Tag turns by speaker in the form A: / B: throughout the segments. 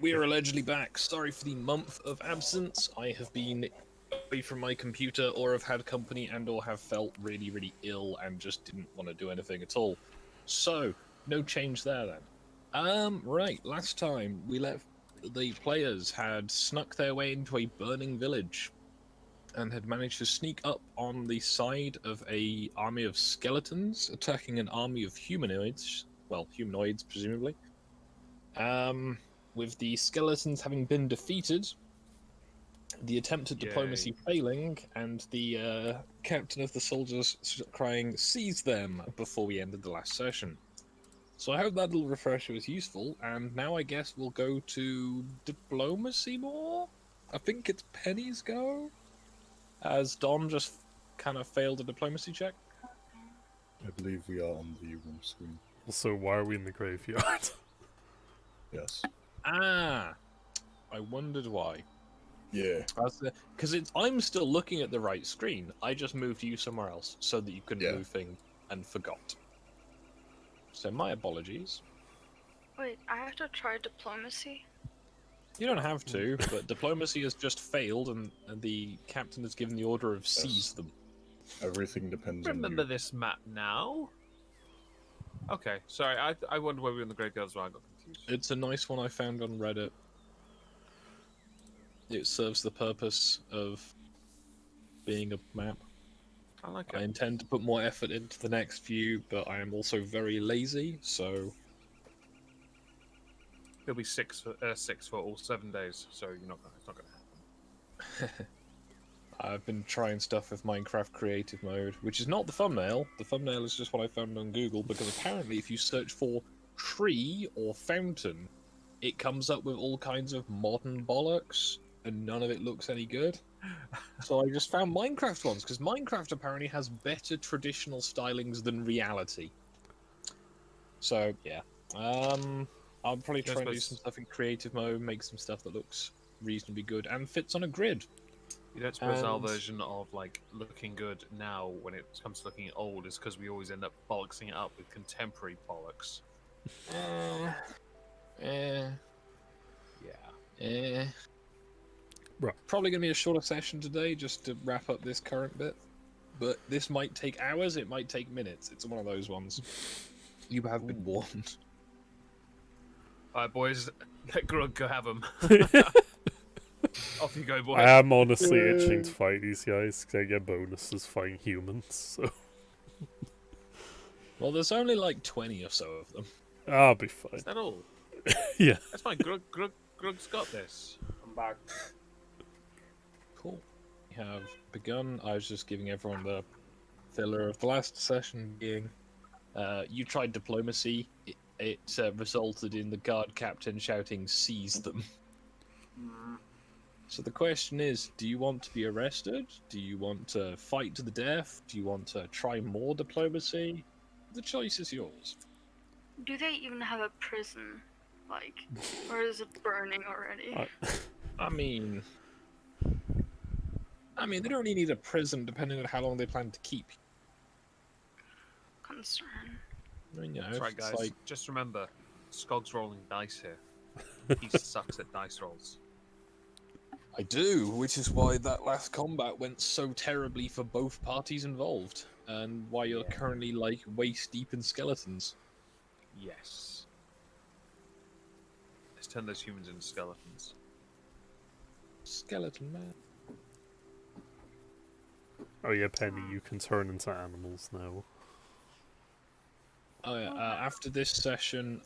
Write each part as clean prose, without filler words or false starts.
A: we are allegedly back. Sorry for the month of absence. I have been away from my computer, or have had company, and or have felt really, really ill and just didn't want to do anything at all. So, no change there then. Right, last time we left, the players had snuck their way into a burning village and had managed to sneak up on the side of a army of skeletons attacking an army of humanoids. Well, humanoids, presumably. With the skeletons having been defeated, the attempt at diplomacy failing, and the captain of the soldiers crying, "Seize them!" before we ended the last session. So I hope that little refresher was useful, and now I guess we'll go to diplomacy more? I think it's Penny's go, as Don just kind of failed a diplomacy check.
B: I believe we are on the wrong screen.
C: Also, why are we in the graveyard?
B: Yes.
A: Ah, I wondered why.
B: Yeah.
A: Because I'm still looking at the right screen. I just moved you somewhere else so that you couldn't move things and forgot. So my apologies.
D: Wait, I have to try diplomacy?
A: You don't have to, but diplomacy has just failed, and the captain has given the order of seize them.
B: Everything depends on
E: Remember
B: you.
E: this map now? Okay, sorry, I wondered where we were in the graveyard as well, I got confused.
A: It's a nice one I found on Reddit. It serves the purpose of being a map.
E: I like it.
A: I intend to put more effort into the next few, but I am also very lazy, so...
E: It'll be 6 for all 7 days, so it's not going to happen.
A: I've been trying stuff with Minecraft creative mode, which is not the thumbnail. The thumbnail is just what I found on Google, because apparently if you search for tree or fountain, it comes up with all kinds of modern bollocks, and none of it looks any good. So I just found Minecraft ones, because Minecraft apparently has better traditional stylings than reality. So, yeah. I'll probably try and do some stuff in creative mode, make some stuff that looks reasonably good, and fits on a grid.
E: You don't suppose our version of like looking good now, when it comes to looking old, is because we always end up bollocksing it up with contemporary bollocks?
A: Yeah.
C: Right.
A: Probably going to be a shorter session today, just to wrap up this current bit. But this might take hours, it might take minutes. It's one of those ones. You have been warned.
E: Alright, boys, let Grug go have them. Off you go, boys.
C: I am honestly itching to fight these guys because I get bonuses fighting humans. So.
A: Well, there's only like 20 or so of them.
C: I'll be fine.
E: Is that all?
C: Yeah.
E: That's fine. Grug's got this.
F: I'm back.
A: Cool. We have begun. I was just giving everyone the filler of the last session being, you tried diplomacy. It resulted in the guard captain shouting, "Seize them." So the question is, do you want to be arrested? Do you want to fight to the death? Do you want to try more diplomacy? The choice is yours.
D: Do they even have a prison? Like, or is it burning already?
A: I mean, they don't really need a prison depending on how long they plan to keep you.
D: Concern.
A: I mean, you know,
E: That's right,
A: it's
E: guys.
A: like...
E: Just remember, Skog's rolling dice here. He sucks at dice rolls.
A: I do, which is why that last combat went so terribly for both parties involved, and why you're currently, like, waist deep in skeletons.
E: Yes. Let's turn those humans into skeletons.
A: Skeleton man.
C: Oh yeah, Penny, you can turn into animals now.
A: After this session,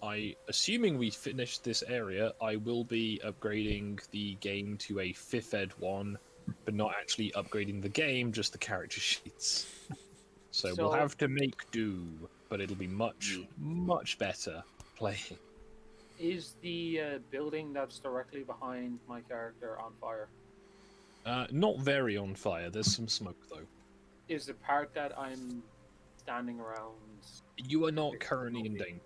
A: assuming we finish this area, I will be upgrading the game to a 5th ed one, but not actually upgrading the game, just the character sheets. So we'll have to make do, but it'll be much, much better playing.
F: Is the building that's directly behind my character on fire?
A: Not very on fire, there's some smoke though.
F: Is the part that I'm standing around...
A: You are not currently in danger.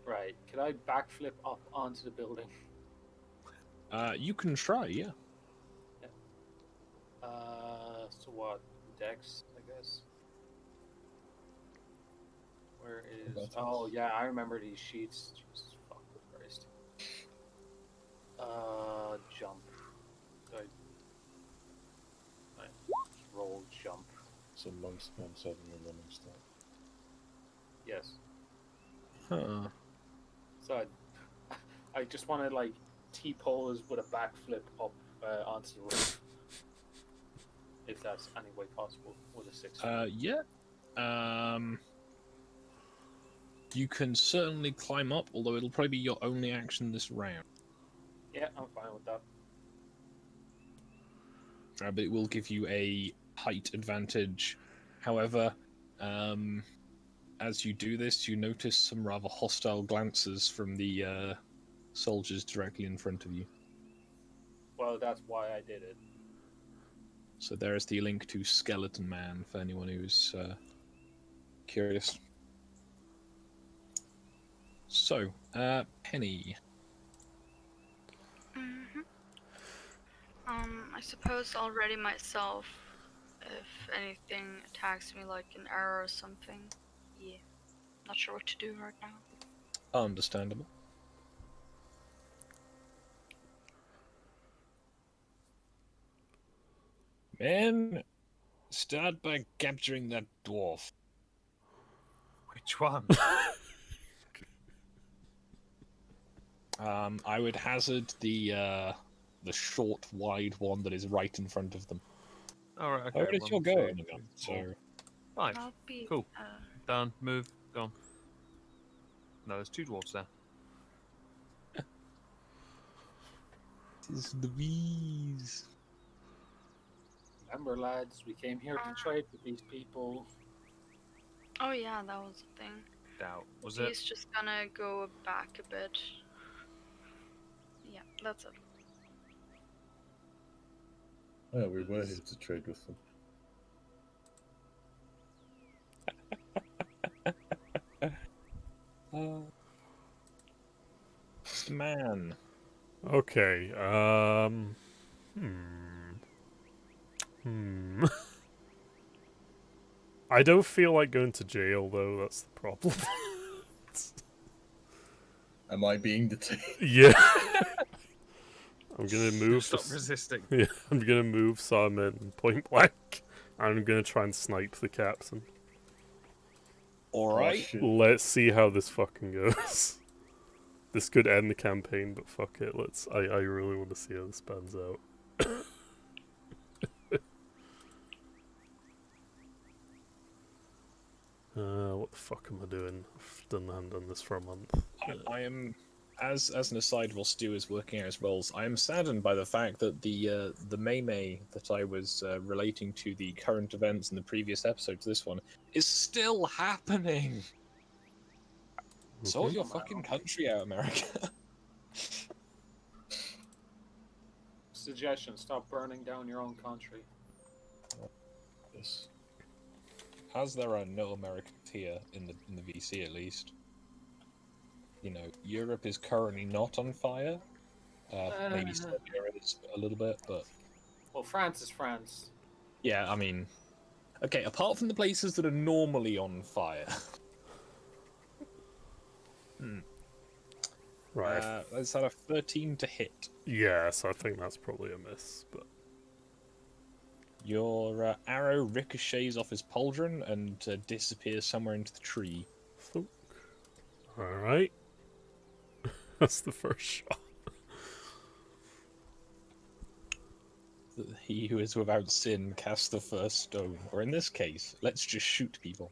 F: Right. Could I backflip up onto the building?
A: You can try, yeah.
F: So what? Dex, I guess. Where is... Oh, yeah, I remember these sheets. Jesus fucking Christ. Jump. I roll jump.
B: So monks can't have a running start.
F: Yes.
A: Huh.
F: So I just want to like T-pose with a backflip up onto the roof, if that's any way possible with a 6.
A: Yeah. You can certainly climb up, although it'll probably be your only action this round.
F: Yeah, I'm fine with that.
A: But it will give you a height advantage. However, as you do this, you notice some rather hostile glances from the soldiers directly in front of you.
F: Well, that's why I did it.
A: So there is the link to Skeleton Man for anyone who's curious. So, Penny.
D: I suppose I'll ready myself if anything attacks me, like an arrow or something. Yeah. Not sure what to do right now.
A: Understandable. Man, start by capturing that dwarf.
E: Which one?
A: I would hazard the short, wide one that is right in front of them.
E: All right. Okay.
A: Where did
E: 1,
A: you go?
E: 2, 3,
A: So
E: 4, 5.
D: I'll be.
E: Cool. Done. Move. Gone. No, there's 2 dwarves there.
A: this is Louise.
F: Remember, lads, we came here to trade with these people.
D: Oh yeah, that was the thing.
E: Doubt. Was it?
D: He's just gonna go back a bit. Yeah, that's it.
B: Yeah, we were here to trade with them.
A: Mr. Man.
C: Okay. I don't feel like going to jail though. That's the problem.
B: Am I being detained?
C: Yeah. I'm gonna move.
E: Stop resisting.
C: Yeah, I'm gonna move so I'm in point blank. I'm gonna try and snipe the captain.
A: Alright.
C: Let's see how this fucking goes. This could end the campaign, but fuck it. I really want to see how this pans out. What the fuck am I doing? I haven't done this for a month.
A: I am, as an aside, while Stu is working out his roles, I am saddened by the fact that the May that I was relating to the current events in the previous episode to this one is still happening. Sort your fucking country out, America.
F: Suggestion: stop burning down your own country.
B: Yes.
A: As there are no Americans here in the VC, at least. You know, Europe is currently not on fire. Maybe Serbia is a little bit, but
F: Well, France is France.
A: yeah, I mean, okay. Apart from the places that are normally on fire.
C: Right.
A: Is that a 13 to hit?
C: Yes, I think that's probably a miss, but
A: Your arrow ricochets off his pauldron and disappears somewhere into the tree.
C: alright. That's the first shot.
A: He who is without sin casts the first stone. Or in this case, let's just shoot people.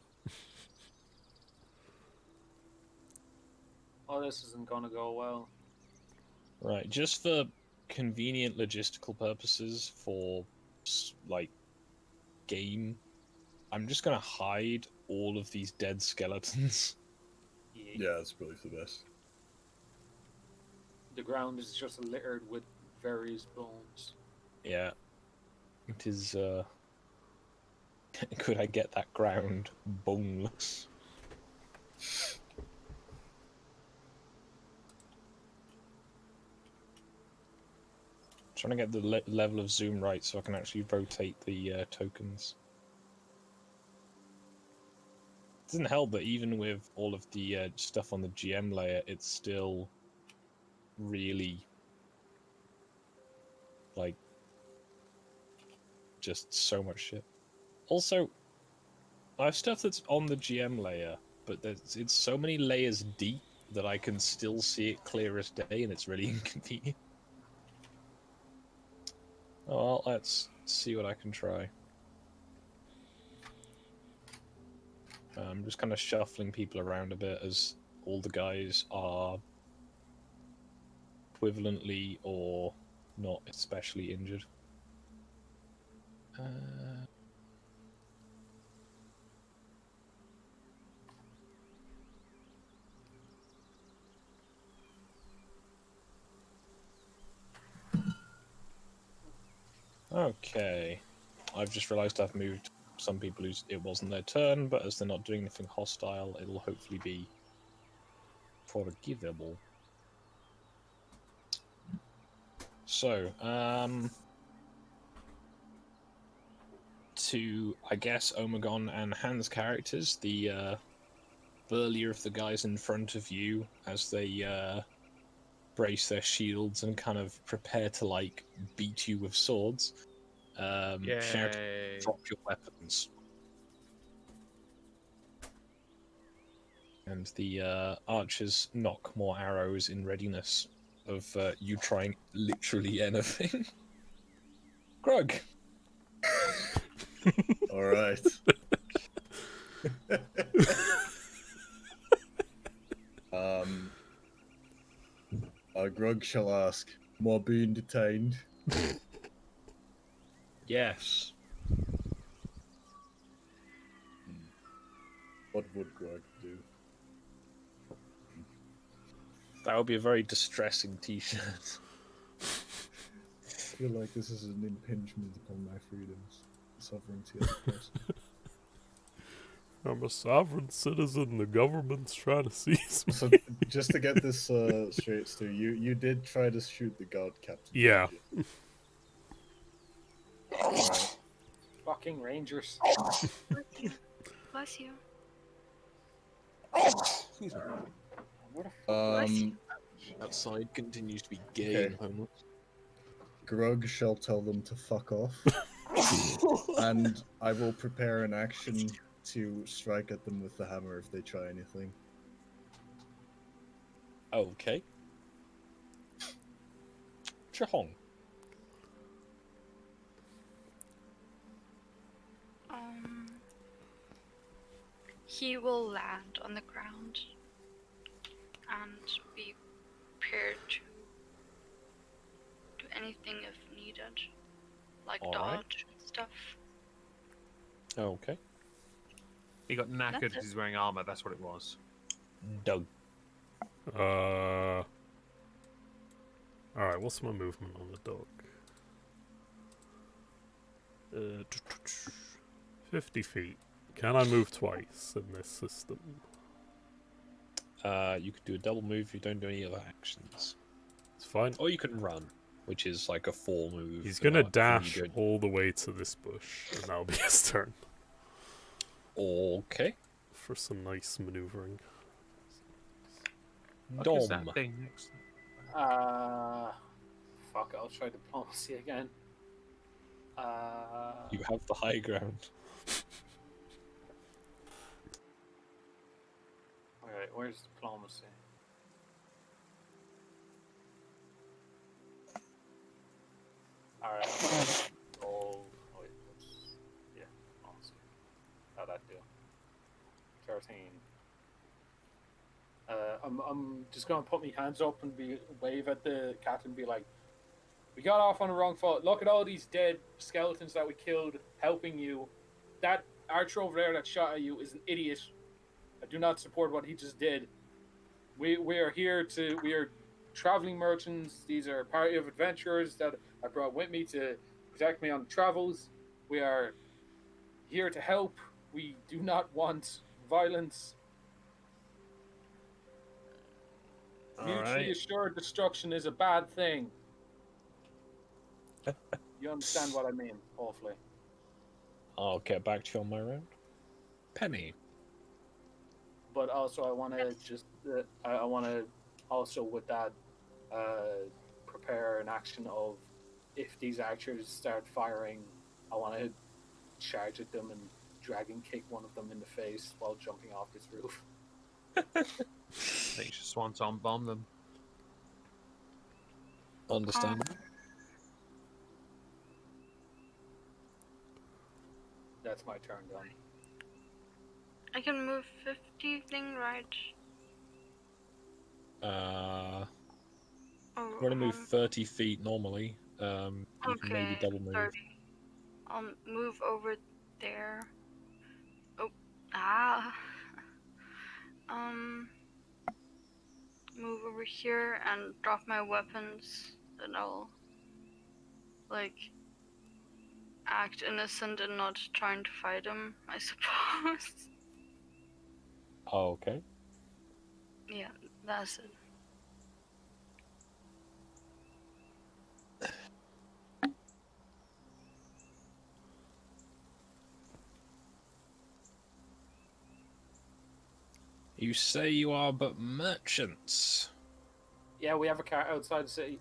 F: Oh, this isn't gonna go well.
A: Right, just for convenient logistical purposes, for like game, I'm just gonna hide all of these dead skeletons.
B: Yeah, that's probably for the best.
F: The ground is just littered with various bones.
A: Yeah, it is. Could I get that ground boneless? Trying to get the level of zoom right so I can actually rotate the tokens. It doesn't help that even with all of the stuff on the GM layer, it's still really Like, just so much shit. Also, I have stuff that's on the GM layer, but it's so many layers deep that I can still see it clear as day, and it's really inconvenient. Oh, well, let's see what I can try. I'm just kind of shuffling people around a bit as all the guys are equivalently or not especially injured. Okay. I've just realised I've moved some people who it wasn't their turn, but as they're not doing anything hostile, it'll hopefully be forgivable. So, to, I guess, Omegon and Han's characters, the burlier of the guys in front of you as they brace their shields and kind of prepare to, like, beat you with swords, shout,
E: Yay.
A: drop your weapons. And the archers knock more arrows in readiness of you trying literally anything. Grug!
B: Alright. Grug shall ask, more being detained?
A: Yes.
B: What would Grug do?
A: That would be a very distressing t-shirt.
B: I feel like this is an impingement upon my freedoms. Sovereignty as a person.
C: I'm a sovereign citizen. The government's trying to seize me.
B: So, just to get this straight, Stu, you did try to shoot the guard captain.
C: Yeah.
B: didn't you? Alright.
F: Fucking Rangers.
D: Bless you.
A: Excuse me.
F: What the fuck?
A: Outside continues to be gay
B: Okay.
A: and homeless.
B: Grug shall tell them to fuck off, and I will prepare an action to strike at them with the hammer if they try anything.
A: Okay. Chahong.
D: He will land on the ground and be prepared to do anything if needed, like
A: All right.
D: dodge and stuff.
A: Okay.
E: He got knackered
D: That's it.
E: because he's wearing armor. That's what it was.
A: Doug.
C: Alright, what's my movement on the dog? 50 feet. Can I move twice in this system?
A: You could do a double move if you don't do any other actions.
C: It's fine.
A: Or you can run, which is like a 4 move.
C: He's gonna
A: and
C: dash
A: you go-
C: all the way to this bush, and that'll be his turn
A: Okay.
C: for some nice maneuvering.
E: What is
A: Dom.
E: that thing next?
F: Fuck it, I'll try diplomacy again.
A: You have the high ground.
F: Alright, where's diplomacy? Alright. Oh, wait, what's... Yeah, diplomacy. How'd that do? 13. I'm just gonna put my hands up and wave at the captain and be like, we got off on the wrong foot. Look at all these dead skeletons that we killed helping you. That archer over there that shot at you is an idiot. I do not support what he just did. We are here to... We are traveling merchants. These are a party of adventurers that I brought with me to protect me on travels. We are here to help. We do not want violence. Mutually assured destruction is a bad thing. You understand what I mean, hopefully.
A: I'll get back to you on my round. Penny.
F: But also, I want to just... I want to also, with that, prepare an action of if these archers start firing, I want to charge at them and dragon kick one of them in the face while jumping off this roof.
E: I think you should swanton bomb them.
A: Understandable.
F: That's my turn done.
D: I can move 50 thing, right?
A: Uh,
D: Oh,
A: we're gonna move 30 feet normally. You can maybe double move.
D: 30. I'll move over there. Oh, ah. Move over here and drop my weapons, and I'll, like, act innocent and not trying to fight him, I suppose.
A: Oh, okay.
D: Yeah, that's it.
A: You say you are but merchants.
F: Yeah, we have a cart outside the city.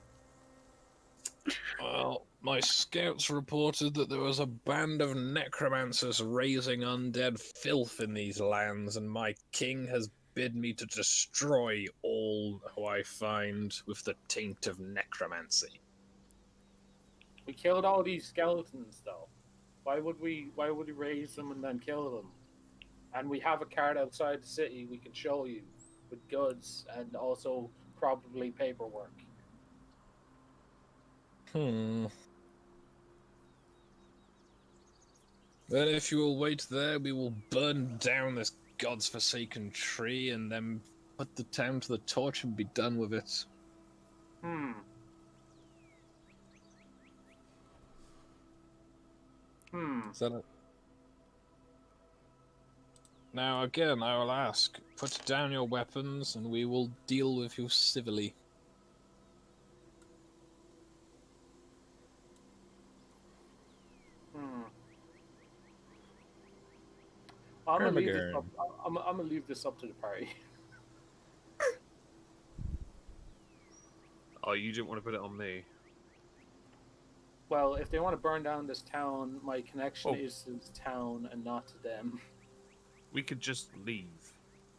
A: Well, my scouts reported that there was a band of necromancers raising undead filth in these lands, and my king has bid me to destroy all who I find with the taint of necromancy.
F: We killed all these skeletons, though. Why would we raise them and then kill them? And we have a cart outside the city we can show you with goods and also probably paperwork.
A: Then if you will wait there, we will burn down this god's forsaken tree and then put the town to the torch and be done with it. Is that it? Now again, I will ask, put down your weapons and we will deal with you civilly.
F: I'm gonna leave this up to the party.
E: Oh, you didn't want to put it on me.
F: Well, if they want to burn down this town, my connection is to this town and not to them.
E: We could just leave.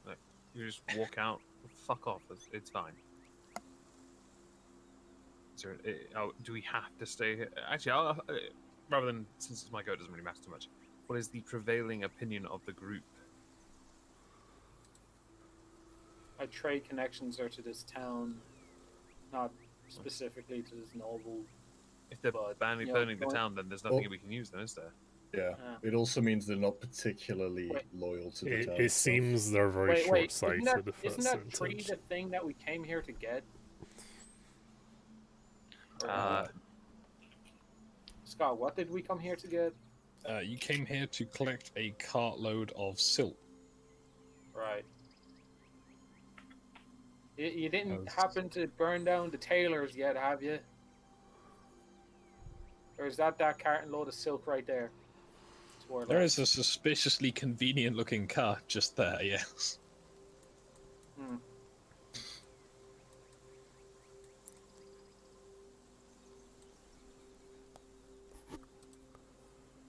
E: Like, you just walk out. Fuck off. It's fine. Do we have to stay here? Actually, rather than, since it's my go, it doesn't really matter too much. What is the prevailing opinion of the group?
F: My trade connections are to this town, not specifically to this noble.
E: If they're burning the town, then there's nothing we can use, then, is there?
B: Yeah. It also means they're not particularly loyal to the town.
C: It seems they're very short-sighted.
F: Isn't that tree the thing that we came here to get? Scott, what did we come here to get?
A: You came here to collect a cartload of silk.
F: Right. You didn't happen to burn down the tailors yet, have you? Or is that carton load of silk right there?
A: There is a suspiciously convenient-looking cart just there, yes.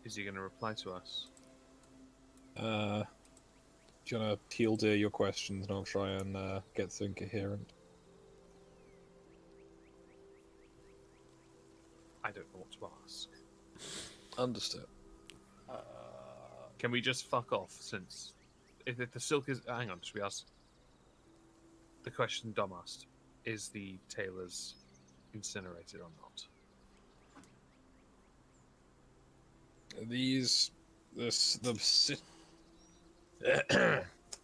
E: Is he going to reply to us?
A: Do you want to teal deer your questions and I'll try and get something coherent?
E: I don't know what to ask.
A: Understood.
E: Can we just fuck off, since... If the silk is... Hang on, should we ask... The question Dom asked. Is the tailors incinerated or not?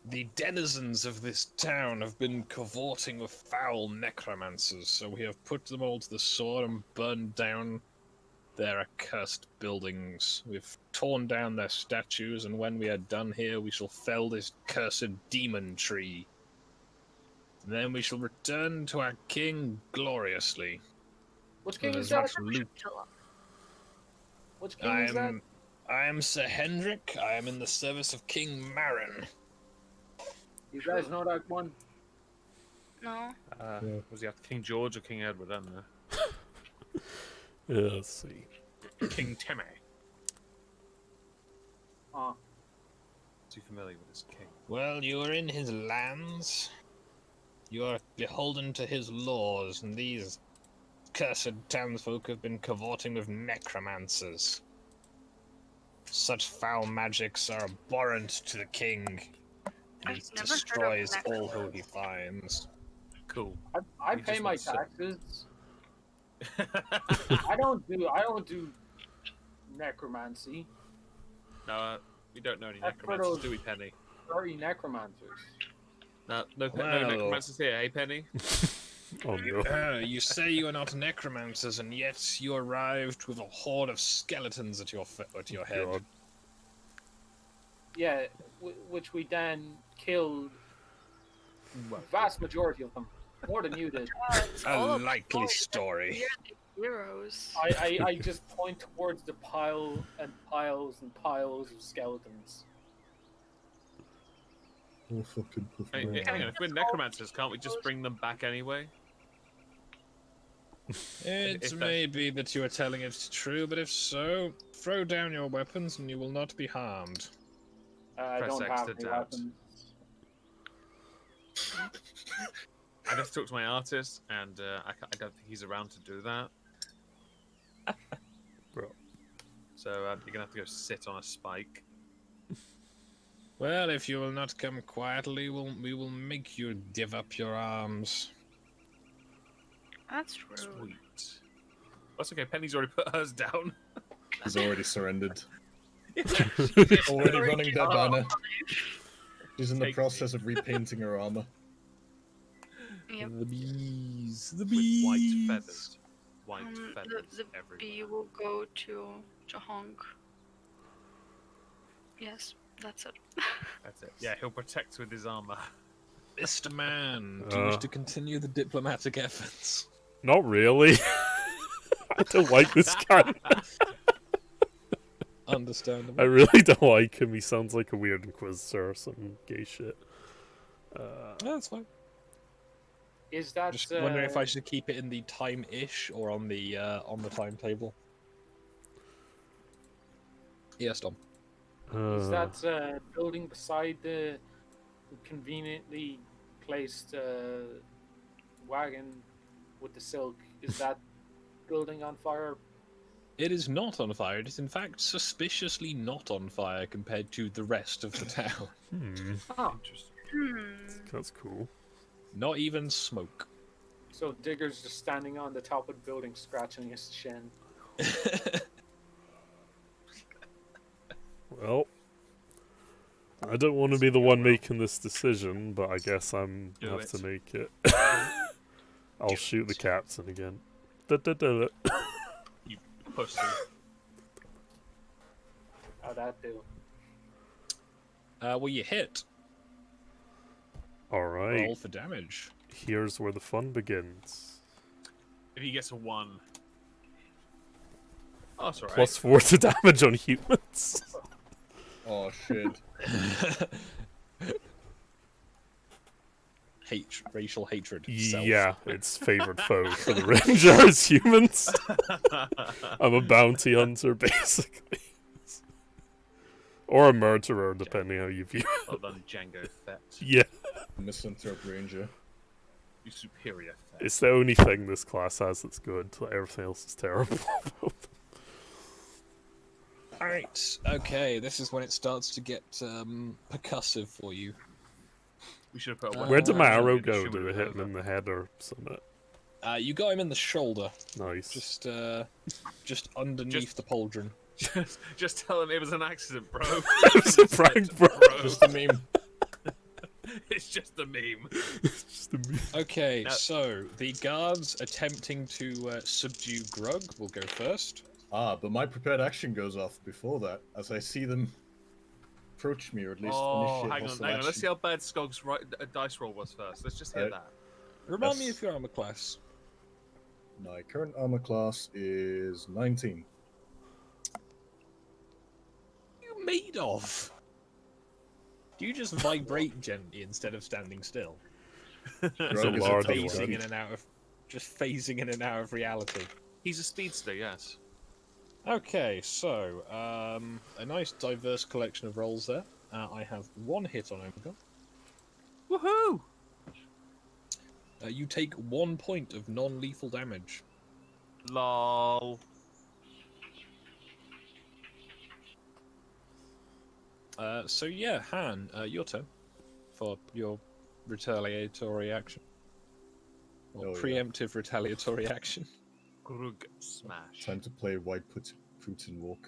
A: The denizens of this town have been cavorting with foul necromancers, so we have put them all to the sword and burned down their accursed buildings. We've torn down their statues, and when we are done here, we shall fell this cursed demon tree. And then we shall return to our king gloriously.
F: Which king is that? Which king is that?
A: I am Sir Hendrik. I am in the service of King Marin.
F: You guys know that one?
D: No.
E: Was he after King George or King Edward? I don't know.
C: Let's see.
E: King Temme. Is he familiar with this king?
A: Well, you are in his lands. You are beholden to his laws, and these cursed townsfolk have been cavorting with necromancers. Such foul magics are abhorrent to the king. He
D: I've never heard of
A: destroys all who
D: necromancy.
A: he finds.
E: Cool.
F: I
E: You
F: pay
E: just
F: my
E: want to-
F: taxes. I don't do necromancy.
E: No, we don't know any
F: That's for
E: necromancers,
F: those-
E: do we, Penny?
F: Sorry, necromancers.
E: No, no
A: Well-
E: necromancers here, hey, Penny?
C: Oh no.
A: You say you are not necromancers, and yet you arrived with a horde of skeletons at your head.
C: God.
F: Yeah, which we then killed. Vast majority of them, more than you did.
D: It's all
A: A
D: of the
A: likely
D: story.
A: story.
D: We're the heroes.
F: I just point towards the pile and piles and piles of skeletons.
B: Oh, fucking puff
E: Hey,
B: man.
E: hang on, if we're necromancers, can't we just bring them back anyway?
A: It
E: If that-
A: may be that you are telling it true, but if so, throw down your weapons and you will not be harmed.
F: I
E: Press
F: don't
E: X
F: have
E: to
F: any
E: doubt.
F: weapons.
E: I just talked to my artist, and I don't think he's around to do that.
C: Bro.
E: So you're gonna have to go sit on a spike.
A: Well, if you will not come quietly, we will make you give up your arms.
D: That's true.
E: Sweet. That's okay. Penny's already put hers down.
B: He's already surrendered.
E: Already
B: Already running that banner. She's in the
E: Take
B: process of repainting her armor.
D: Yep.
A: The bees. The
E: with
A: bees.
E: white feathers. White feathers
D: The
E: everywhere.
D: bee will go to Jahong. Yes, that's it.
E: That's it. Yeah, he'll protect with his armor.
A: Mr. Man, do you wish to continue the diplomatic efforts?
C: Not really. I don't like this guy.
A: Understandable.
C: I really don't like him. He sounds like a weird inquisitor or some gay shit.
A: That's fine.
F: Is that
A: Just wondering if I should keep it in the time-ish or on the timetable. Yes, Tom.
F: is that building beside the conveniently placed wagon with the silk? Is that building on fire?
A: It is not on fire. It is in fact suspiciously not on fire compared to the rest of the town.
F: Oh,
E: Interesting.
C: That's cool.
A: Not even smoke.
F: so Digger's just standing on the top of the building, scratching his shin.
C: Well, I don't want to be the one making this decision, but I guess I'm
E: Do
C: have
E: it.
C: to make it. I'll shoot the captain again. Da-da-da-da.
E: You pussy.
F: How'd that do?
A: Well, you hit.
C: All right,
A: Roll for damage.
C: here's where the fun begins.
E: If he gets a 1. Oh, that's alright.
C: +4 to damage on humans.
B: Oh shit.
A: Racial hatred. Self.
C: Yeah, it's favorite foe for the ranger is humans. I'm a bounty hunter, basically. Or a murderer, depending how you view it.
E: Well done, Django Fett.
C: Yeah,
B: Misanthrope Ranger.
E: You superior Fett.
C: it's the only thing this class has that's good. Like, everything else is terrible.
A: Alright, okay, this is when it starts to get percussive for you.
E: We should have put a
A: Where
C: Where did my
A: Uh,
C: arrow
E: we
C: go?
E: should
C: Did
E: have
C: it hit him
E: over.
C: in the head or something?
A: You got him in the shoulder,
C: Nice.
A: just underneath
E: Just-
A: the pauldron.
E: Just tell him it was an accident, bro.
C: It was a prank, bro.
B: Just a meme.
E: It's just a meme.
C: Just a me-
A: Okay,
E: No.
A: so the guards attempting to subdue Grug will go first.
B: Ah, but my prepared action goes off before that, as I see them approach me, or at least
E: Oh,
B: initiate
E: hang on,
B: hostile
E: hang on. Let's
B: action.
E: see how bad Skog's dice roll was first. Let's just hear that.
A: Remind me
B: Yes.
A: of your armor class.
B: My current armor class is 19.
A: You made of? Do you just vibrate gently instead of standing still?
C: It's a
B: Grog is a
C: large
B: tough
C: one.
A: Phasing
B: target.
A: in and out of, just phasing in and out of reality.
E: He's a speedster, yes.
A: Okay, so a nice diverse collection of rolls there. I have 1 hit on Omega.
E: Woohoo!
A: You take 1 point of non-lethal damage.
E: Lol.
A: So yeah, Han, your turn for your retaliatory action. Or
B: Oh, yeah.
A: preemptive retaliatory action.
E: Grug smash.
B: Time to play White Putin walk.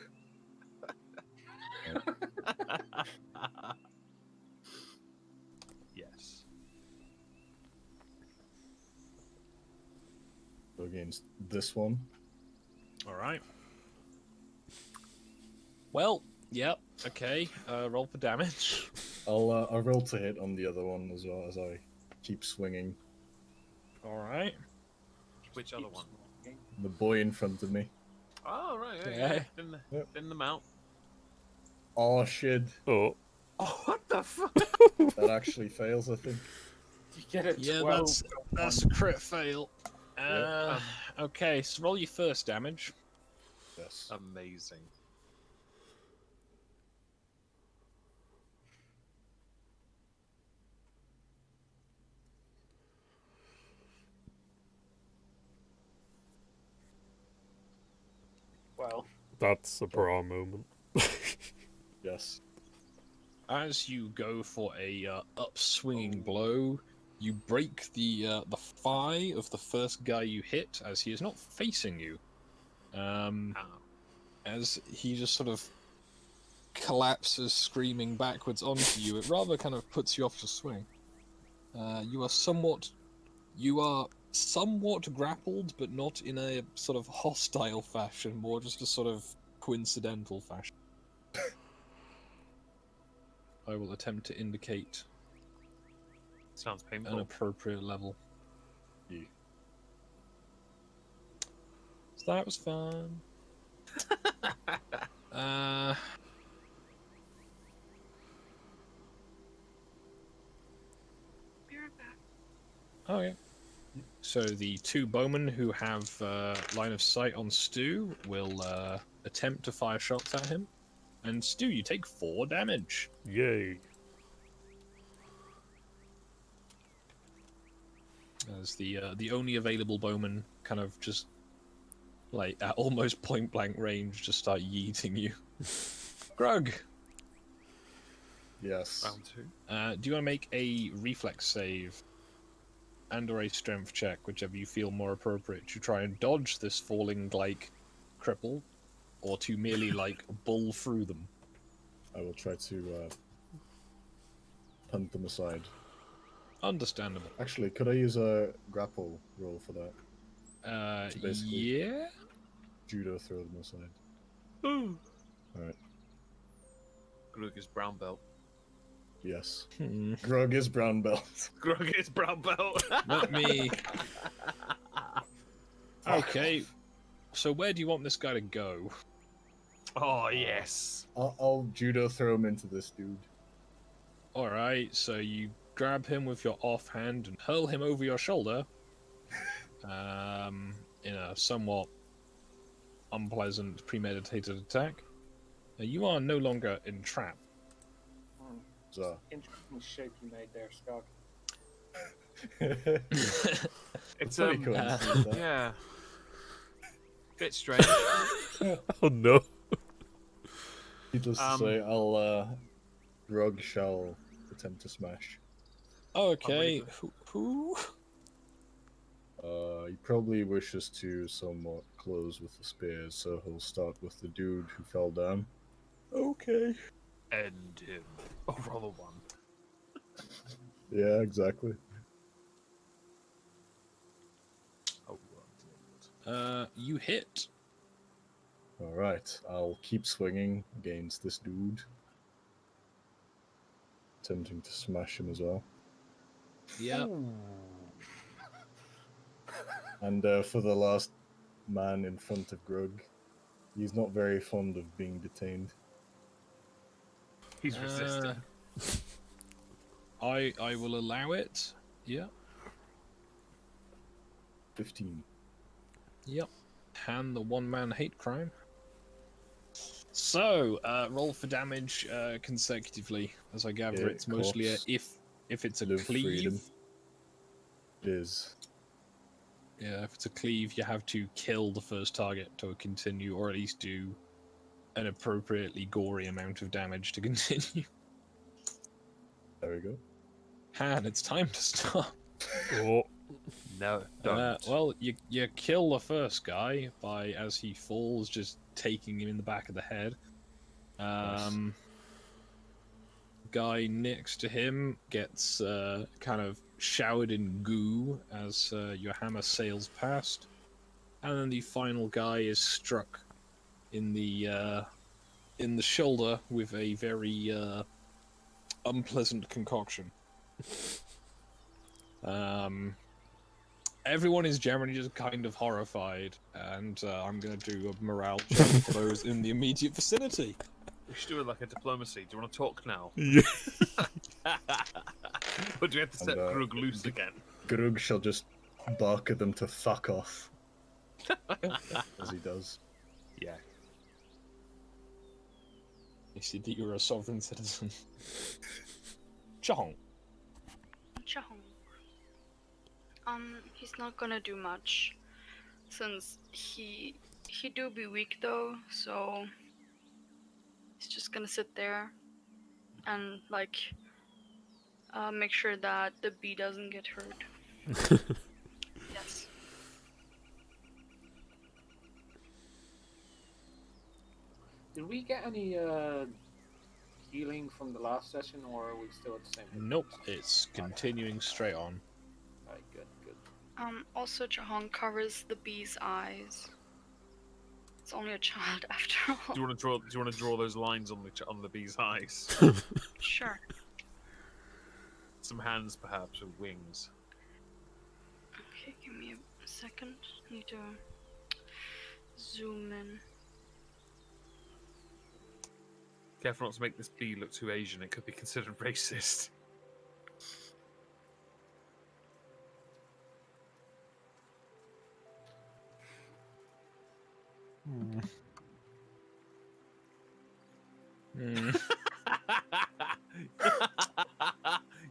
E: Yes.
B: Against this one.
A: Alright. Well, yep, okay. Roll for damage.
B: I'll roll to hit on the other one as well as I keep swinging.
A: Alright.
E: Which other one?
B: The boy in front of me.
E: Oh, right. Yeah,
A: Okay.
E: yeah.
B: Yep.
E: Thin them out.
B: Oh shit!
C: Oh,
E: Oh, what the fuck?
B: That actually fails, I think.
F: You get a 12.
A: Yeah, that's a crit fail.
B: Yeah.
A: Okay, so roll your first damage.
B: Yes.
E: Amazing.
F: Well,
C: that's a bra moment.
B: Yes.
A: As you go for a upswinging blow, you break the thigh of the first guy you hit, as he is not facing you.
E: Ow.
A: As he just sort of collapses, screaming backwards onto you, it rather kind of puts you off your swing. You are somewhat grappled, but not in a sort of hostile fashion, more just a sort of coincidental fashion. I will attempt to indicate
E: Sounds
A: an
E: painful.
A: appropriate level.
B: Yeah.
A: So that was fun.
D: Be right back.
A: Oh yeah. So the 2 bowmen who have line of sight on Stu will attempt to fire shots at him. And Stu, you take 4 damage.
C: Yay.
A: As the only available bowman kind of just like at almost point blank range just start yeeting you. Grug,
B: Yes.
E: Round 2.
A: do you want to make a reflex save and or a strength check, whichever you feel more appropriate, to try and dodge this falling like cripple, or to merely like bull through them?
B: I will try to punt them aside.
A: Understandable.
B: Actually, could I use a grapple roll for that? So basically-
A: Yeah.
B: Judo throw them aside.
E: Ooh.
B: Alright.
E: Grug is brown belt.
B: Yes.
A: Hmm.
B: Grug is brown belt.
E: Grug is brown belt.
A: Let me. Okay. So where do you want this guy to go?
E: Oh, yes.
B: I'll judo throw him into this dude.
A: All right. So you grab him with your offhand and hurl him over your shoulder. In a somewhat unpleasant premeditated attack. Now, you are no longer entrapped.
B: So.
F: interesting shape you made there, Scott.
E: It's
B: pretty coincidence, that.
E: yeah. Bit strange.
C: Oh no.
B: Needless to say, Grug shall attempt to smash.
A: Okay. Who?
B: He probably wishes to somewhat close with the spears, so he'll start with the dude who fell down.
A: Okay.
E: End him. Oh, roll a 1.
B: Yeah, exactly.
E: Oh,
A: You hit.
B: Alright, I'll keep swinging against this dude. Attempting to smash him as well.
A: Yeah.
B: And for the last man in front of Grug, he's not very fond of being detained.
E: He's resistant.
A: I will allow it. Yeah.
B: 15.
A: Yep. And the one-man hate crime. So, roll for damage consecutively. As I gather,
B: Yeah,
A: it's mostly a,
B: corpse.
A: if it's a
B: Live
A: cleave.
B: freedom. It is.
A: Yeah, if it's a cleave, you have to kill the first target to continue, or at least do an appropriately gory amount of damage to continue.
B: There we go.
A: And it's time to stop.
C: Oh,
E: No, don't.
A: Well, you kill the first guy by, as he falls, just taking him in the back of the head.
B: Nice.
A: Guy next to him gets kind of showered in goo as your hammer sails past, and then the final guy is struck in the shoulder with a very unpleasant concoction. Everyone is generally just kind of horrified, and I'm going to do a morale check for those in the immediate vicinity.
E: We should do it like a diplomacy. Do you want to talk now?
C: yeah.
E: But do we have to set
B: And,
E: Krug loose again?
B: Grug shall just bark at them to fuck off. As he does.
E: Yeah.
A: You see that you're a sovereign citizen. Chong.
D: Chahong. He's not gonna do much, since he do be weak though, so he's just gonna sit there and like make sure that the bee doesn't get hurt. Yes.
F: Did we get any healing from the last session, or are we still at the same?
A: Nope, it's continuing straight on.
F: Alright, good, good.
D: Also Chahong covers the bee's eyes. It's only a child after all.
E: Do you want to draw those lines on the bee's eyes?
D: Sure.
E: Some hands, perhaps, with wings.
D: Okay, give me a second. Need to zoom in.
E: Careful not to make this bee look too Asian. It could be considered racist.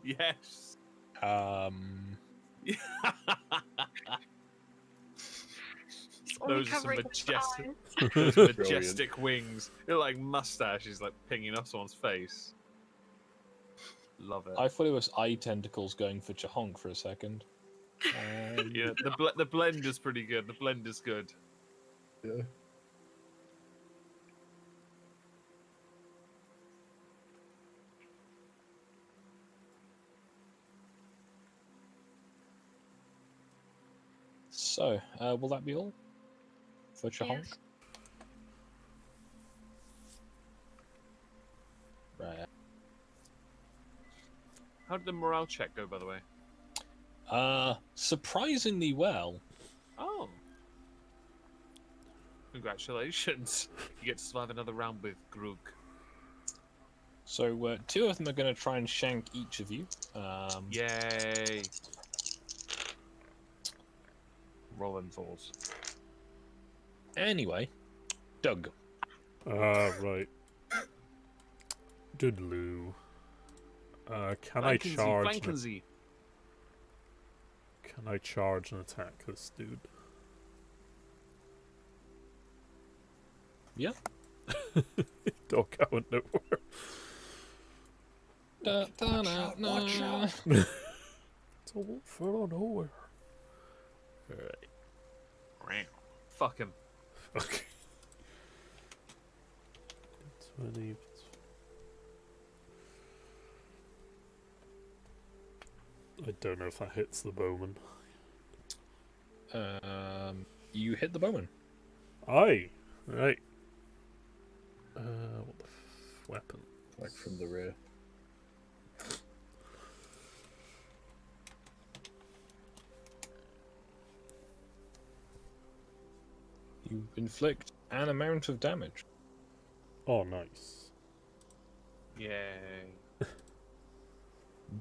E: Yes.
D: It's only
E: Those are some
D: covering
E: majestic,
D: his
E: those majestic wings. They're like mustaches, like pinging off someone's face. Love it.
A: I thought it was eye tentacles going for Chahonk for a second.
E: Yeah, the blend is pretty good. The blend is good.
B: Yeah.
A: So, will that be all for Chahonk?
D: Yes.
A: Right.
E: How did the morale check go, by the way?
A: Surprisingly well.
E: Oh. Congratulations. You get to survive another round with Grug.
A: So, two of them are going to try and shank each of you.
E: Yay. Rolling falls.
A: Anyway, Doug.
C: Right. Doodaloo. Can I charge?
E: Flankinsy.
C: Can I charge and attack this dude?
A: Yeah.
C: Dog out nowhere.
B: Watch out.
C: It's all fell nowhere.
E: Alright. Fuck him.
C: Okay. 20. I don't know if that hits the bowman.
A: You hit the bowman.
C: Aye. Right. What the weapon?
B: Like from the rear.
A: You inflict an amount of damage.
C: Oh, nice.
E: Yay.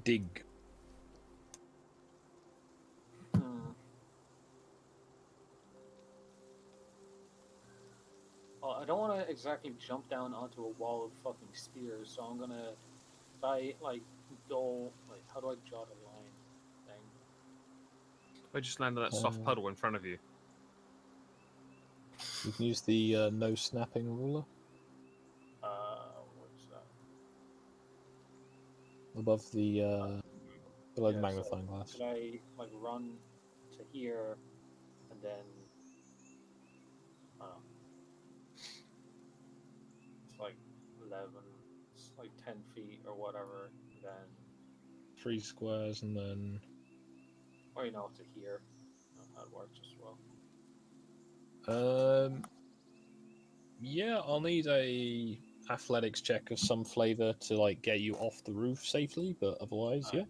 A: Dig.
F: I don't want to exactly jump down onto a wall of fucking spears, so I'm gonna try like go like how do I draw the line thing?
E: I just landed that soft puddle in front of you.
A: You can use the no snapping ruler
F: Where's that?
A: above the below the
F: Yeah,
A: magnifying
F: so
A: glass.
F: could I like run to here and then it's like 11, it's like 10 feet or whatever, then
A: 3 squares and then
F: or you know to here. That works as well.
A: yeah, I'll need a athletics check of some flavor to like get you off the roof safely, but otherwise, yeah.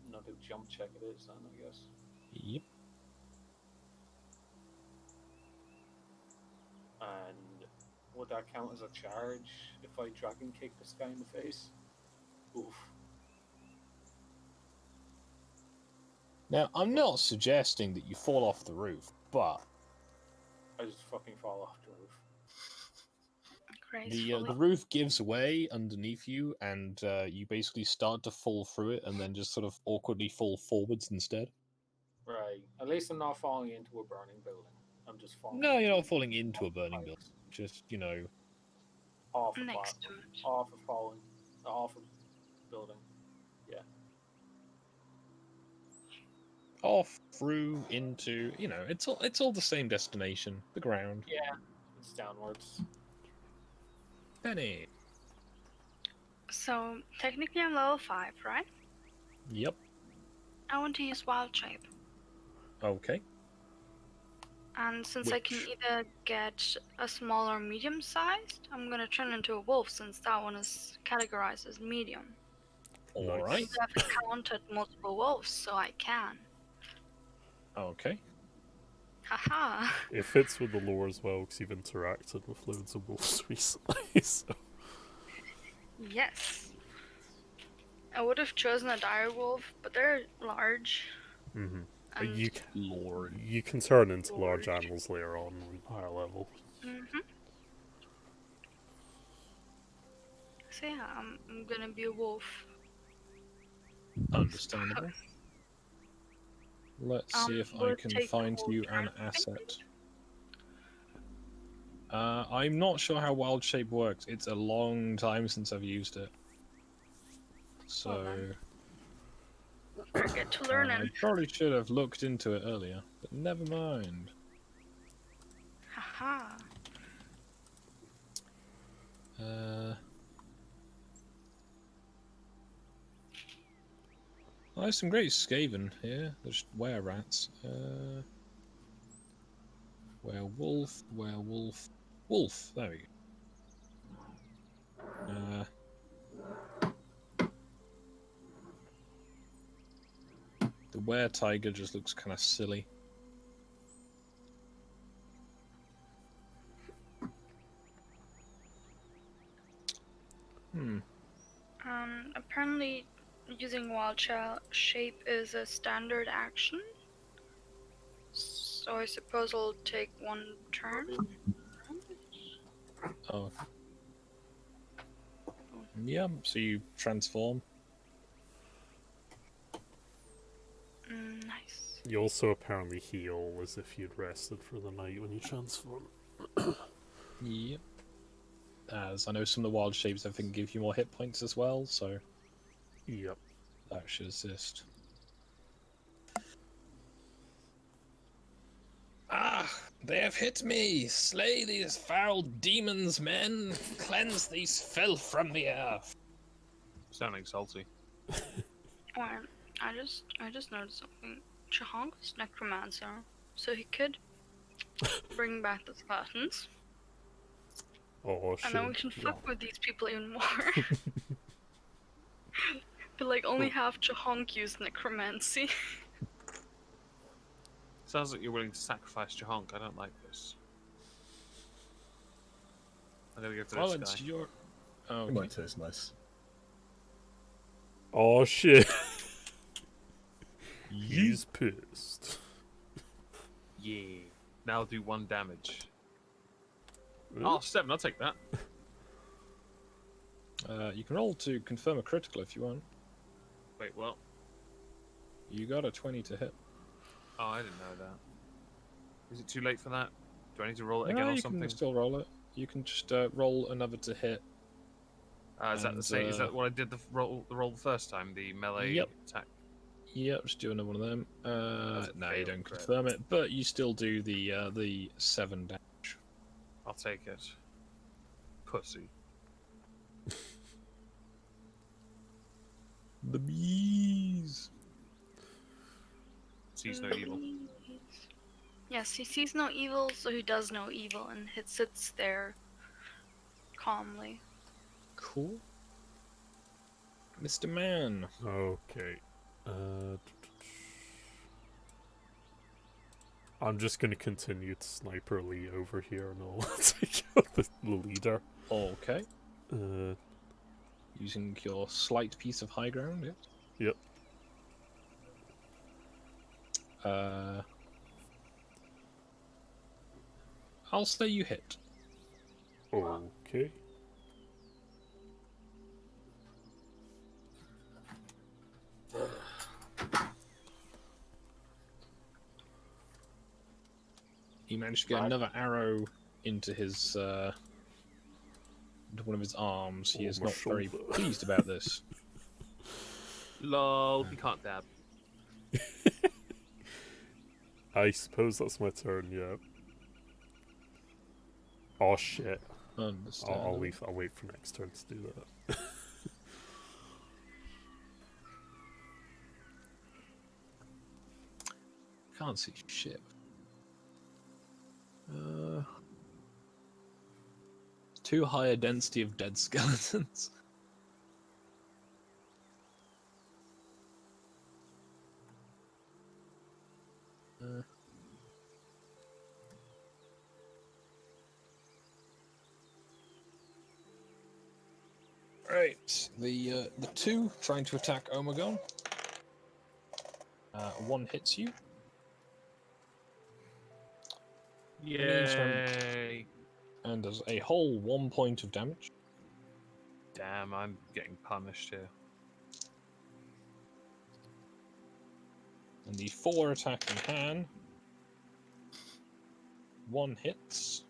F: Another jump check it is then, I guess.
A: Yep.
F: And would that count as a charge if I dragon kick this guy in the face? Oof.
A: Now, I'm not suggesting that you fall off the roof, but
F: I just fucking fall off the roof.
A: the roof gives way underneath you, and you basically start to fall through it, and then just sort of awkwardly fall forwards instead.
F: Right. At least I'm not falling into a burning building. I'm just falling.
A: No, you're not falling into a burning building. Just, you know,
F: Off a
D: Next to
F: platform.
D: it.
F: Off a falling. Off a building. Yeah.
A: off, through, into, you know, it's all the same destination, the ground.
F: Yeah. It's downwards.
A: Penny.
D: So, technically I'm level 5, right?
A: Yep.
D: I want to use Wild Shape.
A: Okay.
D: And since I can
A: Which?
D: either get a small or medium sized, I'm gonna turn into a wolf since that one is categorized as medium.
A: All right.
D: I've encountered multiple wolves, so I can.
A: Okay.
D: Haha.
C: It fits with the lore as well because you've interacted with loads of wolves recently. So.
D: Yes. I would have chosen a dire wolf, but they're large.
C: Mm-hmm.
D: And
C: You can turn into large animals later on higher level.
D: Mm-hmm. So yeah, I'm gonna be a wolf.
A: Understandable. Let's see if I
D: will it
A: can
D: take
A: find
D: the whole
A: you an
D: turn, I think?
A: asset. I'm not sure how wild shape works. It's a long time since I've used it. So
D: Forget to learn
A: I
D: it.
A: probably should have looked into it earlier, but never mind.
D: Haha.
A: There's some great Skaven here. There's were-rats. Werewolf, werewolf, wolf. There we go. The were-tiger just looks kind of silly.
D: Apparently, using wild shape is a standard action. So I suppose I'll take one turn.
A: Oh. Yeah, so you transform.
D: Nice.
C: You also apparently heal as if you'd rested for the night when you transform.
A: Yep. As I know some of the wild shapes I think give you more hit points as well, so
C: Yep.
A: that should assist. Ah, they have hit me! Slay these foul demons, men! Cleanse these filth from the earth!
E: Sounding salty.
D: I just noticed something. Chahonk is necromancer, so he could bring back the skeletons,
C: Oh shit.
D: and then we can fuck with these people even more. But like only half Chahonk use necromancy.
E: Sounds like you're willing to sacrifice Jahonk. I don't like this. I gotta give to
A: Well,
E: this
A: it's
E: guy.
A: your... Oh,
B: It
A: okay.
B: might taste nice.
C: Oh shit. He's pissed.
E: Yeah. Now do 1 damage. Oh, 7, I'll take that.
A: You can roll to confirm a critical if you want.
E: Wait, what?
A: You got a 20 to hit.
E: Oh, I didn't know that. Is it too late for that? Do I need to roll it
A: No,
E: again or
A: you
E: something?
A: can still roll it. You can just roll another to hit.
E: Is that the
A: and,
E: same? Is that what I did the roll the first time? The melee
A: Yep.
E: attack.
A: Yep, just do another one of them.
E: That's a
A: No, you
E: fail,
A: don't
E: correct.
A: confirm it, but you still do the 7 damage.
E: I'll take it. Pussy.
A: The bees.
E: Sees no evil.
D: Yes, he sees no evil, so he does no evil, and it sits there calmly.
A: Cool. Mr. Man.
C: Okay. I'm just gonna continue to sniper Lee over here, and I'll take out the leader.
A: Okay.
C: Uh,
A: Using your slight piece of high ground, yeah?
C: Yep.
A: I'll say you hit.
C: Okay.
A: He managed to get another arrow into his into one of his arms. He is
C: my
A: not very
C: shoulder.
A: pleased about this.
E: Lol, he can't dab.
C: I suppose that's my turn, yeah. Oh shit.
A: Understand.
C: I'll wait for next turn to do that.
A: Can't see shit. Too high a density of dead skeletons. Right, the 2 trying to attack Omegon. 1 hits you.
E: Yay!
A: And does a whole 1 point of damage.
E: Damn, I'm getting punished here.
A: And the 4 attacking Han. 1 hits.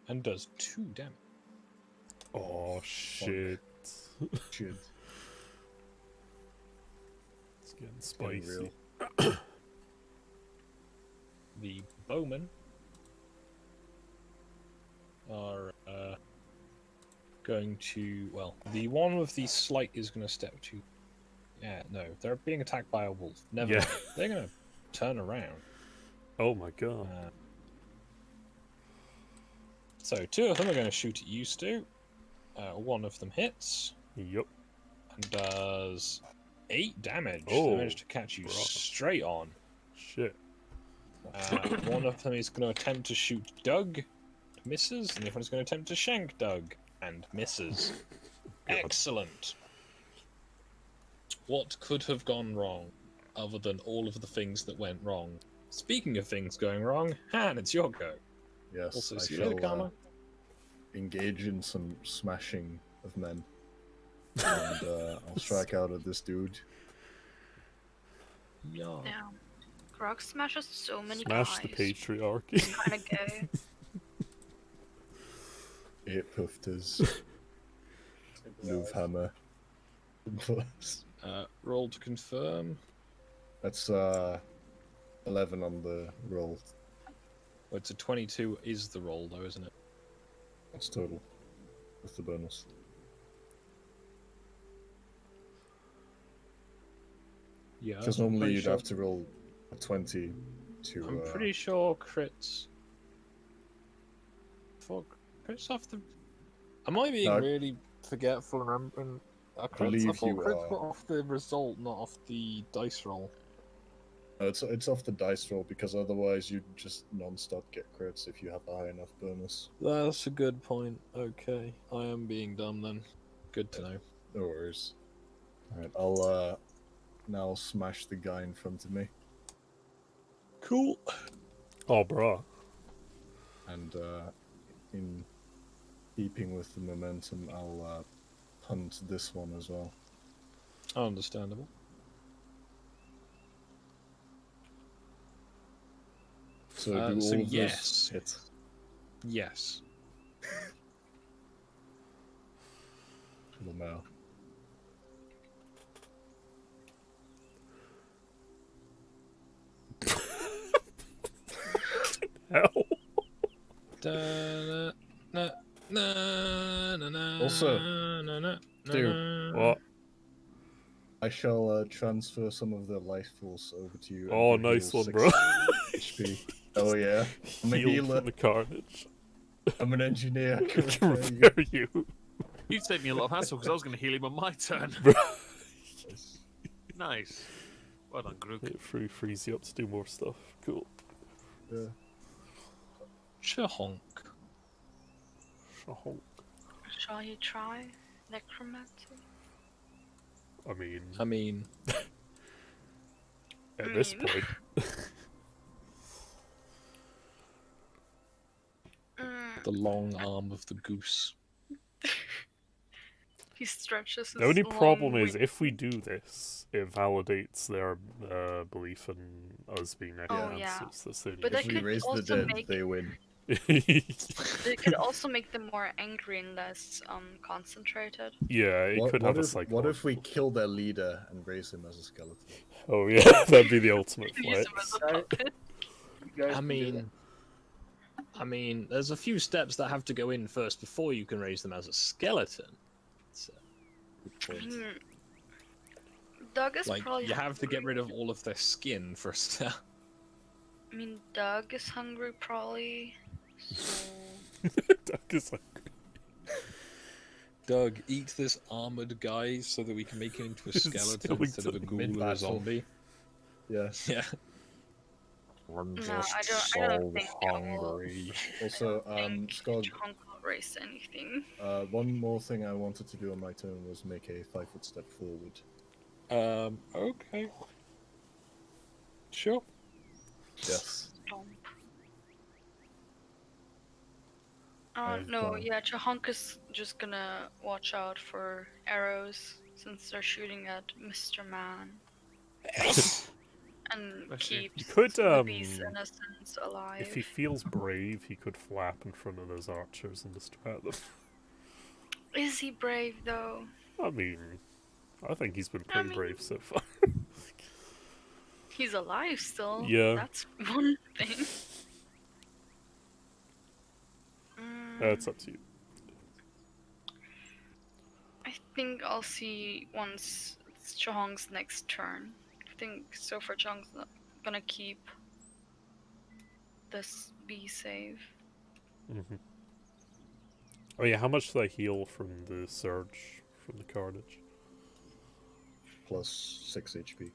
A: And does 2 damage.
C: Oh shit.
B: Shit.
C: It's getting
B: Getting
C: spicy.
B: real.
A: The bowmen are going to, well, the one with the slight is going to step to, yeah, no, they're being attacked by a wolf. Never
C: Yeah.
A: mind. They're going to turn around.
C: Oh my god.
A: So 2 of them are going to shoot at you, Stu. 1 of them hits
C: Yup.
A: and does 8 damage.
C: Oh,
A: They managed to catch you
C: bruh.
A: straight on.
C: Shit.
A: 1 of them is going to attempt to shoot Doug, misses, and the other one is going to attempt to shank Doug, and misses. Excellent. What could have gone wrong, other than all of the things that went wrong? Speaking of things going wrong, Han, it's your go.
B: Yes,
A: Also,
B: I
A: see you later,
B: shall
A: Karma.
B: engage in some smashing of men. And I'll strike out at this dude.
A: Yeah.
D: Damn. Grog smashes so many
C: Smash the
D: guys.
C: patriarchy.
D: Kinda gay.
B: 8 puffed his move hammer. Plus,
A: Roll to confirm.
B: that's 11 on the roll.
A: Well, it's a 22 is the roll, though, isn't it?
B: That's total. With the bonus.
A: Yeah.
B: Because
A: I'm
B: normally
A: pretty
B: you'd
A: sure-
B: have to roll a 20 to.
A: I'm pretty sure crits. Fuck. Crits off the. Am I being
B: No.
A: really forgetful and remembering? Crits? I
B: Believe
A: thought
B: you
A: crits
B: are.
A: were off the result, not off the dice roll.
B: It's off the dice roll because otherwise you'd just non-stop get crits if you have a high enough bonus.
A: That's a good point. Okay, I am being dumb then. Good to know.
B: No worries. Alright, I'll now smash the guy in front of me.
A: Cool.
C: Oh, bruh.
B: And in keeping with the momentum, I'll hunt this one as well.
A: Understandable.
B: So do all
A: so
B: of
A: yes.
B: this hit?
A: Yes.
B: Lamau.
C: Hell.
B: Also, dude,
C: What?
B: I shall transfer some of the life force over to you. And
C: Oh,
B: you
C: nice
B: heal
C: one, bro.
B: 6 HP. Oh yeah, I'm a
C: Healed
B: healer.
C: from the carnage.
B: I'm an engineer. I
C: I
B: can
C: can
B: repair you.
C: repair you.
E: You saved me a lot of hassle because I was going to heal him on my turn.
C: Bro.
E: Nice. Well done, Grook.
C: It frees you up to do more stuff. Cool.
B: Yeah.
A: Chahonk.
C: Shahonk.
D: Shall he try necromancy?
C: I mean, at this point.
A: The long arm of the goose.
D: He stretches his
C: The only
D: long
C: problem is
D: wing.
C: if we do this, it validates their belief in us being necromancers.
D: yeah.
C: That's the only
D: But that
B: If we
D: could
B: raise the
D: also
B: dead,
D: make-
B: they win.
D: It could also make them more angry and less concentrated.
C: Yeah, it could have a psychological.
B: What if we kill their leader and raise him as a skeleton?
C: Oh yeah, that'd be the ultimate
D: Use
C: flex.
D: him as a puppet.
F: You guys
A: I
F: can do that.
A: mean, there's a few steps that have to go in first before you can raise them as a skeleton. So, good point.
D: Doug is
A: Like,
D: probably
A: you have to get
D: hungry.
A: rid of all of their skin for a start.
D: I mean, Doug is hungry probably. So
C: Duck is like,
A: Doug, eat this armored guy so that we can make him into a skeleton
C: Still
A: instead of a ghoul or a
B: mid-battle.
A: zombie.
B: Yeah.
A: Yeah.
D: I'm I don't think I will.
B: Also,
D: Think
B: Skog,
D: Chunk will raise anything.
B: one more thing I wanted to do on my turn was make a 5-foot step forward.
A: Okay. Sure.
B: Yes.
D: Stomp.
B: I've
D: No,
B: gone.
D: yeah, Chahonk is just gonna watch out for arrows since they're shooting at Mr. Man. And
E: Bless you.
D: keeps
C: You could,
D: the beast's innocence alive.
C: if he feels brave, he could flap in front of those archers and distract them.
D: Is he brave though?
C: I mean, I think he's been pretty
D: mean-
C: brave so far.
D: He's alive still.
C: Yeah.
D: That's one thing.
C: It's up to you.
D: I think I'll see once it's Chahong's next turn. I think so far Chahong's not gonna keep this bee save.
C: Oh yeah, how much did I heal from the surge, from the carnage?
B: Plus 6 HP.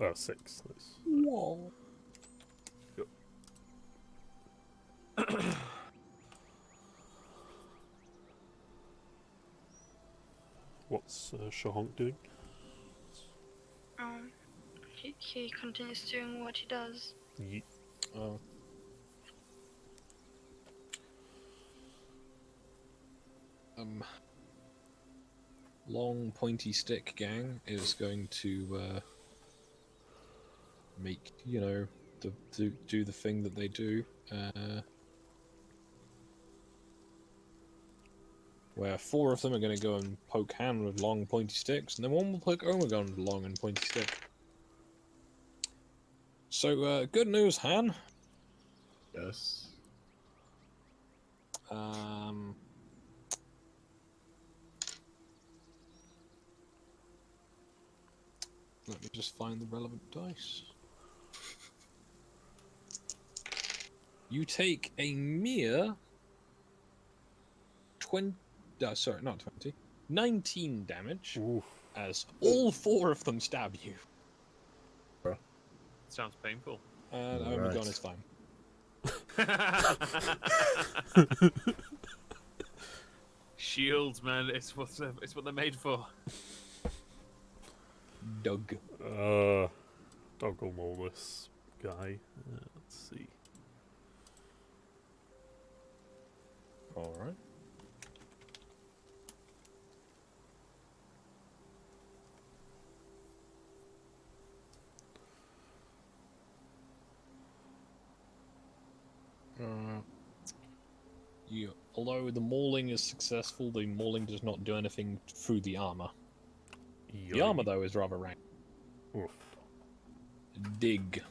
C: Oh, 6. Nice.
A: Whoa.
C: What's Shahonk doing?
D: He continues doing what he does.
C: Yeet.
A: Oh. Long pointy stick gang is going to make, you know, do the thing that they do, where 4 of them are going to go and poke Han with long pointy sticks, and then 1 will poke Omegon with long and pointy stick. So, good news, Han.
B: Yes.
A: Let me just find the relevant dice. You take a mere 20. Sorry, not 20. 19 damage
C: Oof.
A: as all 4 of them stab you.
E: Sounds painful.
A: And
B: Right.
A: Omegon is fine.
E: Shields, man, it's what they're made for.
A: Doug.
C: Doggle Molus guy. Let's see.
A: All right. Although the mauling is successful, the mauling does not do anything through the armor. The armor, though, is rather rank.
C: Oof.
A: Dig.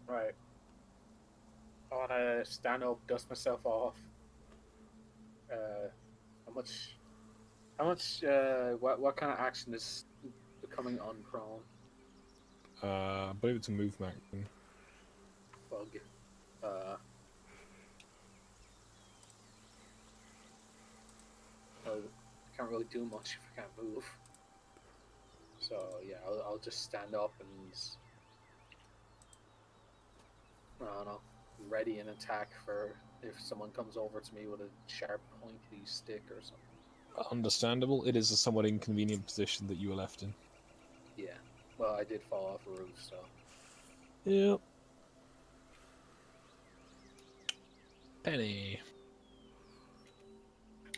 F: Right. I want to stand up, dust myself off. What kind of action is becoming unprone?
A: I believe it's a move action.
F: Bug. Well, I can't really do much if I can't move. So yeah, I'll just stand up and I don't know, ready an attack for if someone comes over to me with a sharp pointy stick or something.
A: Understandable. It is a somewhat inconvenient position that you were left in.
F: Yeah. Well, I did fall off a roof, so.
A: Yep. Penny.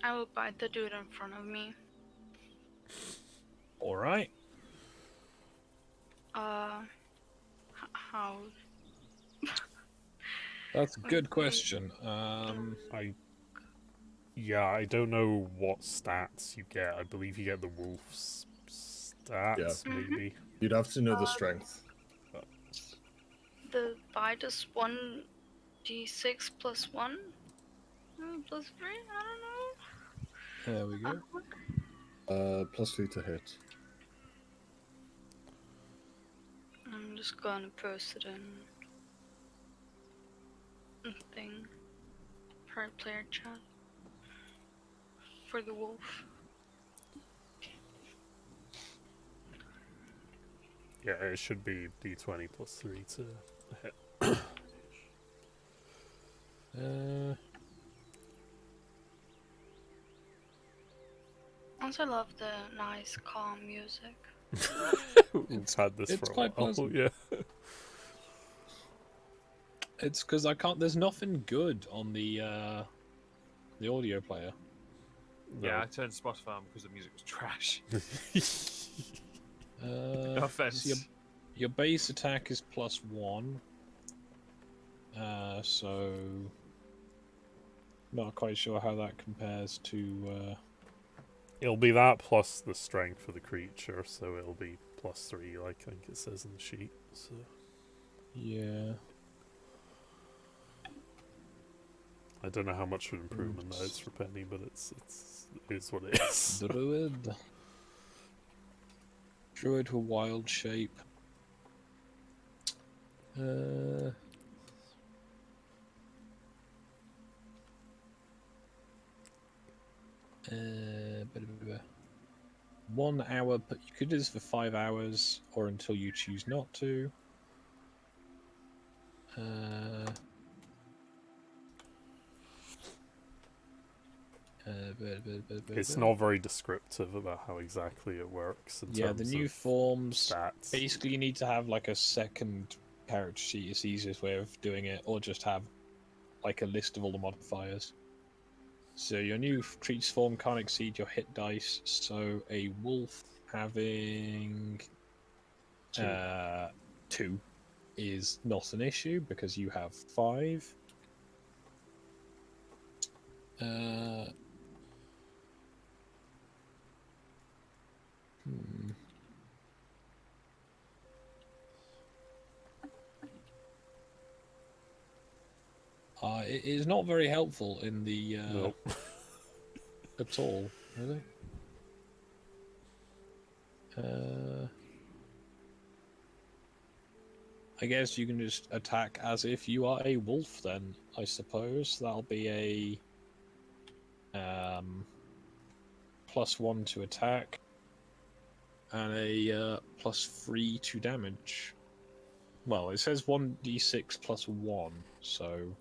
D: I will bite the dude in front of me.
A: All right.
D: How?
A: That's a good question.
C: I don't know what stats you get. I believe you get the wolf's stats,
B: Yeah.
C: maybe.
B: You'd have to know the strength.
D: The bite is 1d6 plus 1? Plus 3? I
A: There we go.
D: don't know.
B: +3 to hit.
D: I'm just gonna post it in thing. Private player chat. For the wolf.
C: Yeah, it should be d20 plus 3 to hit.
D: Also love the nice calm music.
C: We've had this
A: it's
C: for a
A: quite
C: while.
A: pleasant.
C: Yeah.
A: It's because I can't. There's nothing good on the audio player.
E: Yeah, I turned Spotify on because the music was trash.
A: No
E: offense.
A: So your base attack is +1. So not quite sure how that compares to.
C: It'll be that plus the strength for the creature, so it'll be +3, like I think it says in the sheet. So
A: Yeah.
C: I don't know how much of an improvement that is for Penny, but it is what it is.
A: Druid. Druid with wild shape. Blah, blah, blah. 1 hour, but you could do this for 5 hours, or until you choose not to.
C: It's not very descriptive about how exactly it works in
A: Yeah,
C: terms
A: the new
C: of
A: forms.
C: stats.
A: Basically, you need to have like a second character sheet. It's the easiest way of doing it, or just have like a list of all the modifiers. So your new creature's form can't exceed your hit dice. So a wolf having 2 is not an issue because you have 5. It is not very helpful in the
C: Nope.
A: at all, really. I guess you can just attack as if you are a wolf. Then I suppose that'll be a +1 to attack and a +3 to damage. Well, it says 1d6 plus 1, so.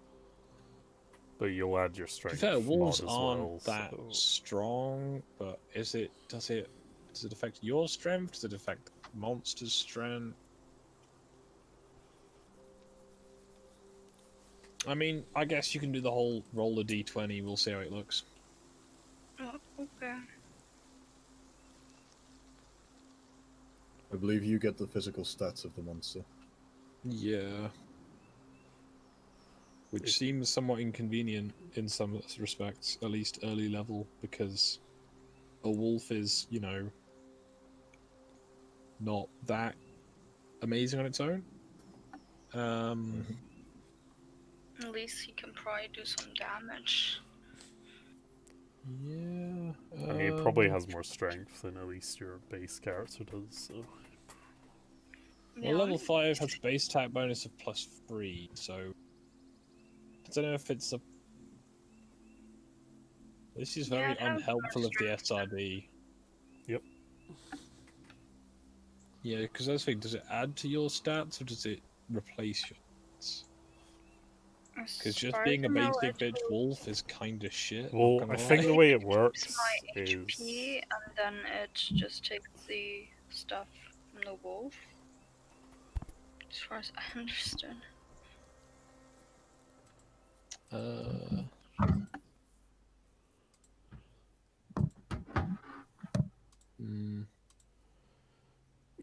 C: But you'll add your
A: To be
C: strength
A: fair, wolves
C: mod as
A: aren't
C: well,
A: that
C: so...
A: strong, but does it affect your strength? Does it affect the monster's strength? I mean, I guess you can do the whole roll a d20. We'll see how it looks.
D: Oh, okay.
B: I believe you get the physical stats of the monster.
A: Yeah. Which seems somewhat inconvenient in some respects, at least early level, because a wolf is, you know, not that amazing on its own.
D: At least he can probably do some damage.
A: Yeah.
C: I mean, it probably has more strength than at least your base character does, so...
A: Well, level 5 has a base attack bonus of +3, so... I don't know if it's a... This is very unhelpful of the SRD.
C: Yep.
A: Yeah, because I was thinking, does it add to your stats, or does it replace your stats? Because just being a basic bitch wolf is kind of shit.
C: Well, I think the way it works
D: my
C: is...
D: HP, and then it just takes the stuff from the wolf. As far as I understand.
C: Yeah,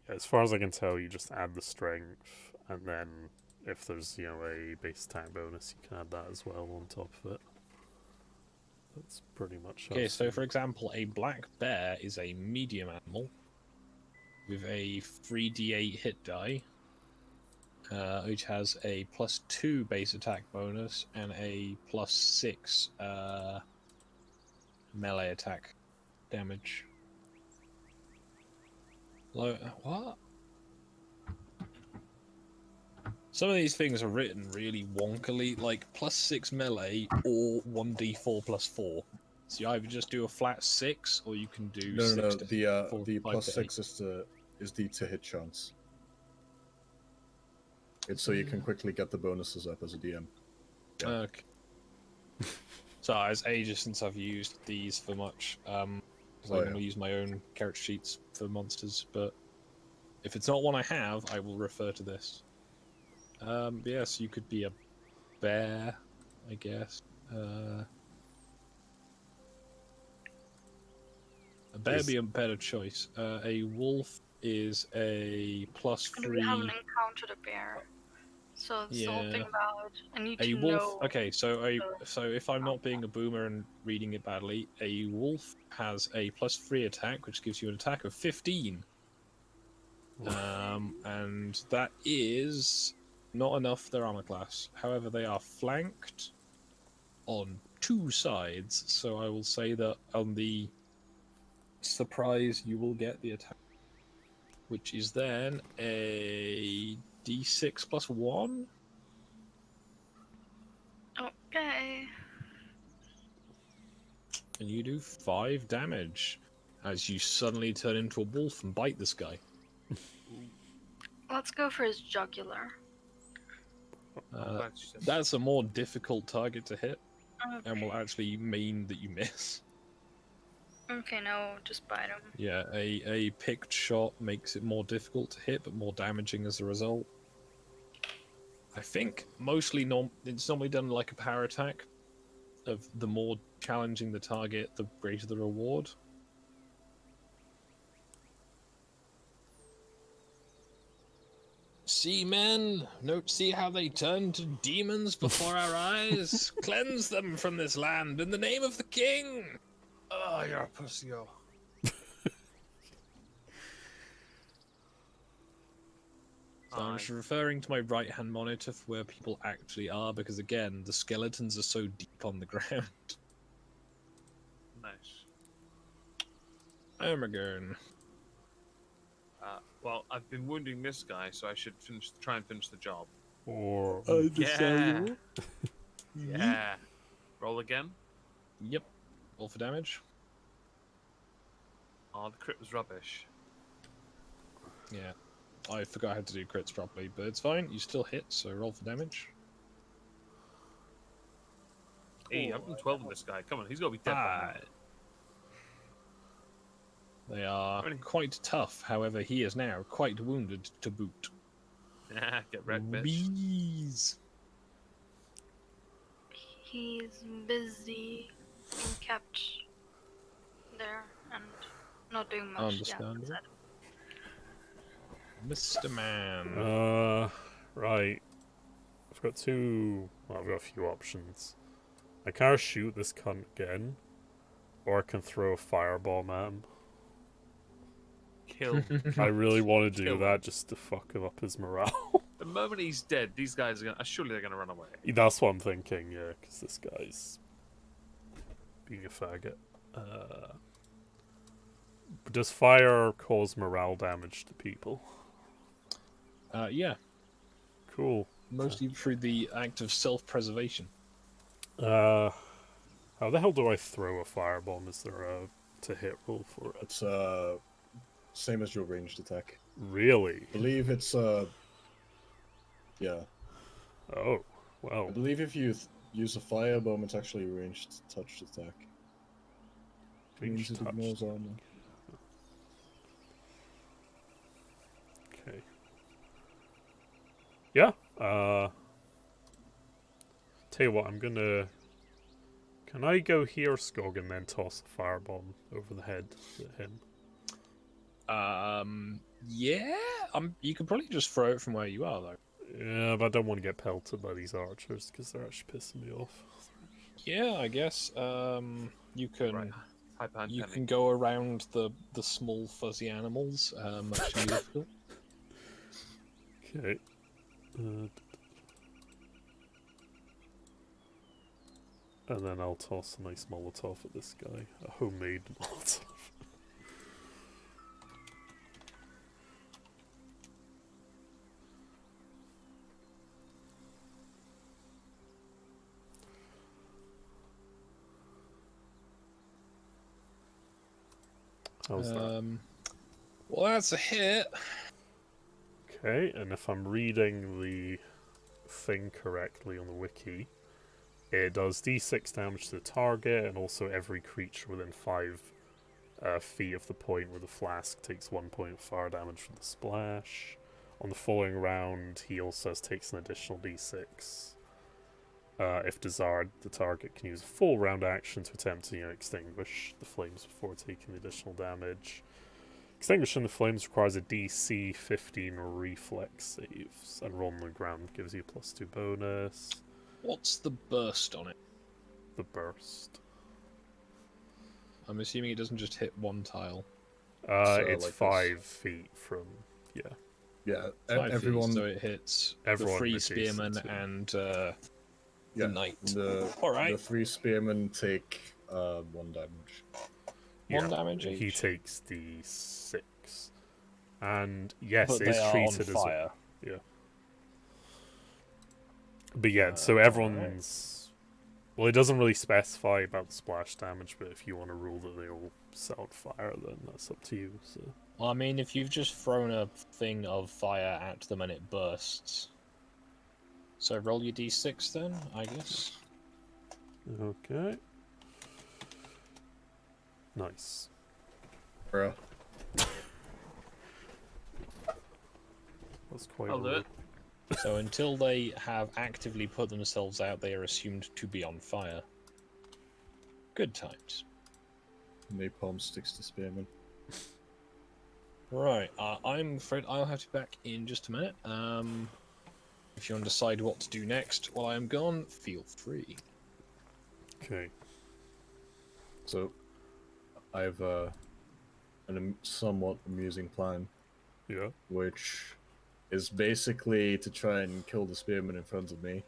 C: as far as I can tell, you just add the strength, and then if there's, you know, a base attack bonus, you can add that as well on top of it. That's pretty much...
A: Okay, so for example, a black bear is a medium animal with a 3d8 hit die, which has a +2 base attack bonus and a +6 melee attack damage. What? Some of these things are written really wonkily, like +6 melee or 1d4 +4. So you either just do a flat 6, or you can do
B: No,
A: 6 to
B: the
A: 5 to
B: +6 is the to hit chance. It's so you can quickly get the bonuses up as a DM. Yeah.
A: Okay. So it's ages since I've used these for much, because I'm going to use my own character sheets for monsters. But if it's not one I have, I will refer to this. Yeah, so you could be a bear, I guess. A bear would be a better choice. A wolf is a +3.
D: We haven't encountered a bear, so it's the whole thing about I need to
A: wolf.
D: know.
A: Okay, so if I'm not being a boomer and reading it badly, a wolf has a +3 attack, which gives you an attack of 15. And that is not enough for their armor class. However, they are flanked on 2 sides, so I will say that on the surprise you will get the attack, which is then a d6 +1.
D: Okay.
A: And you do 5 damage as you suddenly turn into a wolf and bite this guy.
D: Let's go for his jugular.
A: That's a more difficult target to hit,
D: Okay.
A: and will actually mean that you miss.
D: Okay, no, just bite him.
A: Yeah, a picked shot makes it more difficult to hit, but more damaging as a result. I think mostly it's normally done like a power attack. Of the more challenging the target, the greater the reward. See, men, see how they turn to demons before our eyes? Cleanse them from this land in the name of the king!
E: Oh, you're a pussy.
A: So I'm just referring to my right-hand monitor for where people actually are, because again, the skeletons are so deep on the ground.
E: Nice.
A: Ermagern.
E: Well, I've been wounding this guy, so I should try and finish the job.
C: Or...
E: Yeah. Yeah. Roll again?
A: Yep. Roll for damage.
E: Oh, the crit was rubbish.
A: Yeah. I forgot how to do crits properly, but it's fine. You still hit, so roll for damage.
E: Hey, I've done 12 on this guy. Come on, he's got to be dead by now.
A: They are quite tough, however, he is now quite wounded to boot.
E: Get wrecked, bitch.
A: Bees.
D: He's busy and kept there and not doing much.
A: Understandable.
D: Yeah,
A: Mr. Man.
C: Right. I've got two. Well, I've got a few options. I can either shoot this cunt again, or I can throw a firebomb at him.
E: Kill.
C: I really want to do
E: Kill
C: that just to fuck him up his morale.
E: The moment he's dead, these guys are gonna. Surely they're gonna run away.
C: That's what I'm thinking, yeah, because this guy's being a faggot. Does fire cause morale damage to people?
A: Yeah,
C: Cool.
A: mostly through the act of self-preservation.
C: How the hell do I throw a firebomb? Is there a to hit roll for it?
B: It's same as your ranged attack.
C: Really?
B: I believe it's yeah.
C: Oh, well.
B: I believe if you use a firebomb, it's actually a ranged touched attack. Means
C: Ranged
B: it ignores
C: touch.
B: armor.
C: Okay. Yeah. Tell you what, I'm gonna. Can I go here, Skog, and then toss a firebomb over the head at him?
A: Yeah. You could probably just throw it from where you are, though.
C: Yeah, but I don't want to get pelted by these archers because they're actually pissing me off.
A: Yeah, I guess. You can.
E: Right. Hyper
A: You can go around the small fuzzy animals. Much more difficult.
C: Okay. And then I'll toss a nice Molotov at this guy. A homemade Molotov. How's that?
A: Well, that's a hit.
C: Okay, and if I'm reading the thing correctly on the wiki, it does d6 damage to the target, and also every creature within 5 feet of the point where the flask takes 1 point of fire damage from the splash. On the following round, he also takes an additional d6. If desired, the target can use a full round action to attempt to extinguish the flames before taking the additional damage. Extinguishing the flames requires a DC 15 reflex saves, and roll on the ground gives you a +2 bonus.
A: What's the burst on it?
C: The burst.
A: I'm assuming it doesn't just hit one tile.
C: It's
B: like
C: 5 feet from. Yeah.
B: Yeah,
A: 5 feet,
B: everyone.
A: so it hits
C: Everyone
A: the 3
C: adjacent
A: spearmen
C: to-
A: and
B: Yeah,
A: the knight.
B: The
A: Alright.
B: 3 spearmen take 1 damage.
A: One damage
C: He
A: each?
C: takes d6. And yes,
A: But
C: it's
A: they are on
C: treated as
A: fire.
C: Yeah. But yeah, so everyone's. Well, it doesn't really specify about the splash damage, but if you want to rule that they all set on fire, then that's up to you. So.
A: Well, I mean, if you've just thrown a thing of fire at them and it bursts. So roll your d6 then, I guess.
C: Okay. Nice.
B: Bruh.
C: That's quite
E: I'll do
C: low.
E: it.
A: So until they have actively put themselves out, they are assumed to be on fire. Good times.
B: Napalm sticks to spearmen.
A: Right, I'm afraid I'll have to be back in just a minute. If you want to decide what to do next while I am gone, feel free.
C: Okay.
B: So, I have somewhat amusing plan,
C: Yeah.
B: which is basically to try and kill the spearmen in front of me,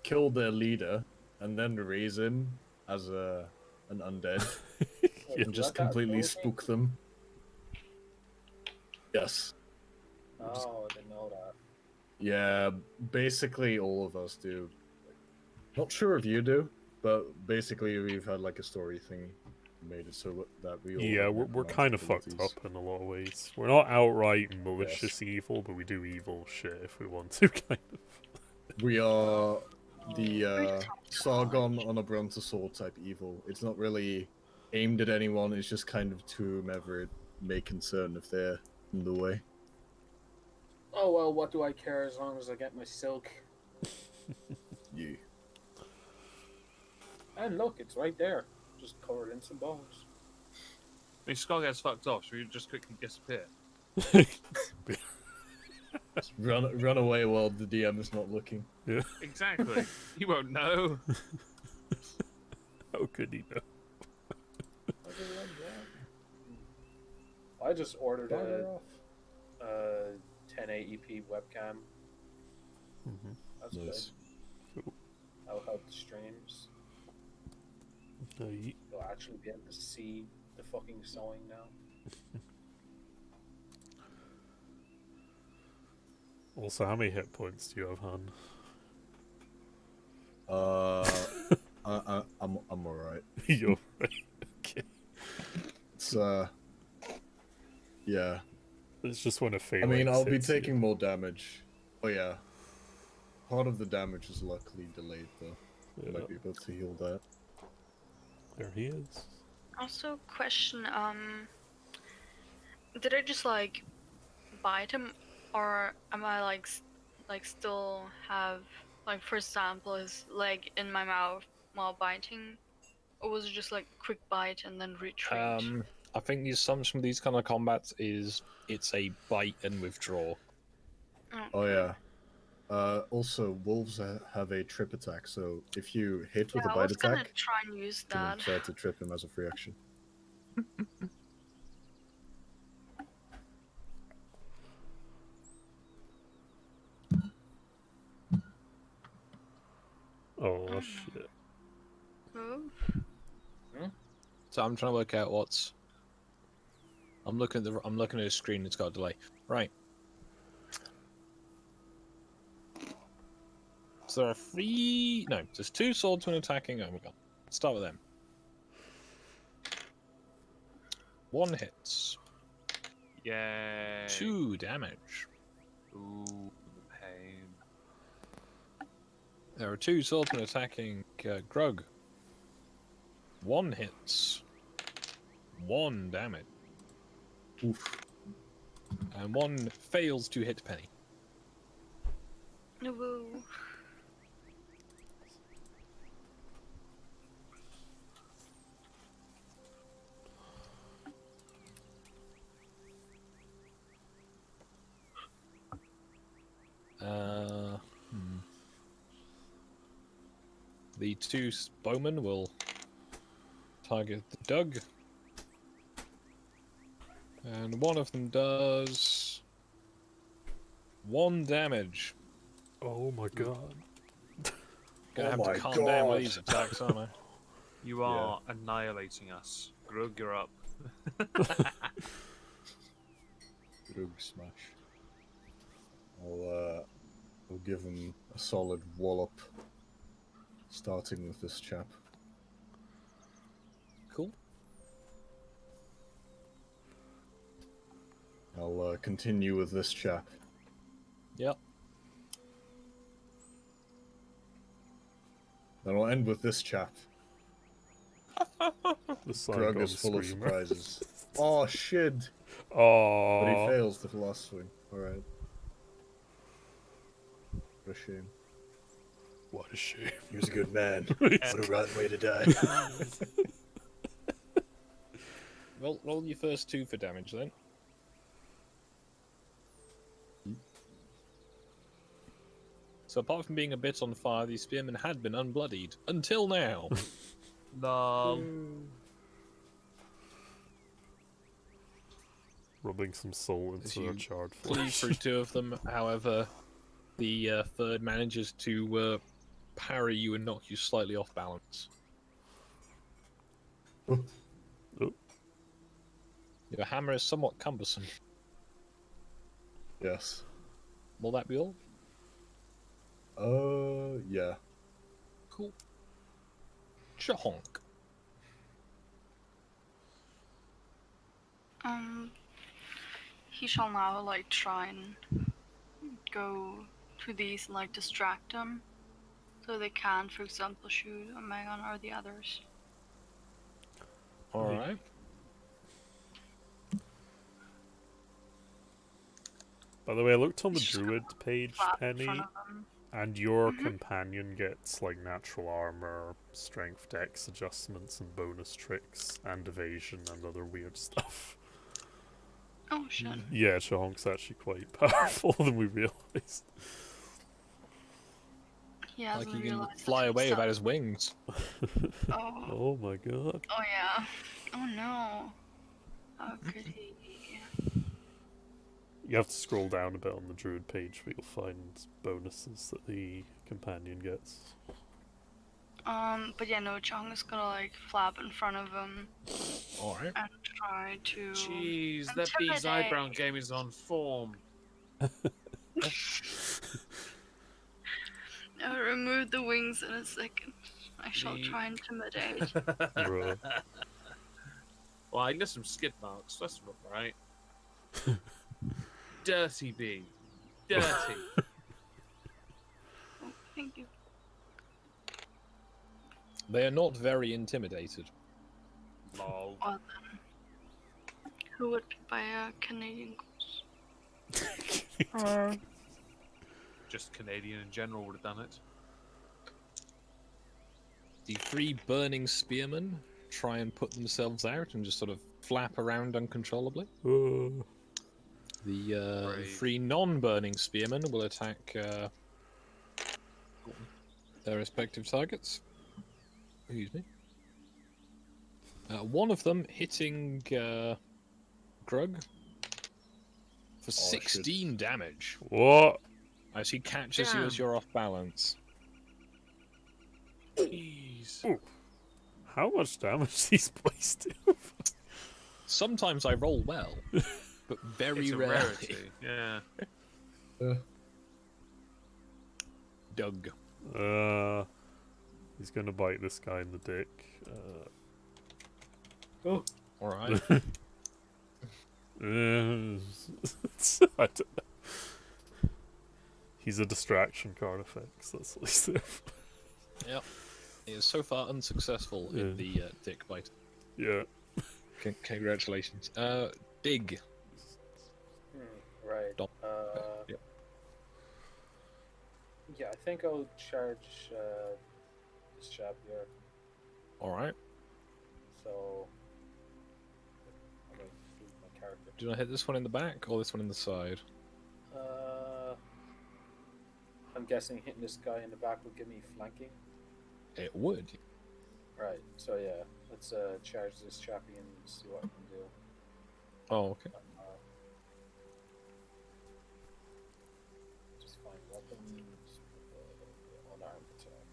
B: kill their leader, and then raise him as an undead, and just completely spook them. Yes.
F: Oh, I didn't know that.
B: Yeah, basically all of us do. Not sure if you do, but basically we've had like a story thing made it so that we all
C: Yeah,
B: have
C: we're kind of fucked
B: abilities.
C: up in a lot of ways. We're not outright malicious evil, but we do evil shit if we want to, kind of.
B: We are the Sargon on a brontosaur type evil. It's not really aimed at anyone, it's just kind of to whomever it may concern if they're in the way.
F: Oh well, what do I care as long as I get my silk?
B: You.
F: And look, it's right there, just covered in some bones.
E: If Skull gets fucked off, should we just quickly disappear?
B: Just run away while the DM is not looking.
C: Yeah.
E: Exactly. He won't know.
C: How could he know?
F: I just ordered
B: Bugger
F: a
B: off.
F: 1080p webcam.
C: Mm-hmm.
F: That's
B: Nice.
F: good. That'll help the streams. You'll actually be able to see the fucking sewing now.
C: Also, how many hit points do you have, Han?
B: I'm alright.
C: You're right. Okay.
B: It's yeah.
C: It's just when a
B: I
C: phalanx
B: mean, I'll be
C: hits you.
B: taking more damage. Oh yeah. Part of the damage is luckily delayed though. I
C: Yeah.
B: might be able to heal that.
C: There he is.
D: Also, question, did I just like bite him, or am I like still have, like, for example, his leg in my mouth while biting, or was it just like quick bite and then retreat?
A: I think the assumption with these kind of combats is it's a bite and withdraw.
B: Oh yeah. Also, wolves have a trip attack, so if you hit with
D: Yeah,
B: a
D: I
B: bite
D: was gonna
B: attack,
D: try and use
B: you can
D: that.
B: try to trip him as a free action.
C: Oh shit.
D: Move.
A: So I'm trying to work out what's. I'm looking at a screen. It's got a delay. Right. So there are three. No, there's two swordsmen attacking. Oh my god. Let's start with them. One hits.
E: Yay.
A: 2 damage.
E: Ooh, the pain.
A: There are two swordsmen attacking Grug. 1 hits. 1 damage.
B: Oof.
A: And 1 fails to hit Penny.
D: Woo.
A: The 2 bowmen will target the Doug. And one of them does 1 damage.
C: Oh my god.
A: Gonna
B: Oh
A: have
B: my
A: to calm down with
B: God.
A: these attacks, aren't I?
E: You are annihilating us. Grug, you're up.
B: Rogue smash. I'll give him a solid wallop, starting with this chap.
A: Cool.
B: I'll continue with this chap.
A: Yep.
B: Then I'll end with this chap.
C: The
B: Grug is full of surprises. Oh shit!
C: Oh.
B: But he fails the last swing. Alright. What a shame.
C: What a shame.
B: He was a good man. What a rotten way to die.
A: Roll your first 2 for damage then. So apart from being a bit on fire, the spearmen had been unbloodied. Until now.
E: No.
C: Rubbing some salt
A: As
C: into
A: you
C: a charred
A: cleave
C: flesh.
A: through 2 of them, however, the third manages to parry you and knock you slightly off balance.
C: Oh.
A: Your hammer is somewhat cumbersome.
B: Yes.
A: Will that be all?
B: Yeah.
A: Cool. Chahonk.
D: He shall now like try and go to these and like distract them, so they can, for example, shoot a Megan or the others.
A: Alright.
C: By the way, I looked on the
D: Just
C: druid page,
D: Flat in
C: Penny,
D: front of them.
C: And your
D: Mhm.
C: companion gets like natural armor, strength, dex adjustments, and bonus tricks, and evasion and other weird stuff.
D: Oh shit.
C: Yeah, Shahonk's actually quite powerful than we realized.
D: He
A: Like
D: hasn't
A: he can
D: realized
A: fly
D: that
A: away
D: he's
A: without his wings.
D: Oh.
C: Oh my god.
D: Oh yeah. Oh no. How could he?
C: You have to scroll down a bit on the druid page, but you'll find bonuses that the companion gets.
D: But yeah, no, Chong is gonna like flap in front of him
A: Alright.
D: and try to
E: Jeez, that bee's
D: intimidate.
E: eyebrow game is on form.
D: I'll remove the wings in a second. I shall
E: The-
D: try and intimidate.
C: Bruh.
E: Well, I got some skid marks. That's not right. Dirty bee. Dirty.
D: Oh, thank you.
A: They are not very intimidated.
E: Lol.
D: Well then, who would buy a Canadian goose?
E: Just Canadian in general would have done it.
A: The 3 burning spearmen try and put themselves out and just sort of flap around uncontrollably. The
E: Brave.
A: 3 non-burning spearmen will attack their respective targets. Excuse me. One of them hitting Grug for 16 damage
C: What?
A: as he catches you as
E: Damn.
A: you're off balance.
E: Jeez.
C: How much damage these boys do?
A: Sometimes I roll well, but very
E: It's a
A: rarely.
E: rarity. Yeah.
A: Doug.
C: He's gonna bite this guy in the dick.
A: Alright.
C: I don't know. He's a distraction card effects, that's what he's there for.
A: Yep. He is so far unsuccessful in the dick bite.
C: Yeah.
A: Congratulations. Dig.
F: Right.
A: Dom. Yep.
F: Yeah, I think I'll charge this chap here.
A: Alright.
F: So I'm going to choose my character.
A: Do you want to hit this one in the back or this one in the side?
F: I'm guessing hitting this guy in the back would give me flanking.
A: It would.
F: Right. So yeah, let's charge this chappy and see what I can do.
A: Oh, okay.
F: Just find weapons. Unarmed attack.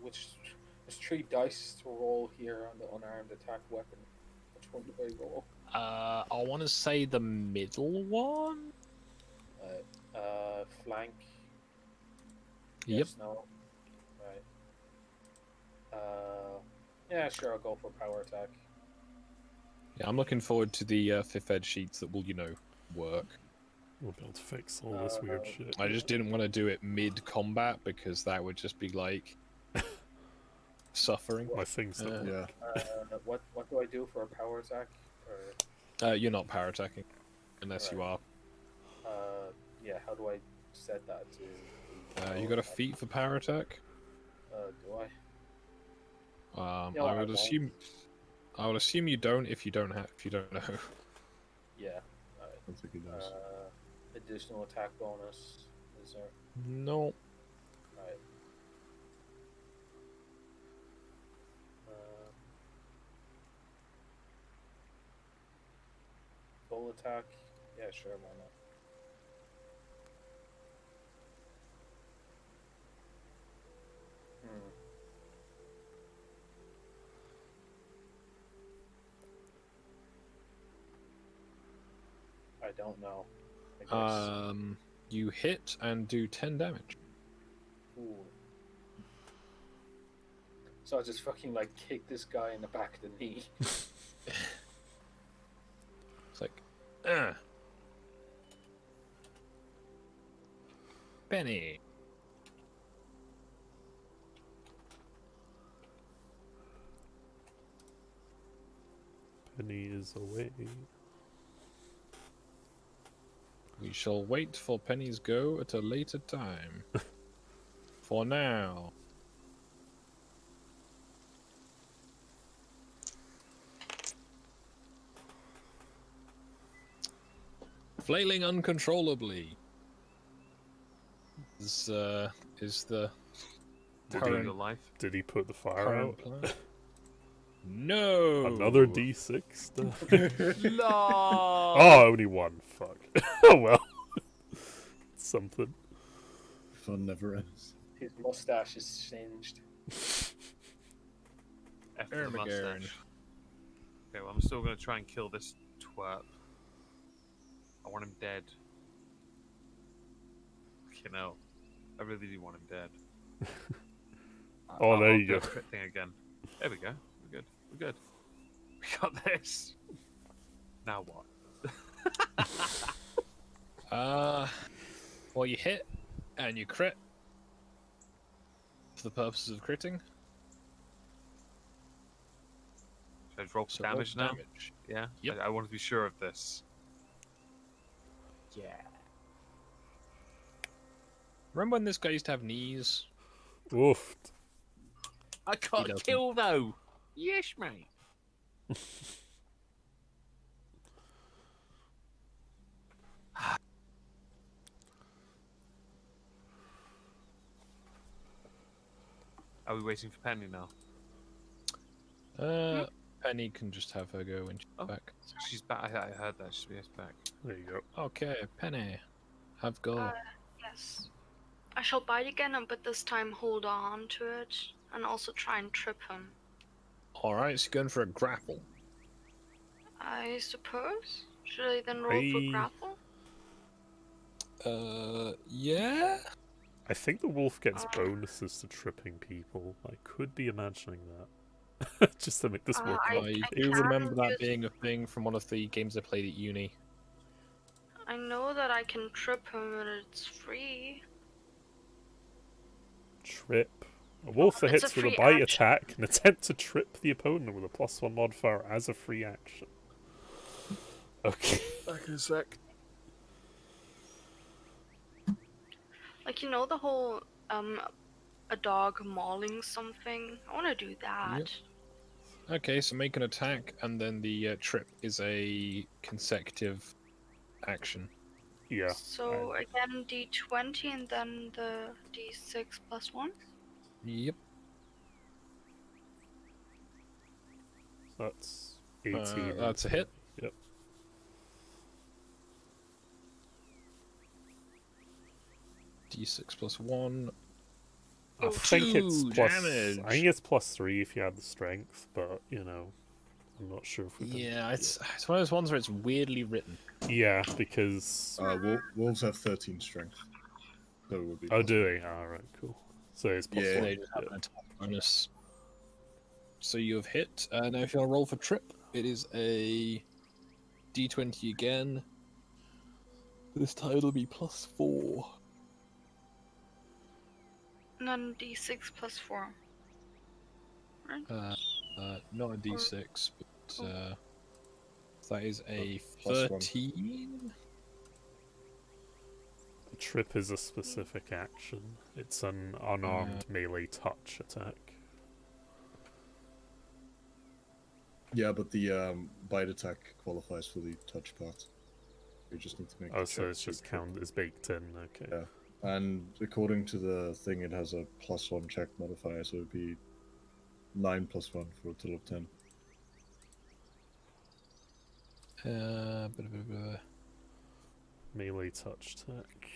F: Which there's 3 dice to roll here on the unarmed attack weapon. Which one do I roll?
A: I want to say the middle one?
F: Flank.
A: Yep.
F: Yes, no. Right. Yeah, sure. I'll go for power attack.
A: Yeah, I'm looking forward to the 5th ed sheets that will, work.
C: We'll be able to fix all this weird shit.
A: I just didn't want to do it mid-combat because that would just be like suffering.
C: My thing's not
B: Yeah.
F: What do I do for a power attack? Or
A: You're not power attacking unless you are.
F: yeah, how do I set that to?
A: You got a feat for power attack?
F: Do I?
A: I
F: Yeah, I
A: would
F: don't.
A: assume. I would assume you don't if you don't know.
F: Yeah.
B: I don't think he does.
F: Additional attack bonus. Is there?
A: No.
F: Right. Full attack. Yeah, sure. Why not? Hmm. I don't know. I guess.
A: You hit and do 10 damage.
F: Ooh. So I just fucking like kick this guy in the back of the knee.
A: It's like, Benny.
C: Penny is away.
A: We shall wait for Penny's go at a later time. For now. Flailing uncontrollably is the
E: Will do
A: current,
E: your life.
C: Did he put the fire
A: current
C: out?
A: plan. No!
C: Another D6?
E: No.
C: Oh, only one. Fuck. Oh well. Something.
B: Fun never ends.
F: His mustache is singed.
E: F for the
A: Ermagern.
E: mustache. Okay, well, I'm still gonna try and kill this twerp. I want him dead. You know, I really do want him dead.
C: Oh, there
E: I'll
C: you
E: do
C: go.
E: a crit thing again. There we go. We're good. We're good. We got this. Now what?
A: Well, you hit and you crit for the purposes of critting.
E: Should I just roll
A: So
E: for damage
A: roll
E: now?
A: damage.
E: Yeah.
A: Yep.
E: I want to be sure of this. Yeah.
A: Remember when this guy used to have knees?
C: Oof.
E: I can't
A: doesn't.
E: kill though. Yes, mate. Are we waiting for Penny now?
A: Penny can just have her go when she's
E: Oh.
A: back.
E: She's back. I heard that. She's back.
C: There you go.
A: Okay, Penny, have go.
D: Yes. I shall bite again, but this time hold on to it, and also try and trip him.
A: Alright, so you're going for a grapple.
D: I suppose. Should I then roll for
C: I-
D: grapple?
A: Yeah?
C: I think the wolf gets bonuses to tripping people. I could be imagining that. Just to make this work.
D: I
A: I
D: can
A: do remember that
D: use-
A: being a thing from one of the games I played at uni.
D: I know that I can trip him and it's free.
C: Trip. A wolf that
D: It's a
C: hits with a
D: free
C: bite
D: action.
C: attack can attempt to trip the opponent with a +1 modifier as a free action. Okay.
E: Back in a sec.
D: Like, you know the whole, a dog mauling something? I want to do that.
A: Yep. Okay, so make an attack, and then the trip is a consecutive action.
C: Yeah.
D: So, again, d20 and then the d6 plus 1?
A: Yep.
C: That's 18.
A: That's a hit.
C: Yep.
A: D6 plus 1.
C: I think it's
A: Two
C: plus.
A: damage.
C: I think it's +3 if you add the strength, but you know, I'm not sure if we.
A: Yeah, it's one of those ones where it's weirdly written.
C: Yeah, because.
B: Wolves have 13 strength. So it would be
C: Oh,
B: plus-
C: do they? Alright, cool. So it's +1.
B: Yeah.
A: They just have
C: Yeah.
A: an attack bonus. So you have hit. Now if you want to roll for trip, it is a d20 again. This time it'll be +4.
D: And then d6 plus 4. Right?
A: Not a d6, but that is a
B: Plus 1.
A: 13.
C: The trip is a specific action. It's an unarmed melee touch attack.
B: Yeah, but the bite attack qualifies for the touch part. You just need to make.
C: Oh,
B: the
C: so
B: check
C: it's
B: to
C: just
B: crit.
C: count as baked in. Okay.
B: Yeah. And according to the thing, it has a +1 check modifier, so it'd be 9 + 1 for a total of 10.
C: Melee touch attack.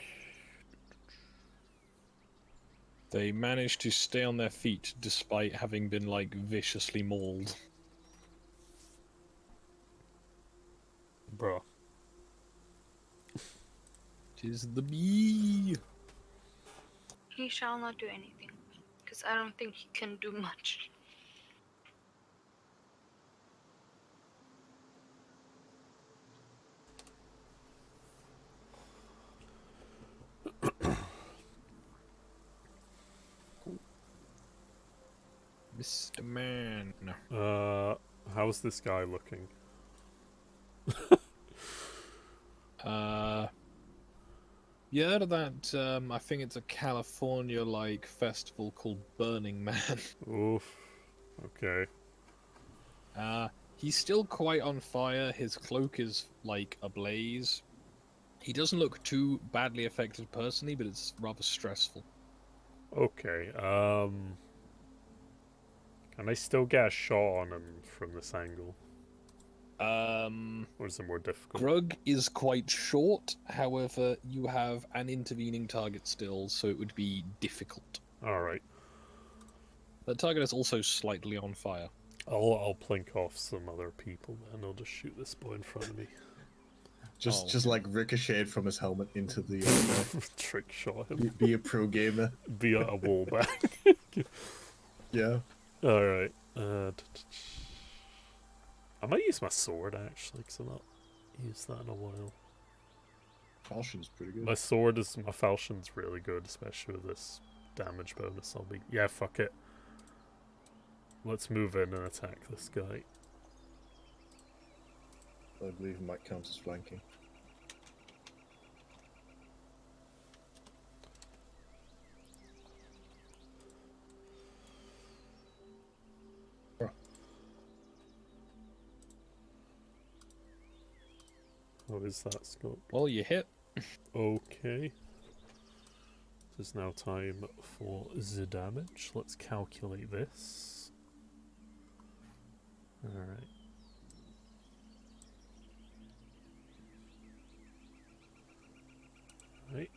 A: They managed to stay on their feet despite having been like viciously mauled.
C: Bruh.
A: Tis the bee.
D: He shall not do anything, because I don't think he can do much.
A: Mr. Man.
C: How's this guy looking?
A: You heard of that? I think it's a California like festival called Burning Man.
C: Oof. Okay.
A: He's still quite on fire. His cloak is like ablaze. He doesn't look too badly affected personally, but it's rather stressful.
C: Okay. Can I still get a shot on him from this angle? Or is it more difficult?
A: Grug is quite short. However, you have an intervening target still, so it would be difficult.
C: All right.
A: The target is also slightly on fire.
C: I'll plink off some other people, then I'll just shoot this boy in front of me.
B: Just like ricocheted from his helmet into the
C: Trick shot him.
B: be a pro gamer.
C: Be a wall back.
B: Yeah.
C: All right. I might use my sword actually, because I've not used that in a while.
B: Falchion's pretty good.
C: My falchion's really good, especially with this damage bonus. Yeah, fuck it. Let's move in and attack this guy.
B: I believe it might count as flanking.
C: What is that scope?
A: Well, you hit.
C: Okay. It is now time for the damage. Let's calculate this. Alright. Right.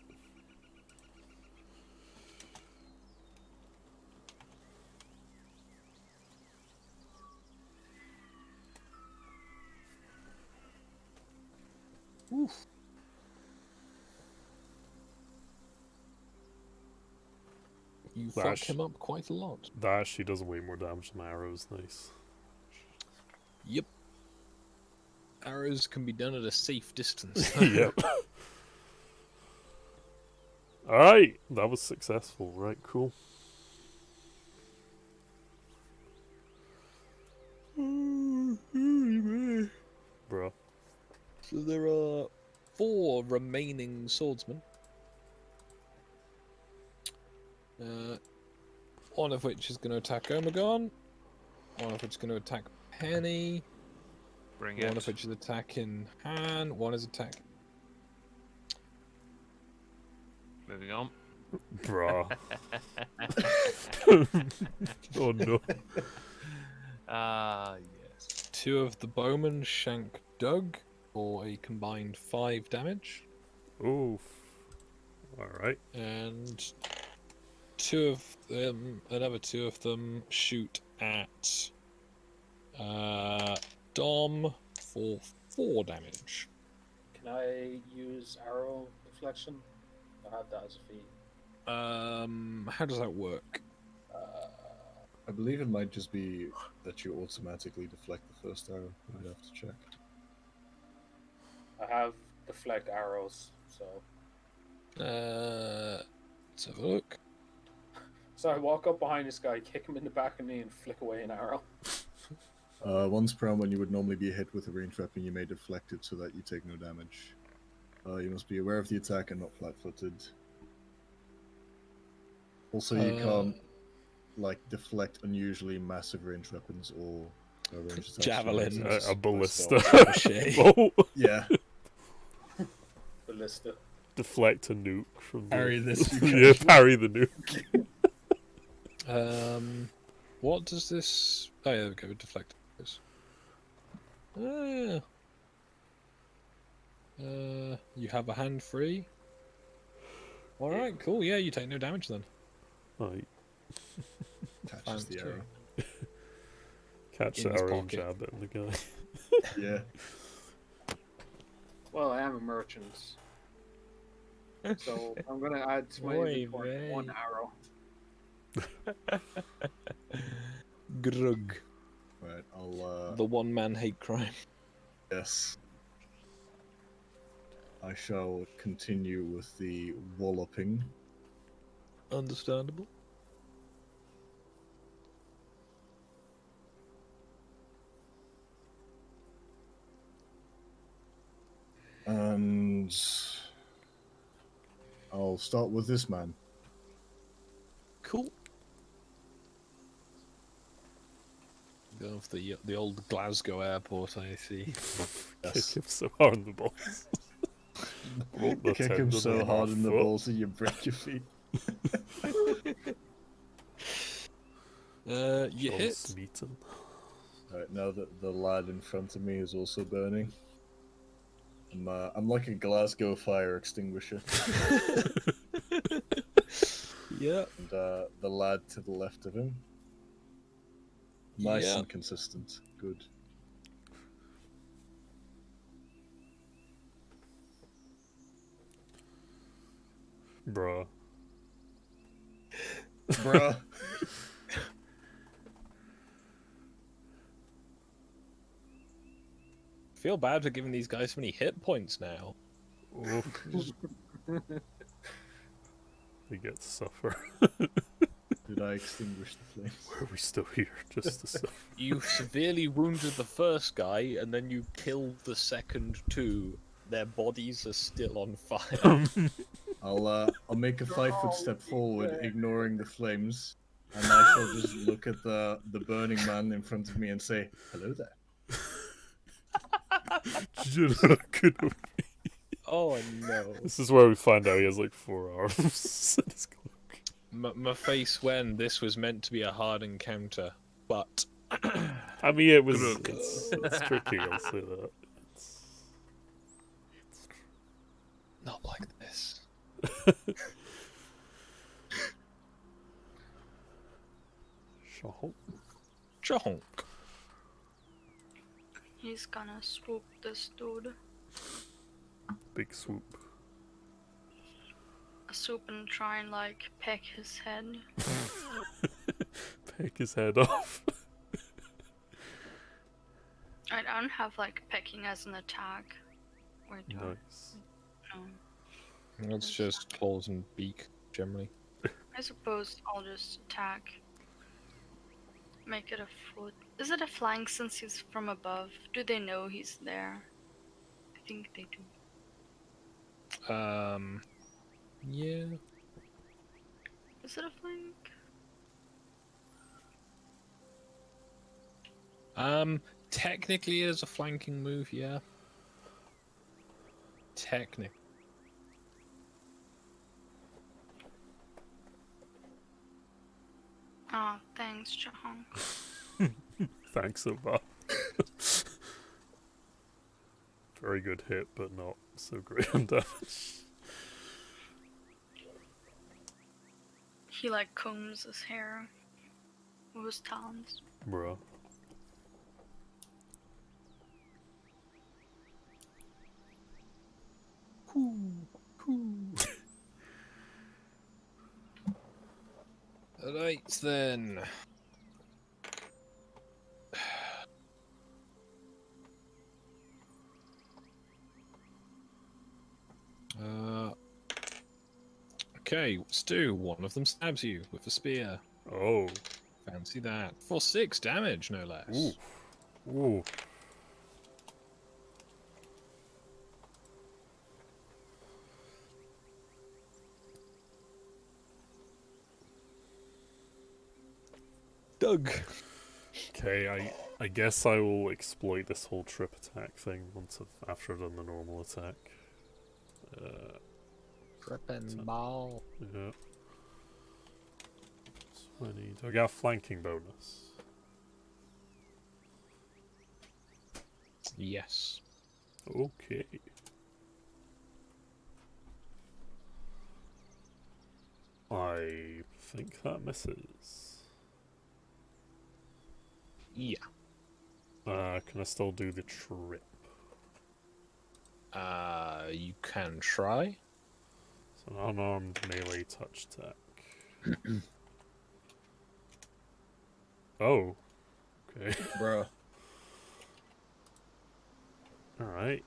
A: Oof. You fuck him up quite a lot.
C: That actually does way more damage than my arrows. Nice.
A: Yep. Arrows can be done at a safe distance.
C: Yep. Alright, that was successful. Right, cool. Bruh.
A: So there are 4 remaining swordsmen. One of which is going to attack Omegon. One of which is going to attack Penny.
E: Bring
A: One
E: it.
A: of which is attacking Han. One is attacking.
E: Moving on.
C: Bruh. Oh no.
E: Ah, yes.
A: 2 of the bowmen shank Doug for a combined 5 damage.
C: Oof. Alright.
A: And 2 of them, another 2 of them shoot at Dom for 4 damage.
F: Can I use arrow deflection? I have that as a feat.
A: How does that work?
B: I believe it might just be that you automatically deflect the first arrow. I'd have to check.
F: I have deflect arrows, so.
A: Let's have a look.
F: So I walk up behind this guy, kick him in the back of the knee, and flick away an arrow.
B: Once per round, when you would normally be hit with a ranged weapon, you may deflect it so that you take no damage. You must be aware of the attack and not flat-footed. Also, you can't like deflect unusually massive ranged weapons or ranged attacks.
A: Javelin.
C: A ballista.
A: Ricochet.
B: Yeah.
F: Ballista.
C: Deflect a nuke from
B: Parry this.
C: Yeah, parry the
A: nuke. What does this? Oh yeah, okay, we deflect this. You have a hand free. All right, cool. Yeah, you take no damage then.
C: Right.
B: Catches the arrow.
C: Catch
A: In
C: the
A: his
C: arrow and
A: pocket.
C: jab it in the guy.
B: Yeah.
F: Well, I am a merchant. So I'm going to add to my inventory 1 arrow.
A: Grug.
B: Right, I'll
A: The one-man hate crime.
B: yes. I shall continue with the walloping.
A: Understandable.
B: And I'll start with this man.
A: Cool. Going off the old Glasgow airport, I see.
C: Kick him so hard in the balls. Broke the
B: Kick him
C: tendon
B: so
C: in
B: hard
C: my
B: in the
C: foot.
B: balls that you break your feet.
A: You
C: John
A: hit.
C: Smeaton.
B: Right, now that the lad in front of me is also burning, I'm like a Glasgow fire extinguisher.
A: Yeah.
B: And the lad to the left of him. Nice
A: Yeah.
B: and consistent. Good.
C: Bruh.
B: Bruh.
A: Feel bad for giving these guys so many hit points now.
C: Oof. They get to suffer.
B: Did I extinguish the flames?
C: Why are we still here just to suffer?
A: You severely wounded the first guy, and then you killed the second two. Their bodies are still on fire.
B: I'll make a 5-foot step forward, ignoring the flames, and I shall just look at the burning man in front of me and say, "Hello there."
A: Oh no.
C: This is where we find out he has like 4 arms. in his cloak.
A: My face when this was meant to be a hard encounter, but
C: I mean, it was. It's tricky, I'll say that. It's
A: not like this.
C: Shahok.
A: Chonk.
D: He's gonna swoop this dude.
C: Big swoop.
D: Swoop and try and like peck his head.
C: Peck his head off.
D: I don't have like pecking as an attack. Or do I?
C: Nice.
D: No.
A: It's just claws and beak, generally.
D: I suppose I'll just attack. Make it a foot. Is it a flank since he's from above? Do they know he's there? I think they do.
A: Yeah.
D: Is it a flank?
A: Technically it is a flanking move, yeah. Technically.
D: Oh, thanks, Chahong.
C: Thanks so much. Very good hit, but not so great on damage.
D: He like combs his hair with his talons.
C: Bruh.
A: Alright then. Okay, Stu, one of them stabs you with a spear.
C: Oh.
A: Fancy that. For 6 damage, no less.
C: Ooh. Ooh.
A: Doug.
C: Okay, I guess I will exploit this whole trip attack thing after I've done the normal attack.
A: Trippin' ball.
C: Yeah. 20. Do I get a flanking bonus?
A: Yes.
C: Okay. I think that misses.
A: Yeah.
C: Can I still do the trip?
A: You can try.
C: It's an unarmed melee touch attack. Oh. Okay.
B: Bruh.
C: Alright.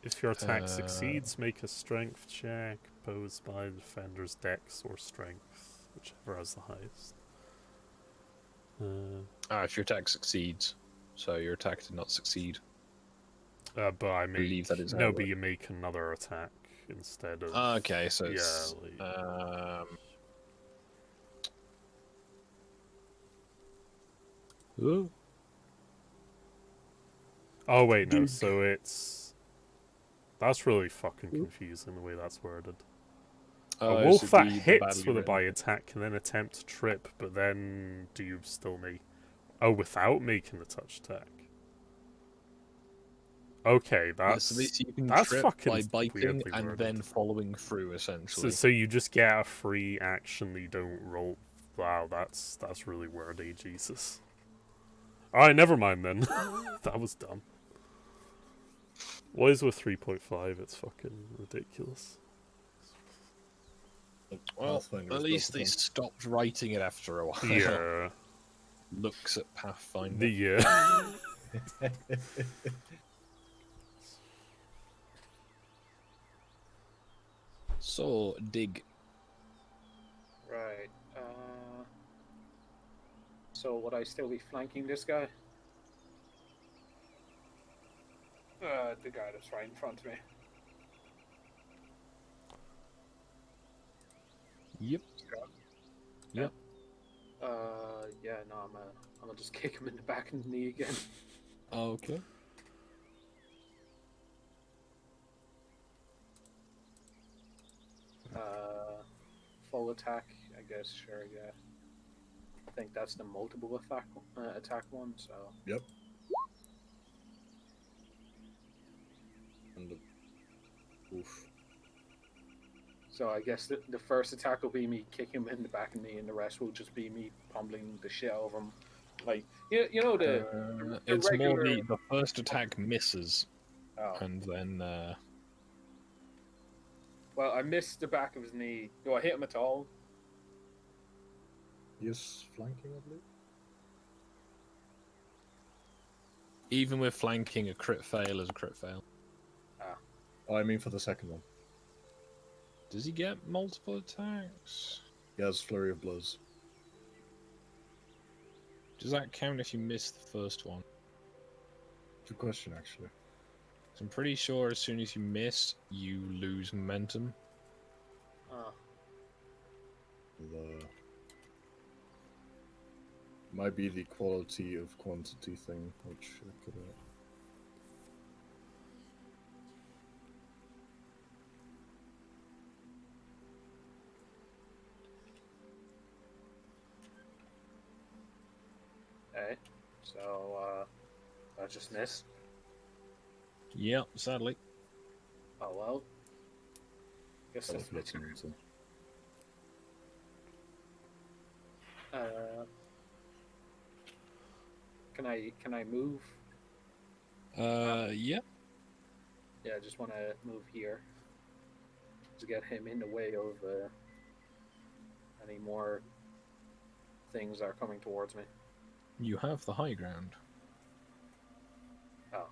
C: If your attack succeeds, make a strength check posed by the defender's dex or strength, whichever has the highest.
A: If your attack succeeds. So your attack did not succeed.
C: But I make
A: believe that is how
C: no,
A: it
C: but you make another attack instead of.
A: Okay, so it's Ooh.
C: Oh wait, no. So it's that's really fucking confusing the way that's worded. A wolf
A: is it
C: that
A: the
C: hits
A: badly
C: with a
A: written
C: bite
A: bit?
C: attack can then attempt to trip, but then do you still make? Oh, without making the touch attack. Okay,
A: Yeah, so this you can
C: that's
A: trip
C: fucking
A: by biting
C: weirdly
A: and
C: worded.
A: then following through, essentially.
C: So you just get a free action that you don't roll. Wow, that's really wordy, Jesus. Alright, never mind then. That was dumb. What is with 3.5? It's fucking ridiculous.
A: Well, at least they stopped writing it after a while.
C: Yeah.
A: Looks at Pathfinder.
C: Yeah.
A: So, dig.
F: Right. So would I still be flanking this guy? The guy that's right in front of me.
A: Yep. Yep.
F: Yeah, no, I'm gonna just kick him in the back and knee again.
A: Okay.
F: Full attack, I guess. Sure, yeah. I think that's the multiple attack one. So.
B: Yep. And oof.
F: So I guess the first attack will be me kicking him in the back of the knee, and the rest will just be me pummeling the shit out of him. Like you know the
A: it's
F: regular...
A: more the first attack misses,
F: oh.
A: And then.
F: Well, I missed the back of his knee. Do I hit him at all?
B: Yes, flanking, I believe.
A: Even with flanking, a crit fail is a crit fail.
F: Ah.
B: Oh, I mean for the second one.
A: Does he get multiple attacks?
B: He has flurry of blows.
A: Does that count if you miss the first one?
B: Good question, actually.
A: I'm pretty sure as soon as you miss, you lose momentum.
B: Might be the quality of quantity thing, which I could.
F: Okay, so I just missed.
A: Yep, sadly.
F: Oh well. Guess that's Can I move?
A: Yeah.
F: Yeah, I just want to move here to get him in the way of any more things that are coming towards me.
A: You have the high ground.
F: Oh.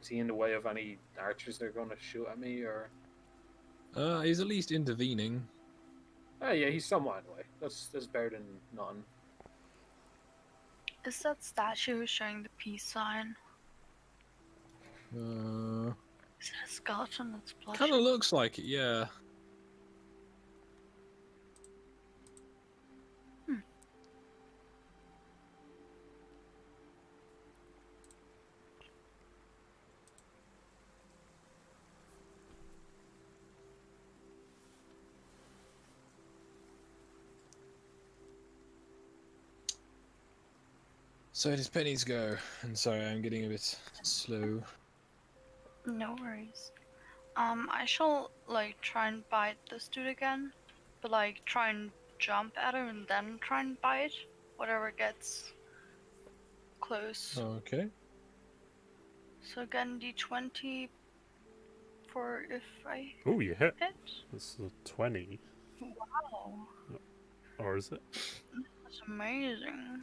F: Is he in the way of any archers that are going to shoot at me, or?
A: He's at least intervening.
F: Oh yeah, he's somewhat in the way. That's better than none.
D: Is that statue showing the peace sign? Is it a skeleton that's blushing?
A: Kind of looks like it, yeah. So it is Penny's go, and sorry, I'm getting a bit slow.
D: No worries. I shall like try and bite this dude again, but like try and jump at him and then try and bite whatever gets close.
A: Okay.
D: So again, d20 for if I
C: Oh, you hit.
D: hit.
C: This is a 20.
D: Wow.
C: Or is it?
D: That's amazing.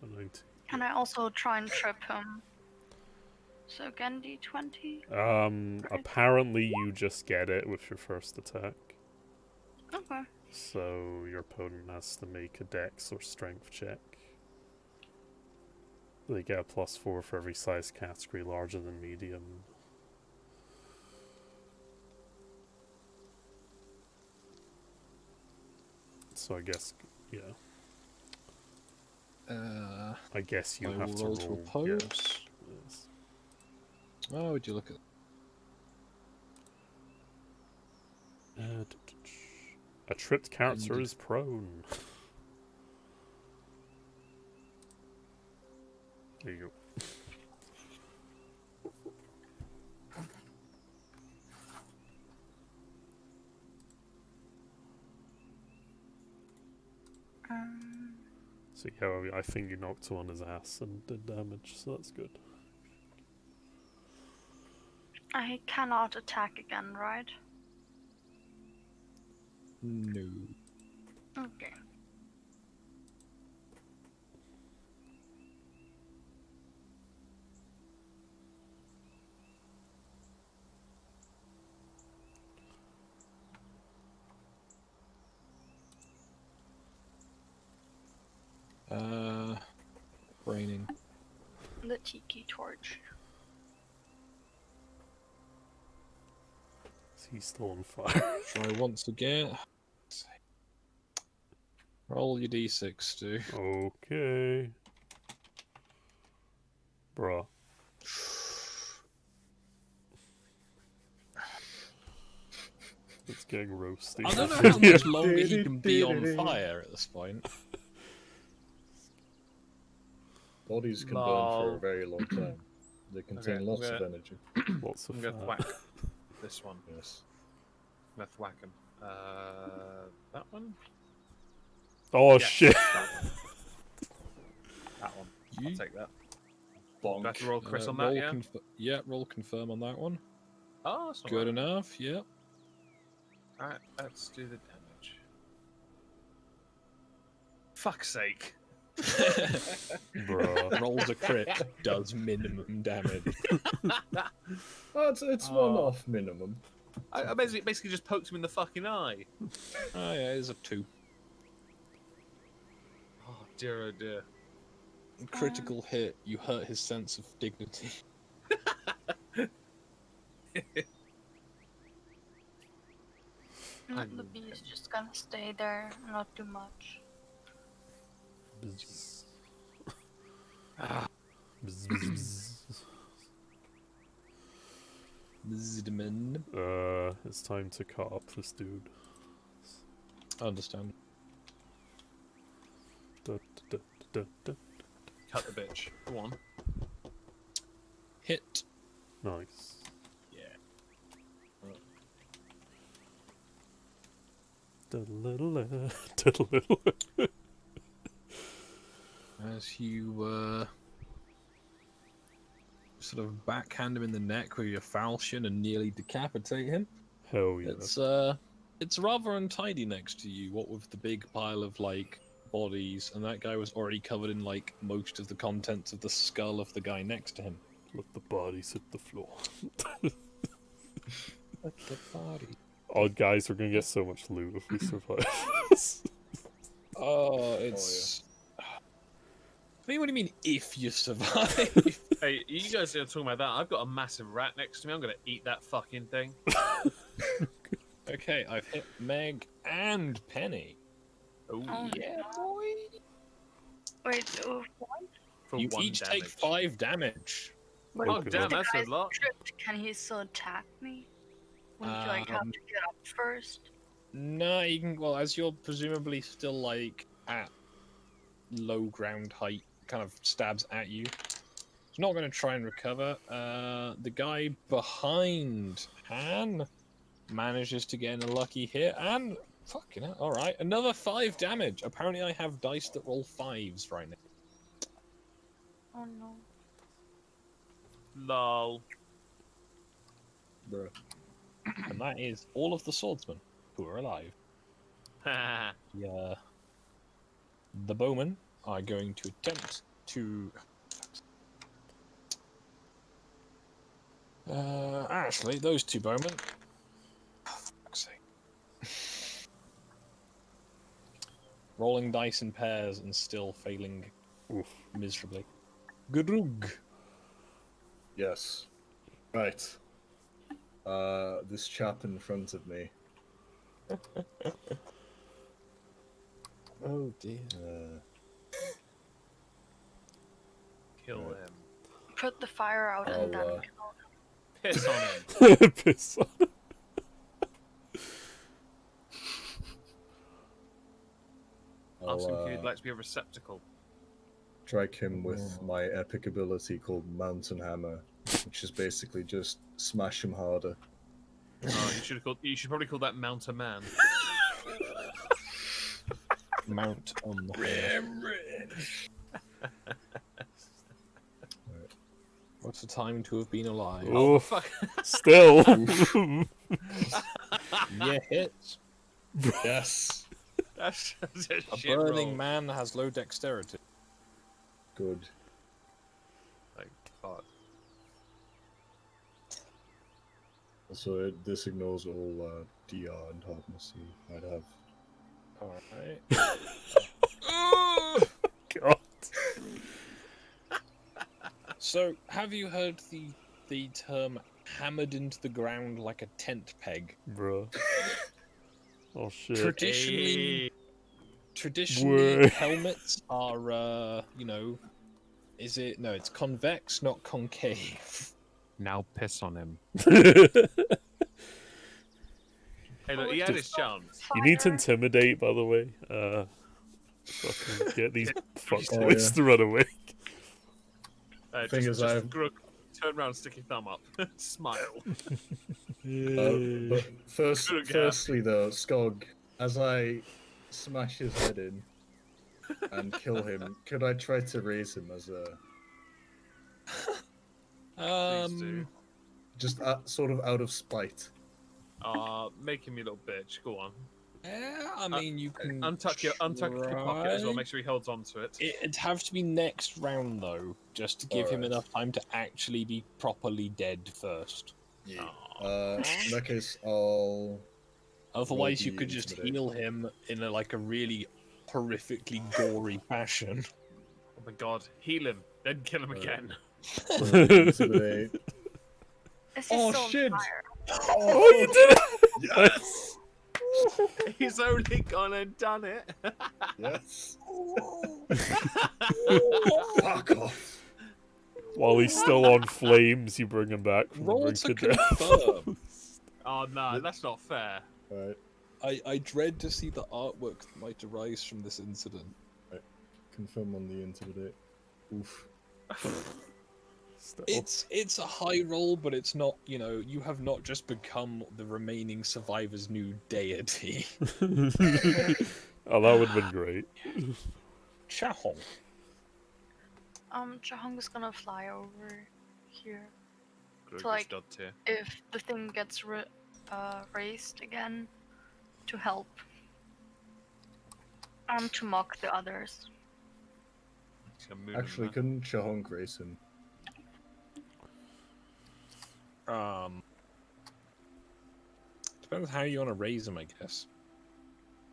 C: A 19.
D: Can I also try and trip him? So again, d20.
C: Apparently you just get it with your first attack.
D: Okay.
C: So your opponent has to make a dex or strength check. They get a +4 for every size category larger than medium. So I guess, yeah. I guess you
A: I
C: have
A: will
C: to
A: roll to
C: roll.
A: oppose.
C: Yes.
A: Oh, would you look at
C: A tripped character
A: Indeed.
C: is prone. There you go. So yeah, I think you knocked one on his ass and did damage, so that's good.
D: I cannot attack again, right?
A: no?
D: Okay.
A: Raining.
D: The tiki torch.
C: Is he still on fire?
A: Try once again. Roll your d6, Stu.
C: Okay. Bruh. It's getting roasty.
A: I don't know how much longer he can be on fire at this point.
B: Bodies can burn for a very long time. They contain
E: Okay,
B: lots of energy.
C: Lots of
E: I'm gonna
C: fat.
E: thwack this one.
B: Yes.
E: I'm gonna thwack him. That one?
C: Oh
E: Yeah,
C: shit!
E: That one.
A: You-
E: I'll take that.
B: Bonk.
E: Do I have to roll Chris on
A: roll
E: that, yeah?
A: yeah, roll confirm on that one.
E: Oh, that's not
A: Good
E: bad.
A: enough, yep.
E: Alright, let's do the damage. Fuck's sake.
C: Bruh.
A: Rolls a crit, does minimum damage.
B: Oh, it's one off minimum.
E: I basically just poked him in the fucking eye.
A: Oh yeah, it's a 2.
E: Oh dear, oh dear.
A: Critical hit, you hurt his sense of dignity.
D: The bee's just gonna stay there and not do much.
C: Bzz. Bzz, bzz, bzz.
A: Zidman.
C: It's time to cut up this dude.
A: I understand.
C: Da, da, da, da.
E: Cut the bitch. Go on.
A: Hit.
C: Nice. Da-da-da-da, da-da-da-da.
A: As you sort of backhand him in the neck with your falchion and nearly decapitate him.
C: Hell yeah.
A: It's rather untidy next to you, what with the big pile of like bodies, and that guy was already covered in like most of the contents of the skull of the guy next to him.
C: Let the bodies hit the floor.
A: Let the body.
C: Oh, guys, we're gonna get so much loot if we survive.
A: Oh, it's. I mean, what do you mean if you survive?
E: Hey, you guys are talking about that. I've got a massive rat next to me. I'm gonna eat that fucking thing.
A: Okay, I've hit Meg and Penny.
E: Oh,
D: Oh,
A: Yeah, boy.
D: Wait, what?
E: for
A: You
E: one
A: each
E: damage.
A: take 5 damage.
D: But
E: Oh
C: Okay.
E: damn,
D: the
E: that's
D: guy's
E: a lot.
D: tripped. Can he still attack me? Wouldn't you like have
A: Um,
D: to get up first?
A: No, you can. Well, as you're presumably still like at low ground height, kind of stabs at you. He's not going to try and recover. The guy behind Han manages to get in a lucky hit, and fucking hell, all right, another 5 damage. Apparently, I have dice that roll 5s right now.
D: Oh no.
E: Lol.
B: Bruh.
A: And that is all of the swordsmen who are alive. Yeah. The bowmen are going to attempt to. Actually, those 2 bowmen. Oh, for fuck's sake. Rolling dice in pairs and still failing miserably. Grug.
B: Yes. Right. This chap in front of me.
A: Oh dear.
E: Kill
B: Right.
E: him.
D: Put the fire out
B: I'll,
D: and then
E: Piss on him.
C: Piss on.
E: Ask him if
B: I'll
E: he'd like to be a receptacle.
B: strike him with my epic ability called Mountain Hammer, which is basically just smash him harder.
E: Oh, you should probably call that Mount a Man.
A: Mount on the hammer. What's the time to have been alive?
C: Oh,
E: Fuck.
C: still.
A: Yeah, hits.
B: Yes.
E: That's a
A: A
E: shit
A: burning
E: roll.
A: man has low dexterity.
B: Good.
E: Like, fuck.
B: Also, this ignores all DR and hardness you might have.
A: Alright.
C: God.
A: So, have you heard the term hammered into the ground like a tent peg?
C: Bruh. Oh shit.
A: Traditionally,
C: Word.
A: helmets are, you know, it's convex, not concave.
E: Now piss on him.
C: You
E: Hey, look, he had his chance.
C: need to
D: fire.
C: intimidate, by the way. Fucking get these fuckboys
B: Oh, yeah.
C: to run away.
B: Thing is, I've-
E: turn around, stick your thumb up, smile.
B: But
E: Good gap.
B: firstly, though, Skog, as I smash his head in and kill him, could I try to raise him as a
E: Please do.
B: just sort of out of spite?
E: Make him your little bitch. Go on.
A: Yeah, I mean, you can
E: Untuck your pocket as well. Make sure he holds on to it.
A: It'd have to be next round though, just to give him
B: Alright.
A: enough time to actually be properly dead first.
B: In that case, I'll.
A: Otherwise,
B: Roll
A: you
B: the
A: could just
B: intimidate.
A: heal him in a really horrifically gory fashion.
E: Oh my god, heal him, then kill him again.
B: Intimidate.
D: Is he
B: Oh,
D: still on
B: shit.
D: fire?
C: Oh, you did it!
B: Yes!
E: He's only gone and done it.
B: Yes! Fuck off!
C: While he's still on flames, you bring him back from the
A: Roll
C: brink
A: to
C: of death.
A: confirm.
E: Oh no, that's not fair.
B: Alright,
A: I dread to see the artwork that might arise from this incident.
B: confirm on the intimidate. Oof.
C: Still.
A: It's a high roll, but it's not. You have not just become the remaining survivor's new deity.
C: Oh, that would have been great.
A: Chahong.
D: Chahong is gonna fly over here.
E: Good,
D: So, like-
E: dot tier.
D: If the thing gets raised again, to help. To mock the others.
E: He's gonna moon him
B: Actually,
E: now.
B: couldn't Chahong race him?
A: Depends how you want to raise him, I guess.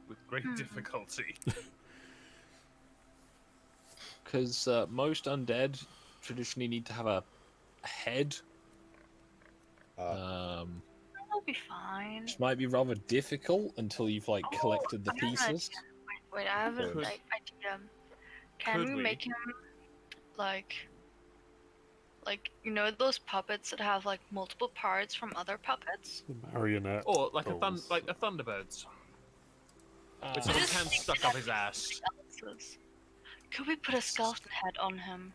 E: With great difficulty.
A: Because most undead traditionally need to have a head,
D: That'll be fine.
A: which might be rather difficult until you've collected the
D: I have an
A: pieces.
D: idea. Wait, I have an
B: Could-
D: idea. Can
E: Could
D: we
E: we?
D: make him like those puppets that have multiple parts from other puppets?
C: The marionette.
E: Or like
C: bones.
E: a Thunderbird's, with
A: Uh,
E: some
D: Just
E: hands
D: make
E: stuck
D: that
E: up his ass.
D: else's. Could we put a skeleton head on him?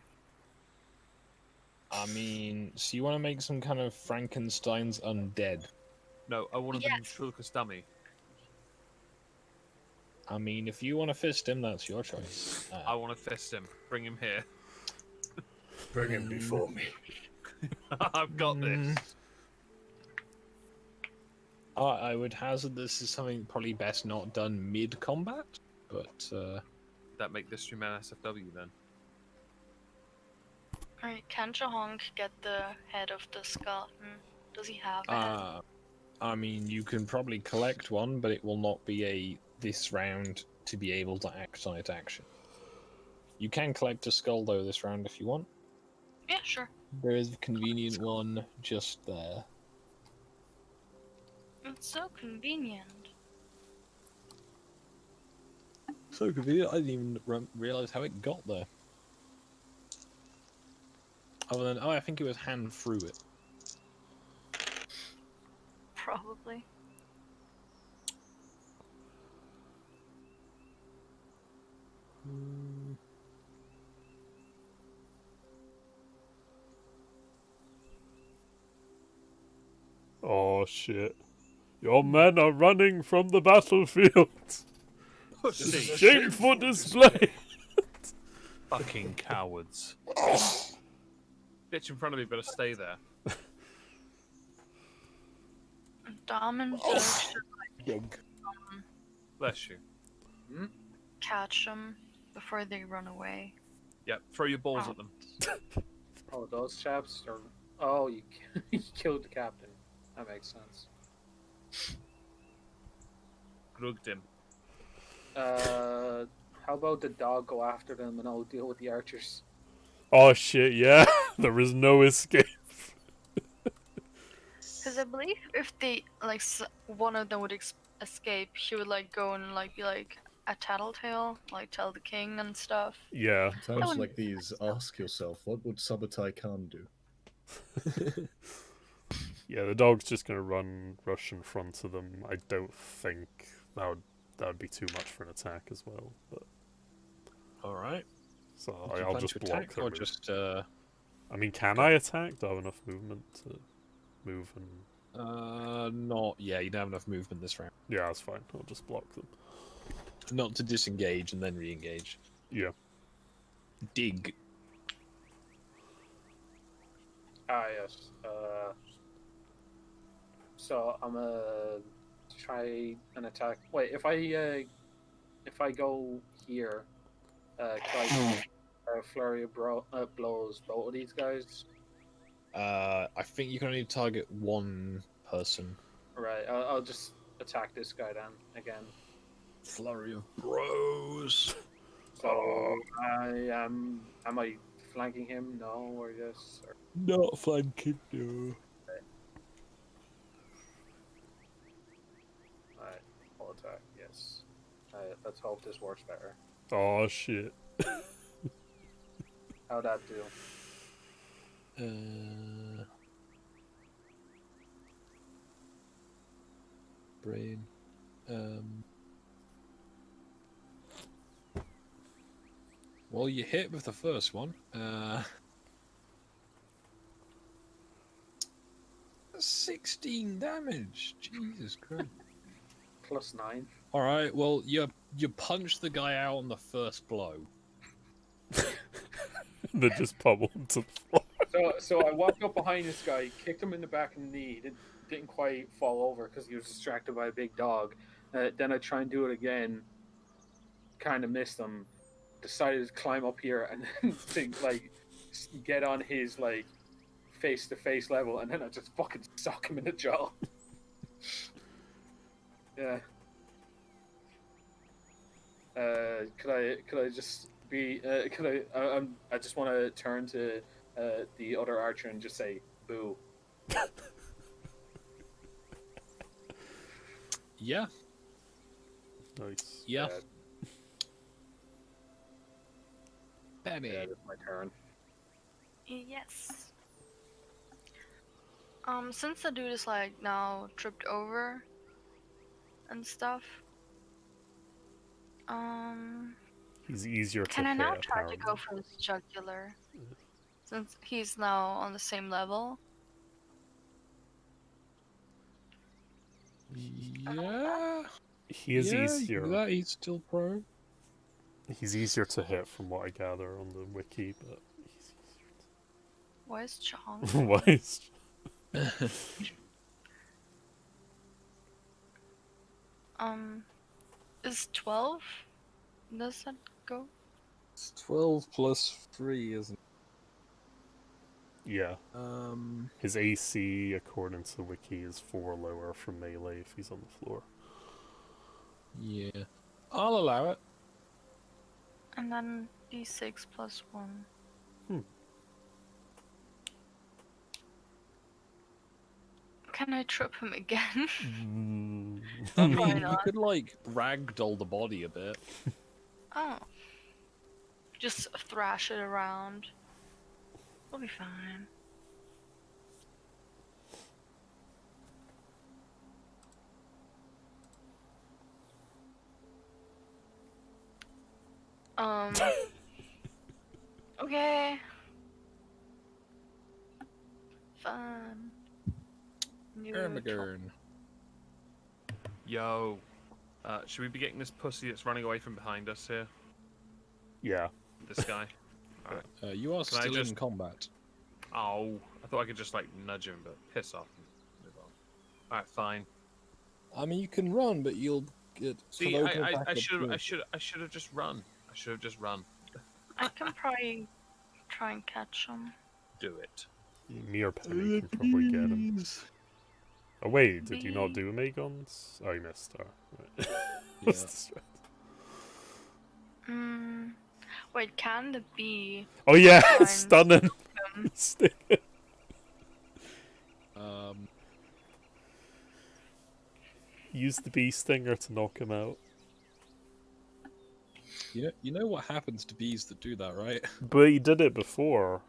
A: I mean, so you want to make some kind of Frankenstein's undead?
E: No, I wanted them
D: Yes.
E: Shulker's dummy.
A: I mean, if you want to fist him, that's your choice.
E: I want to fist him. Bring him here.
B: Bring him before me.
E: I've got this.
A: I would hazard this is something probably best not done mid-combat, but
E: That make this stream an SFW then?
D: Alright, can Chahong get the head of the skeleton? Does he have it?
A: I mean, you can probably collect one, but it will not be this round to be able to act on its action. You can collect a skull though this round if you want.
D: Yeah, sure.
A: There is a convenient one just there.
D: It's so convenient.
A: So convenient. I didn't even realize how it got there. Other than, I think it was hand through it.
D: Probably.
C: Oh shit. Your men are running from the battlefield.
E: Pussy.
C: Shameful display.
E: Fucking cowards. Bitch in front of me better stay there.
D: Dom and Joe should
A: Yug.
E: Bless you.
D: catch them before they run away.
E: Yep, throw your balls at them.
F: Oh, those chaps are. Oh, you you killed the captain. That makes sense.
E: Drugged him.
F: How about the dog go after them and I'll deal with the archers?
C: Oh shit, yeah. There is no escape.
D: Because I believe if they like one of them would escape, she would like go and like be like a tattletale, like tell the king and stuff.
C: Yeah.
B: Times
D: would-
B: like these, ask yourself, what would Sabatai Khan do?
C: Yeah, the dog's just gonna rush in front of them. I don't think that would be too much for an attack as well. But
A: All right.
C: so
A: Do you
C: I'll
A: plan
C: just
A: to
C: block
A: attack
C: their
A: or
C: move.
A: just
C: I mean, can I attack? Do I have enough movement to move and?
A: not? Yeah, you don't have enough movement this round.
C: Yeah, that's fine. I'll just block them.
A: Not to disengage and then re-engage.
C: Yeah.
A: Dig.
F: Ah, yes. So I'm gonna try an attack. Wait, if I go here, can I flurry of blows both of these guys?
A: I think you can only target one person.
F: Right. I'll just attack this guy then again.
A: Flurry of bros.
F: So am I flanking him? No, or yes? Or...
A: Not flanking, no.
F: Alright, full attack. Yes. Let's hope this works better.
C: Oh shit.
F: How'd that do?
A: Brain. Well, you hit with the first one. 16 damage. Jesus Christ.
F: +9.
A: All right. Well, you punch the guy out on the first blow.
C: They just pummel him to the floor.
F: So I walked up behind this guy, kicked him in the back of the knee. Didn't quite fall over because he was distracted by a big dog. Then I try and do it again. Kind of missed him. Decided to climb up here and then to like get on his like face-to-face level, and then I just fucking sock him in the jaw. Yeah. Could I just be? I just want to turn to the other archer and just say boo.
A: Yeah.
C: Nice.
A: Yeah.
F: Yeah,
A: Baby.
F: it's my turn.
D: Yes. Since the dude is like now tripped over and stuff,
C: He's easier to
D: can I
C: hit,
D: now try to
C: apparently.
D: go for his jugular? Since he's now on the same level.
A: Yeah.
C: He is
A: yeah,
C: easier.
A: you can do that. He's still prone.
C: He's easier to hit from what I gather on the wiki, but he's
D: Why is Chong?
C: easier. Why is...
D: Is 12? Does that go?
A: It's 12 plus 3, isn't
C: Yeah.
A: it?
C: His AC, according to the wiki, is 4 lower from melee if he's on the floor.
A: Yeah. I'll allow it.
D: And then d6 plus 1. Can I trip him again?
A: I
D: Why
A: mean, you
D: not?
A: could, like, ragdoll the body a bit.
D: Oh. Just thrash it around. We'll be fine. Okay. Fun.
A: Ermagern.
E: Yo. Should we be getting this pussy that's running away from behind us here?
C: Yeah.
E: This guy? Alright.
A: You are
E: Can I
A: still
E: just-
A: in combat.
E: Oh, I thought I could just like nudge him, but piss off and move on. Alright, fine.
A: I mean, you can run, but you'll get.
E: See,
A: provoke her
E: I
A: back up
E: should
A: to-
E: have just run. I should have just run.
D: I can probably try and catch him.
E: Do it.
C: Me or Penny can probably get him. Oh wait, did you not
D: Me.
C: do Magons? Oh, you missed her. Right.
A: Yeah.
D: Wait, can the bee?
C: Oh yeah,
D: Fine.
C: stunning. Use the bee stinger to knock him out.
A: You know what happens to bees that do that, right?
C: But he did it before.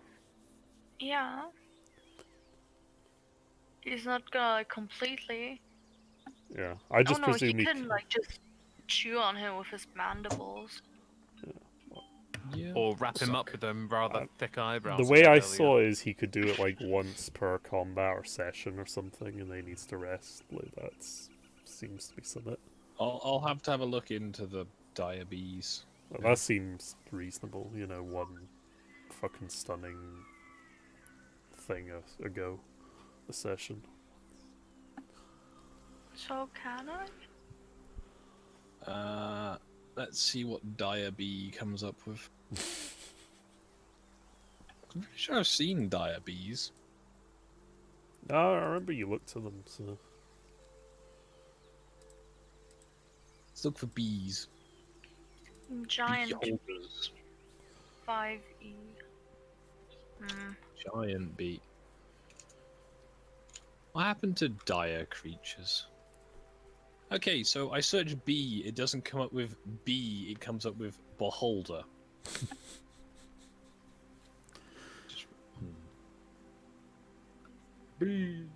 D: Yeah. He's not gonna like completely.
C: Yeah, I just
D: oh no,
C: presume
D: he can like just chew on him with his mandibles.
A: Yeah.
E: Or wrap him up with them rather
C: Uh,
E: thick eyebrows.
C: The
E: like
C: way I
E: earlier.
C: saw it is he could do it like once per combat or session or something, and then he needs to rest. Like that seems to be something.
A: I'll have to have a look into the dire bees.
C: Well, that seems reasonable. You know, one fucking stunning thing a go, a session.
D: So can I?
A: Let's see what dire bee comes up with. I'm pretty sure I've seen dire bees.
C: No, I remember you looked at them. So
A: Let's look for bees.
D: Giant
A: Beeholders.
D: 5e.
A: Giant bee. What happened to dire creatures? Okay, so I search bee, it doesn't come up with bee, it comes up with beholder. Bee.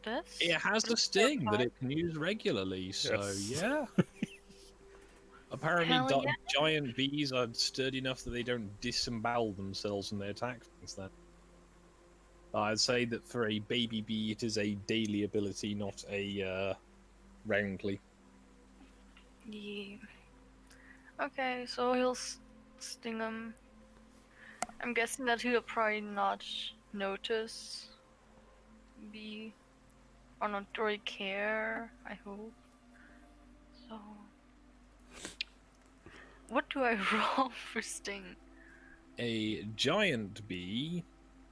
D: This?
A: It has a sting that it can use regularly, so
C: Yes.
A: yeah. Apparently,
D: Hell yeah.
A: giant bees are sturdy enough that they don't disembowel themselves when they attack things. Then I'd say that for a baby bee, it is a daily ability, not a roundly.
D: Yeah. Okay, so he'll sting him. I'm guessing that he'll probably not notice bee, or not really care, I hope. So, what do I roll for sting?
A: A giant bee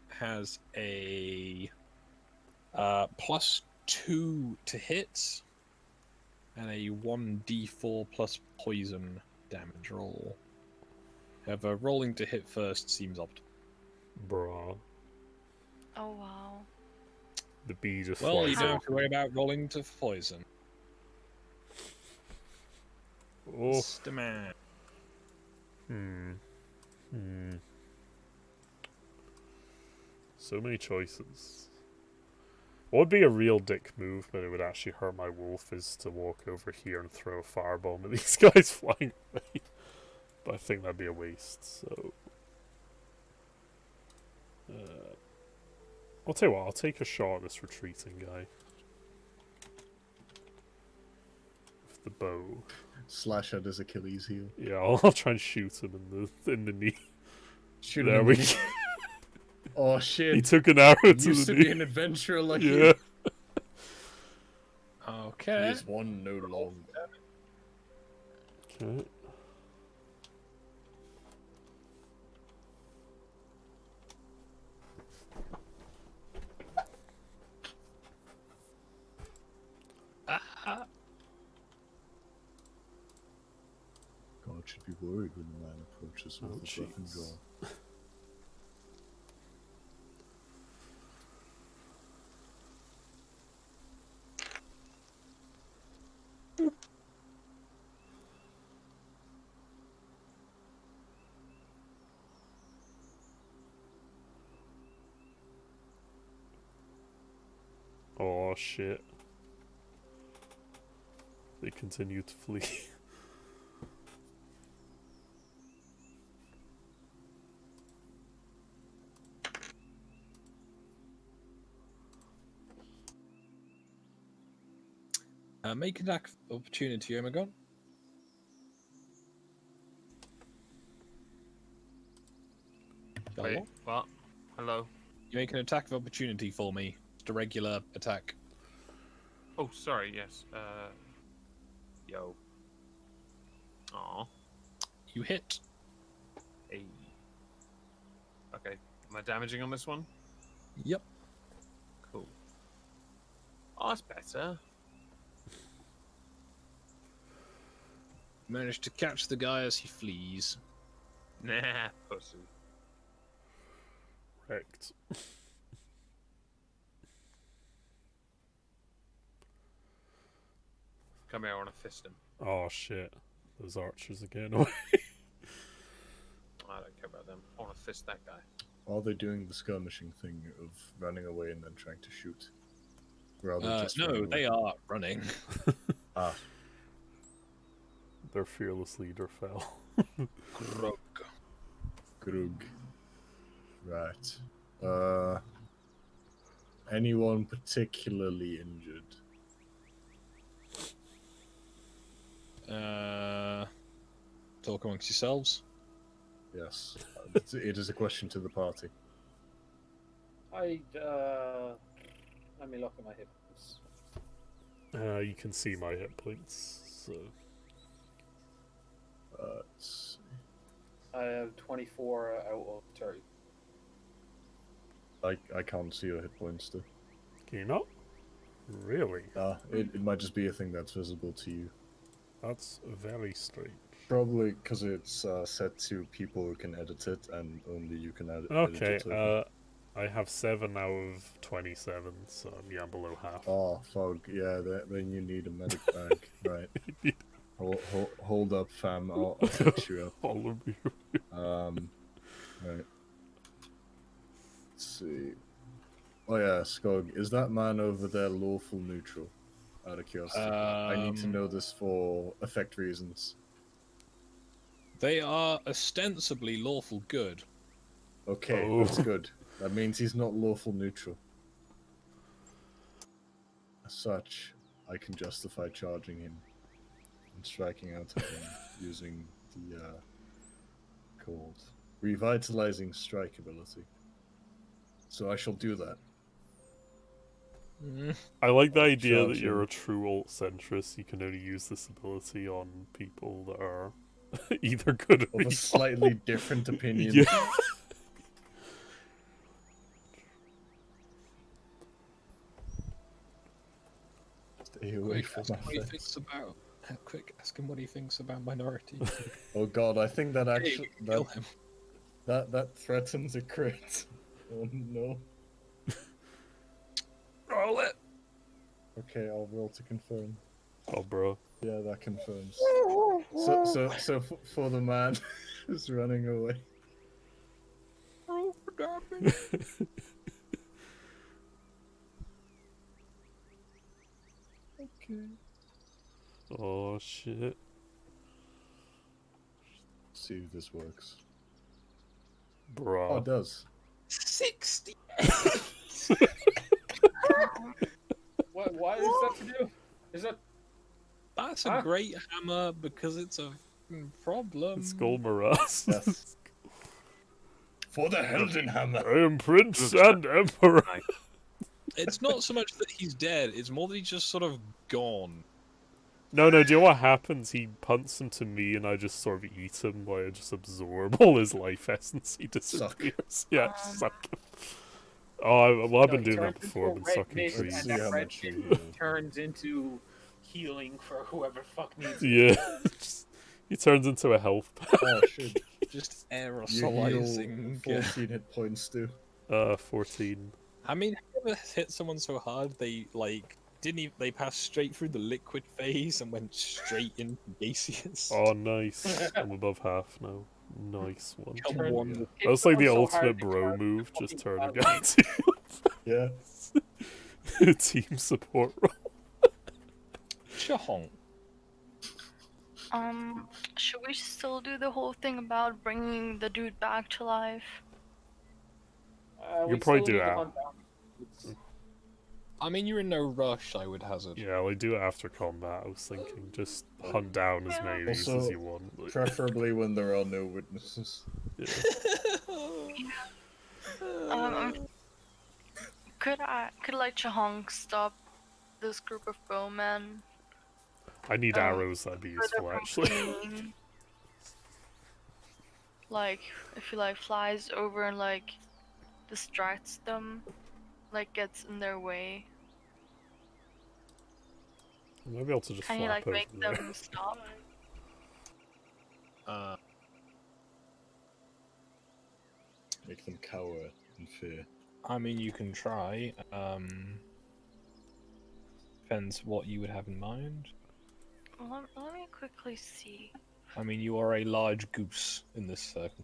A: has a +2 to hit and a 1d4 plus poison damage roll. However, rolling to hit first seems optimal.
C: bruh,
D: Oh wow.
C: the bee just
A: Well, you
C: flies
A: don't
C: off.
A: have to worry about rolling to poison.
C: Oh,
A: Just a man.
C: So many choices. What would be a real dick move, but it would actually hurt my wolf, is to walk over here and throw a firebomb at these guys flying away. But I think that'd be a waste, so... I'll tell you what, I'll take a shot at this retreating guy. With the bow.
B: Slash at his Achilles heel.
C: Yeah, I'll try and shoot him in the knee.
B: Shoot
C: There
B: him.
C: we
B: in
C: go.
B: the- Oh shit.
C: He took an arrow to
B: Used
C: the
B: to be
C: knee.
B: an adventurer like
C: Yeah.
B: you. He
A: Okay.
B: is one no longer.
C: Okay.
B: God should be worried when the man approaches with
C: Oh,
B: a broken
C: jeez.
B: jaw.
C: Oh shit. They continue to flee.
A: Make an attack of opportunity, Omegon.
E: Wait, what? Hello?
A: You make an attack of opportunity for me. Just a regular attack.
E: Oh, sorry, yes. Yo. Aw.
A: You hit.
E: Hey. Okay, am I damaging on this one?
A: Yep.
E: Cool. Oh, that's better.
A: Managed to catch the guy as he flees.
E: Nah, pussy.
C: Wrecked.
E: Come here, I want to fist him.
C: Oh shit. Those archers are getting away.
E: I don't care about them. I want to fist that guy.
B: Are they doing the skirmishing thing of running away and then trying to shoot? Rather just
A: No,
B: running
A: they
B: away?
A: are running.
B: Ah,
C: Their fearless leader fell.
A: Grog.
B: Grug. Right. Anyone particularly injured?
A: Talk amongst yourselves.
B: Yes. It is a question to the party.
F: Let me look at my hit points.
C: You can see my hit points, so...
B: Let's see.
F: I have 24 out of 30.
B: I can't see your hit points too.
C: Can you not? Really?
B: It might just be a thing that's visible to you.
C: That's very strange.
B: Probably because it's set to people who can edit it, and only you can edit
C: Okay,
B: it.
C: I have 7 out of 27, so I'm below half.
B: Oh, fog. Yeah, then you need a medic bag. Right. Hold up, fam. I'll fix you up.
C: All of you.
B: Right. Let's see. Oh yeah, Skog. Is that man over there lawful neutral? Out of curiosity. I need to know this for effect reasons.
A: They are ostensibly lawful good.
B: Okay,
C: Oh.
B: that's good. That means he's not lawful neutral. As such, I can justify charging him and striking out at him using the called revitalizing strike ability. So I shall do that.
C: I like the idea that
B: Charging.
C: you're a true alt centrist. You can only use this ability on people that are either good or
B: Of a
C: evil.
B: slightly different opinion.
C: Yeah.
B: Stay away
A: Quick,
B: from
A: ask
B: my
A: him what he
B: face.
A: thinks about. Quick, ask him what he thinks about minority.
B: Oh god, I think that
A: Hey,
B: actually
A: kill him.
B: that threatens a crit. Oh no.
A: Roll it.
B: Okay, I'll roll to confirm.
C: Oh, bro.
B: Yeah, that confirms. So for the man who's running away.
A: Roll for damage.
B: Okay.
C: Oh, shit.
B: See if this works.
C: Bro.
B: Oh, it does.
A: 60.
F: What is that to do? Is that
A: That's a great hammer because it's a problem.
C: It's Golmaras.
B: Yes. For the Heldenhammer.
C: I am Prince and Emperor.
A: It's not so much that he's dead, it's more that he's just sort of gone.
C: No, do you know what happens? He punts him to me and I just sort of eat him, like I just absorb all his life essence. He disappears. Yeah, suck him. Oh, I've been doing that before. I've been sucking
B: mist
C: trees.
B: See how
F: red
B: much you
F: mist
B: heal.
F: turns into healing for whoever fuck needs it.
C: Yeah. He turns into a health pack.
B: Oh shit.
A: Just
B: You heal
A: aerosolizing.
B: 14 hit points too.
C: 14.
A: I mean, have you ever hit someone so hard they they passed straight through the liquid phase and went straight into gaseous?
C: Oh, nice. I'm above half now. Nice one.
A: Come on.
C: That's like the
F: So
C: ultimate
F: hard to
C: bro
F: charge
C: move,
F: the
C: just
F: fucking
C: turning
F: body.
C: guys.
B: Yeah.
C: Team support role.
A: Chahong.
D: Should we still do the whole thing about bringing the dude back to life?
C: You
F: We
C: can probably
F: still
C: do
F: need
C: it
F: to
C: out.
F: hunt down. It's-
A: I mean, you're in no rush, I would hazard.
C: Yeah, we do it after combat. I was thinking just hunt down as many of these as
B: Also,
C: you want. Like,
B: Preferably when there are no witnesses.
C: yeah.
D: Could like Chahong stop this group of bowmen
C: I need
D: Um,
C: arrows. That'd be
D: further
C: useful,
D: from
C: actually.
D: fleeing? Like, if he like flies over and like distracts them, like gets in their way,
C: Maybe able to just
D: can he
C: flap
D: like
C: over
D: make
C: there.
D: them stop?
B: Make them cower in fear.
A: I mean, you can try. Depends what you would have in mind.
D: Let me quickly see.
A: I mean, you are a large goose in this circle.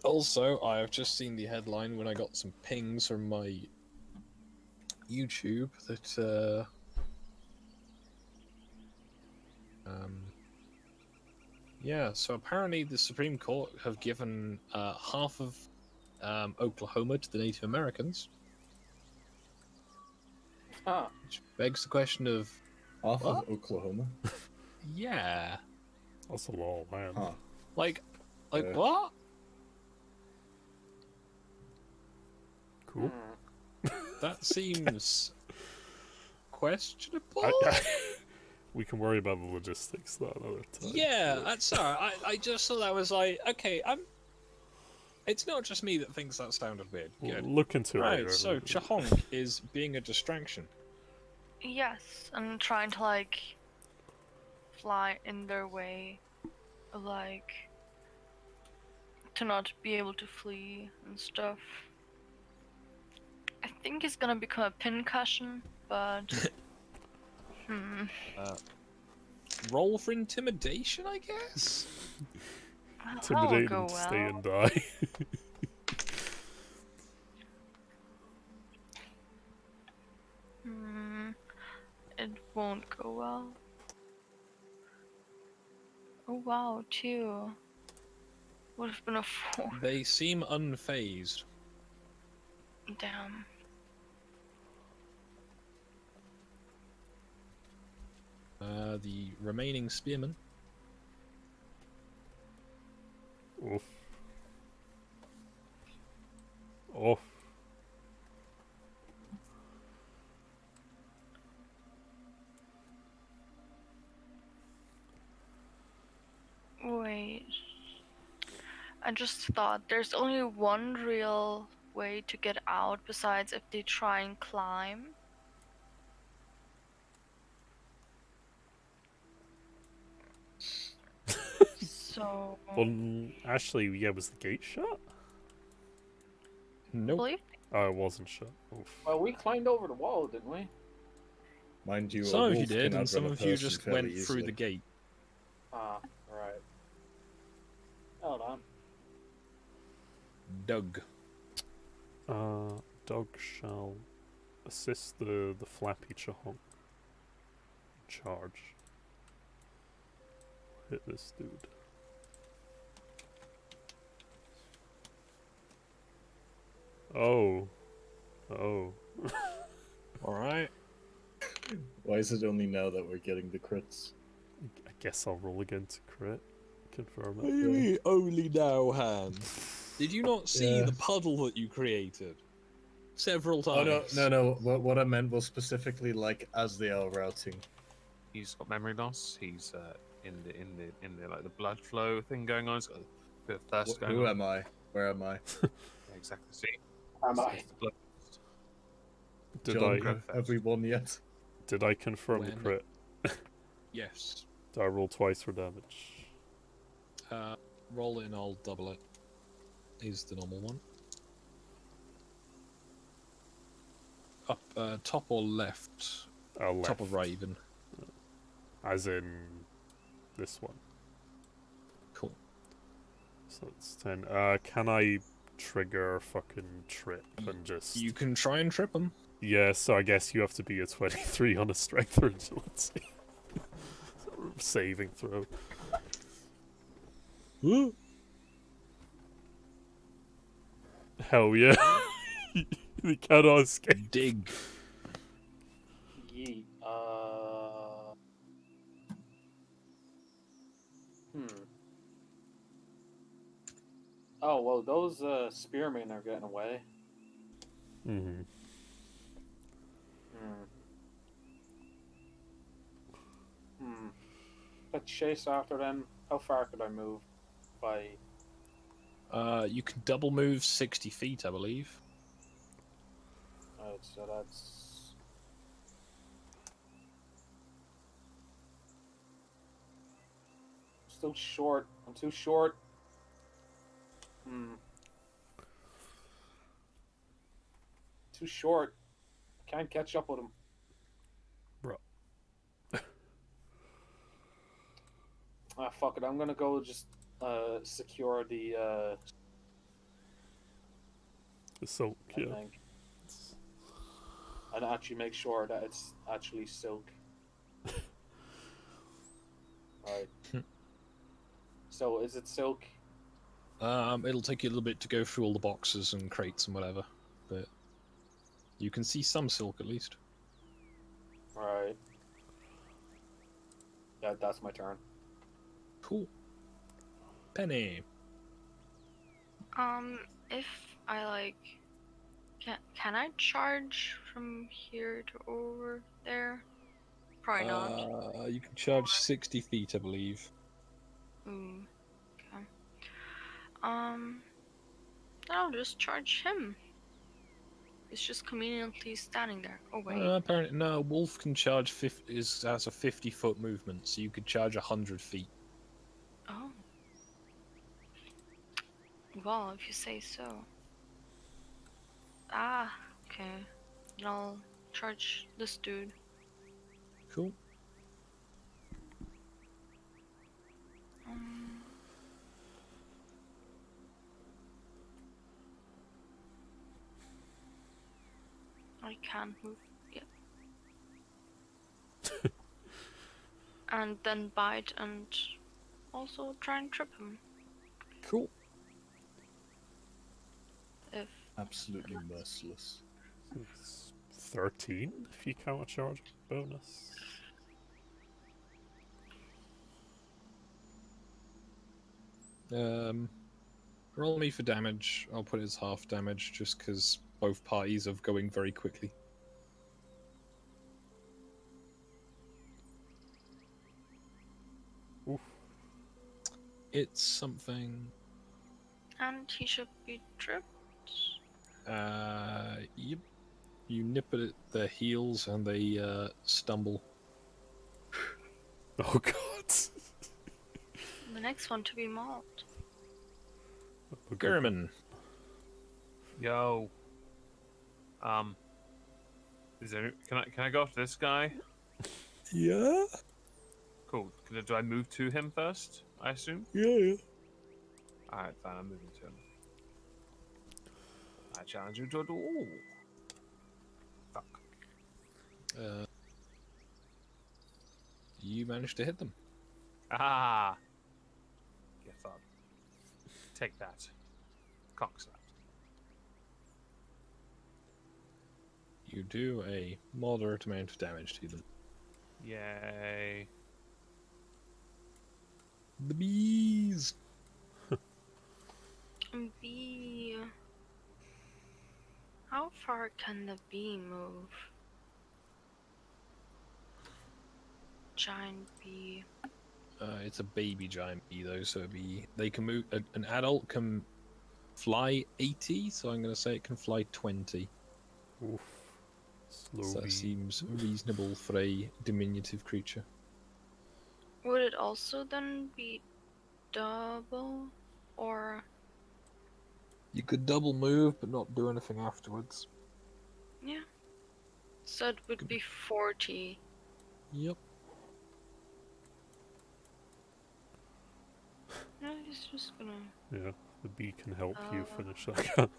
A: Also, I have just seen the headline when I got some pings from my YouTube that, yeah, so apparently the Supreme Court have given half of Oklahoma to the Native Americans,
F: Huh.
A: which begs the question of,
B: Half
A: What?
B: of Oklahoma?
A: yeah,
C: That's a lot of land.
B: Huh.
A: like
B: Yeah.
A: what?
C: Cool.
A: That seems questionable.
C: We can worry about the logistics that another time.
A: Yeah, that's alright. I just thought that was like, okay, it's not just me that thinks that sounded weird.
C: We'll
A: Good.
C: look into it
A: Right,
C: later.
A: so Chahong is being a distraction.
D: Yes, and trying to like fly in their way, like to not be able to flee and stuff. I think he's gonna become a pincushion, but
A: Roll for intimidation, I guess?
D: that'll
C: Intimidate
D: go
C: and stay
D: well.
C: and die.
D: It won't go well. Oh wow, 2. Would have been a 4.
A: They seem unfazed.
D: Damn.
A: The remaining spearmen.
C: Oof. Oh.
D: Wait. I just thought there's only one real way to get out besides if they try and climb. So,
C: Well, actually, yeah, was the gate shut?
D: I
A: Nope.
D: believe
C: Oh, it wasn't shut. Oof.
F: Well, we climbed over the wall, didn't we?
B: Mind you, a
A: Some of you
B: wolf
A: did,
B: can
A: and some
B: outrun a
A: of you
B: person
A: just
B: fairly
A: went through
B: easily.
A: the gate.
F: Ah, right. Hold on.
A: Doug.
C: Dog shall assist the flappy Chahong. Charge. Hit this dude. Oh. Oh.
A: Alright.
B: Why is it only now that we're getting the crits?
C: I guess I'll roll again to crit. Confirm
A: What do
C: it.
A: you mean, only now, Han? Did you not see
B: Yeah.
A: the puddle that you created? Several
B: Oh
A: times.
B: no! What I meant was specifically like as they are routing.
E: He's got memory loss. He's in the like the blood flow thing going on. He's got a bit of thirst going
B: Who
E: on.
B: am I? Where am I?
E: Yeah, exactly. See,
F: Am I?
E: it's the blood.
C: Did
B: John,
C: I
B: have we won yet?
C: did I confirm the
A: When?
C: crit?
A: Yes.
C: Did I roll twice for damage?
A: Roll it and I'll double it. Is the normal one. Up, top or left?
C: Oh, left.
A: Top or right even.
C: As in this one.
A: Cool.
C: So it's 10. Can I trigger fucking trip and just...
A: You can try and trip them.
C: Yeah, so I guess you have to be a 23 on a strength or agility. Saving throw. Hell yeah. They cannot escape.
A: Dig.
F: Yeet. Oh, well, those spearmen are getting away.
C: Mm-hmm.
F: Let's chase after them. How far could I move? By
A: You can double move 60 feet, I believe.
F: so that's still short. I'm too short. Too short. I can't catch up with him.
C: Bro.
F: Ah, fuck it. I'm gonna go just secure the
C: Silk,
F: I
C: yeah.
F: think. And actually make sure that it's actually silk. Right. So is it silk?
A: It'll take you a little bit to go through all the boxes and crates and whatever, but you can see some silk at least.
F: Right. Yeah, that's my turn.
A: Cool. Penny.
D: If I like, can I charge from here to over there? Probably not.
A: You can charge 60 feet, I believe.
D: Ooh. Okay. I'll just charge him. He's just conveniently standing there. Oh wait.
A: Apparently, no. Wolf can charge has a 50-foot movement, so you could charge 100 feet.
D: Oh. Well, if you say so. Ah, okay. Then I'll charge this dude.
A: Cool.
D: I can't move yet. And then bite and also try and trip him.
A: Cool.
D: If
B: Absolutely merciless.
C: It's 13 if you count a charge bonus.
A: Roll me for damage. I'll put it as half damage just because both parties are going very quickly.
C: Oof.
A: It's something.
D: and he should be tripped.
A: Yep. You nip it at their heels and they stumble.
C: Oh god.
D: The next one to be mauled.
A: Gurman.
E: Yo. Is there? Can I go after this guy?
A: Yeah.
E: Cool. Do I move to him first? I assume.
A: Yeah.
E: All right, fine. I'm moving to him. I challenge you to a duel. Fuck.
A: You managed to hit them.
E: Ah. Get up. Take that. Cock slapped.
A: You do a moderate amount of damage to them.
E: Yay.
A: The bees.
D: Bee. How far can the bee move? Giant bee.
A: It's a baby giant bee though, so they can move. An adult can fly 80, so I'm going to say it can fly 20.
C: Oof. Slow
A: So that
C: bee.
A: seems reasonable for a diminutive creature.
D: Would it also then be double? Or.
A: You could double move, but not do anything afterwards.
D: Yeah. So it would be 40.
A: Yep.
D: No, he's just gonna.
C: Yeah, the bee can help you
D: Uh,
C: finish that.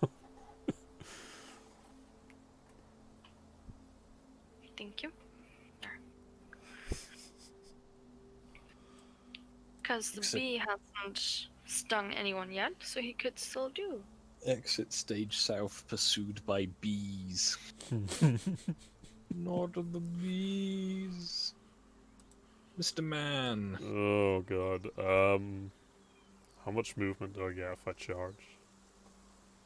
D: Because the
A: Exit.
D: bee hasn't stung anyone yet, so he could still do.
A: Exit stage south, pursued by bees. Not the bees. Mr. Man.
C: Oh god. How much movement do I get if I charge?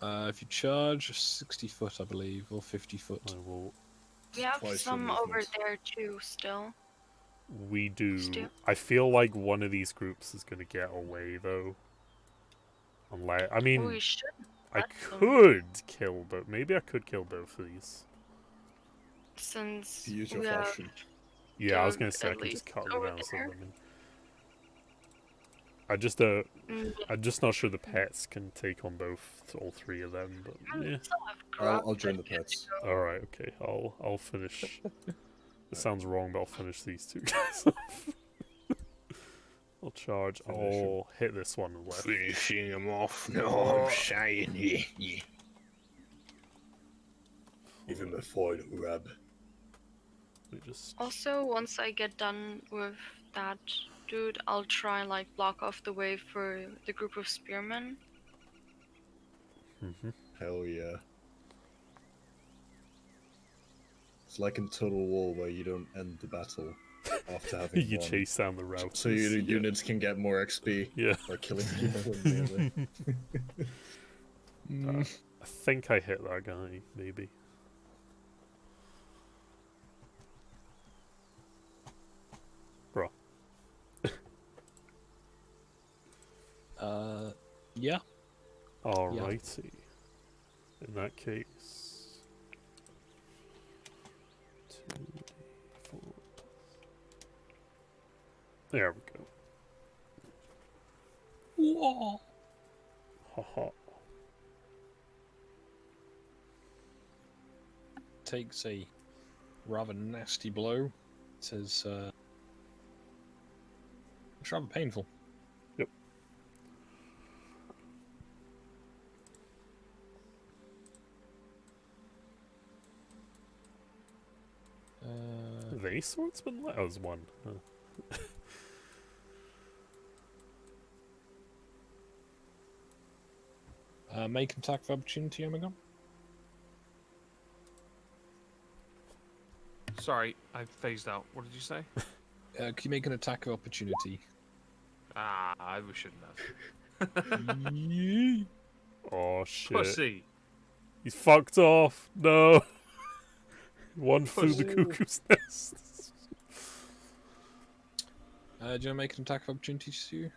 A: If you charge 60 foot, I believe, or 50 foot.
C: I will.
D: We have
B: Twice your
D: some over
B: movement.
D: there too, still.
C: We do.
D: Still.
C: I feel like one of these groups is gonna get away though. Unless I mean,
D: We should.
C: I
D: let them.
C: could kill, but maybe I could kill both of these.
D: Since
B: Use your
D: we have
B: fashion.
C: Yeah, I was
D: Doug
C: gonna say I
D: at
C: could just
D: least
C: cut them
D: over
C: down so
D: there.
C: them.
D: Mm,
C: I'm just not sure the pets can take on all three of them. But
D: we
C: yeah.
D: still have Grub
B: I'll join the
D: that can
B: pets.
D: go.
C: All right, okay. I'll finish. It sounds wrong, but I'll finish these two guys off. I'll charge.
B: Finish 'em.
C: I'll hit this one and left.
A: Finishing him off. No,
C: Oh.
A: I'm saying yeah.
B: Even before the grab.
C: We just.
D: Also, once I get done with that dude, I'll try and like block off the way for the group of spearmen.
C: Mhm.
B: Hell yeah. It's like in Total War where you don't end the battle after having
C: You
B: won.
C: chase down the route.
B: So your units can get more XP
C: Yeah.
B: by killing people in melee.
C: I think I hit that guy, maybe. Bro.
A: Yeah.
C: Alrighty. In that case. 2d4. There we go.
A: Whoa.
C: Haha.
A: Takes a rather nasty blow. It says, it's rather painful.
C: Yep. Have any swordsman let us one?
A: Make an attack of opportunity, Omegon.
E: Sorry, I phased out. What did you say?
A: Can you make an attack of opportunity?
E: We shouldn't have.
C: Oh shit.
E: Pussy.
C: He's fucked off. No. One flew the
A: Pussy.
C: cuckoo's nest.
A: Do you want to make an attack of opportunity, Stu?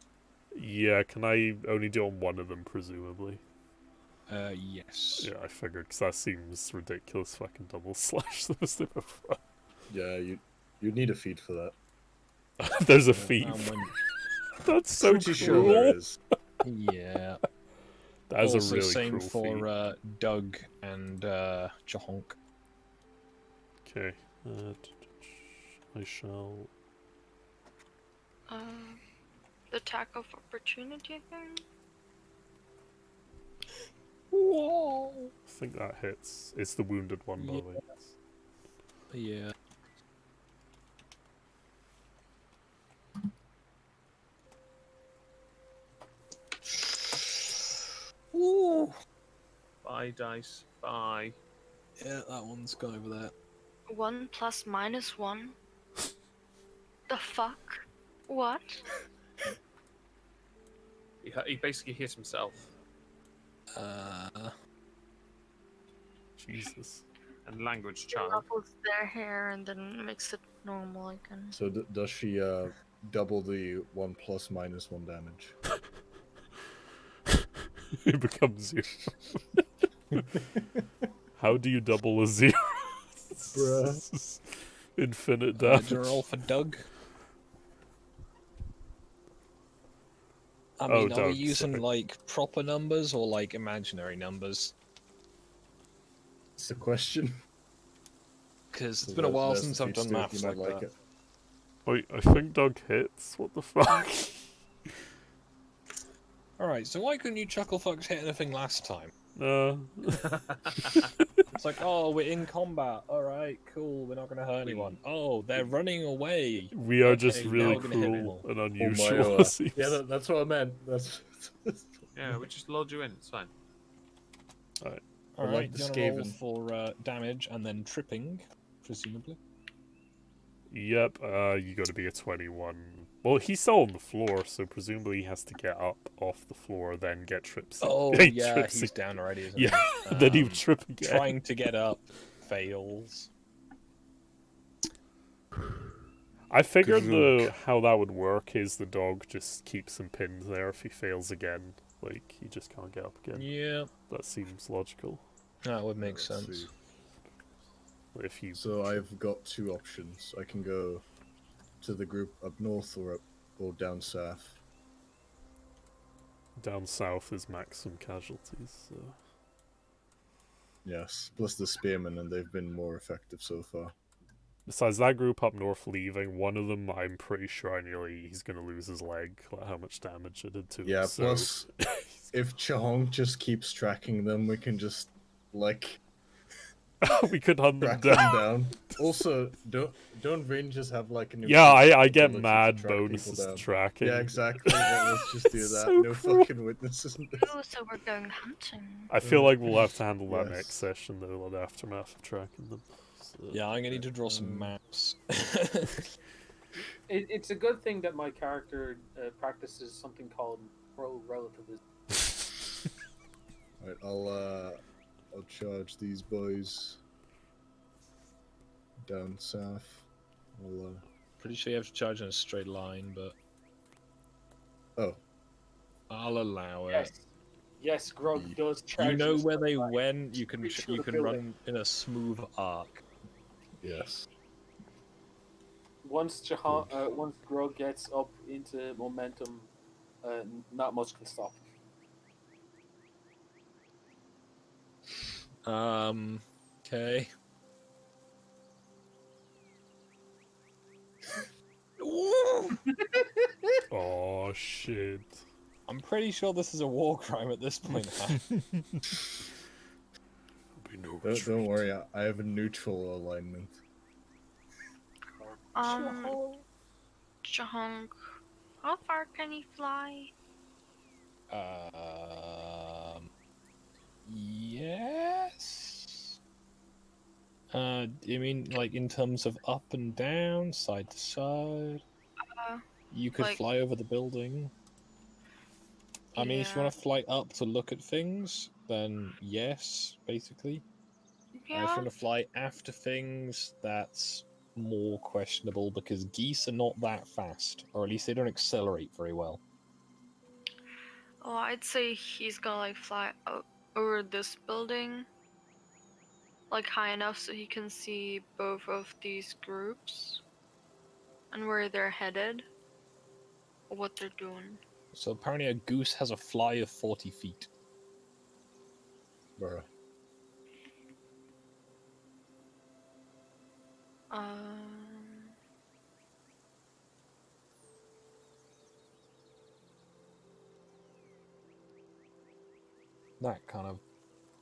C: Yeah, can I only do on one of them, presumably?
A: Yes.
C: Yeah, I figured, because that seems ridiculous fucking double slash those they both run.
B: Yeah, you need a feed for that.
C: There's a feat.
A: And when-
C: That's so
B: Pretty sure
C: cruel.
B: there is.
A: yeah.
C: That is
A: Also,
C: a really
A: same
C: cruel
A: for
C: feat.
A: Doug and Jahonk.
C: Okay. I shall...
D: The attack of opportunity thing.
A: Whoa.
C: I think that hits. It's the wounded one, by the way.
A: Yeah. Ooh.
E: Bye, dice. Bye.
A: Yeah, that one's gone over there.
D: 1 plus minus 1. The fuck? What?
E: He basically hit himself.
C: Jesus.
E: And language
D: He
E: child.
D: ruffles their hair and then makes it normal again.
B: So does she double the 1 plus minus 1 damage?
C: It becomes 0. How do you double a 0?
B: Bruh.
C: Infinite
A: Do you
C: damage.
A: roll for Doug? I
C: Oh,
A: mean, are
C: Doug,
A: we using
C: sorry.
A: like proper numbers or like imaginary numbers?
B: It's the question.
A: Because it's
B: So
A: been a while
B: there's
A: since
B: the
A: I've
B: feed,
A: done
B: Stu,
A: maths
B: you
A: like
B: might
A: that.
B: it.
C: Wait, I think Doug hits. What the fuck?
A: Alright, so why couldn't you chuckle fucks hit anything last time? It's like, oh, we're in combat. All right, cool. We're not gonna hurt anyone. Oh, they're running away.
C: We are just
A: Okay, now
C: really
A: we're gonna hit them
C: cruel
A: all.
C: and
B: Oh my
C: unusual.
B: god.
C: seems.
B: Yeah, that's what I meant. That's.
E: Yeah, we just load you in. It's fine.
A: All
B: But
A: right,
B: like the
A: do you want to roll
B: Skaven.
A: for damage and then tripping, presumably?
C: Yep, you gotta be a 21. Well, he's still on the floor, so presumably he has to get up off the floor, then get trips.
A: Oh,
C: he
A: yeah,
C: trips
A: he's down already, isn't
C: Yeah,
A: he?
C: then he would trip again.
A: Trying to get up fails.
C: I figured
A: Grunk.
C: how that would work is the dog just keeps him pinned there if he fails again. Like, he just can't get up again.
A: Yeah,
C: That seems logical.
A: that would make
B: Let's
A: sense.
B: see.
C: If you
B: So I've got two options. I can go to the group up north or down south.
C: down south is maximum casualties, so...
B: Yes, plus the spearmen, and they've been more effective so far.
C: Besides that group up north leaving, one of them, I'm pretty sure he's gonna lose his leg, like how much damage it did to him.
B: Yeah,
C: so...
B: plus if Chahong just keeps tracking them, we can just like
C: we could hunt them
B: track
C: down.
B: them down. Also, don't rangers have like a new
C: Yeah, I get
B: ability to
C: mad
B: track people
C: bonuses to
B: down?
C: tracking.
B: Yeah, exactly. Let's just do that.
C: So
B: No
C: cruel.
B: fucking witnesses.
D: Oh, so we're going hunting.
C: I feel like we'll have to handle that
B: Yes.
C: next session, though, the aftermath of tracking them. So...
A: Yeah, I'm gonna need to draw some maps.
F: It's a good thing that my character practices something called pro-relativism.
B: Right, I'll charge these boys down south.
A: Pretty sure you have to charge in a straight line, but
B: Oh,
A: I'll allow
F: Yes,
A: it.
F: yes, Grog does charge.
A: You know
F: this
A: where they
F: line.
A: went. You can
F: Reach through the
A: run
F: building.
A: in a smooth arc.
B: yes.
F: Once once Grog gets up into momentum, not much can stop him.
A: Okay.
C: Oh, shit.
A: I'm pretty sure this is a war crime at this point.
C: Be no
B: Don't worry, I have a neutral alignment.
D: Chahong, how far can he fly?
A: Yes. You mean like in terms of up and down, side to side? You could
D: like-
A: fly over the building. I mean, if you
D: Yeah.
A: want to fly up to look at things, then yes, basically. And if you
D: Yeah.
A: want to fly after things, that's more questionable because geese are not that fast, or at least they don't accelerate very well.
D: Oh, I'd say he's gonna like fly over this building, like high enough so he can see both of these groups and where they're headed, or what they're doing.
A: So apparently a goose has a fly of 40 feet.
B: Bruh.
A: That kind of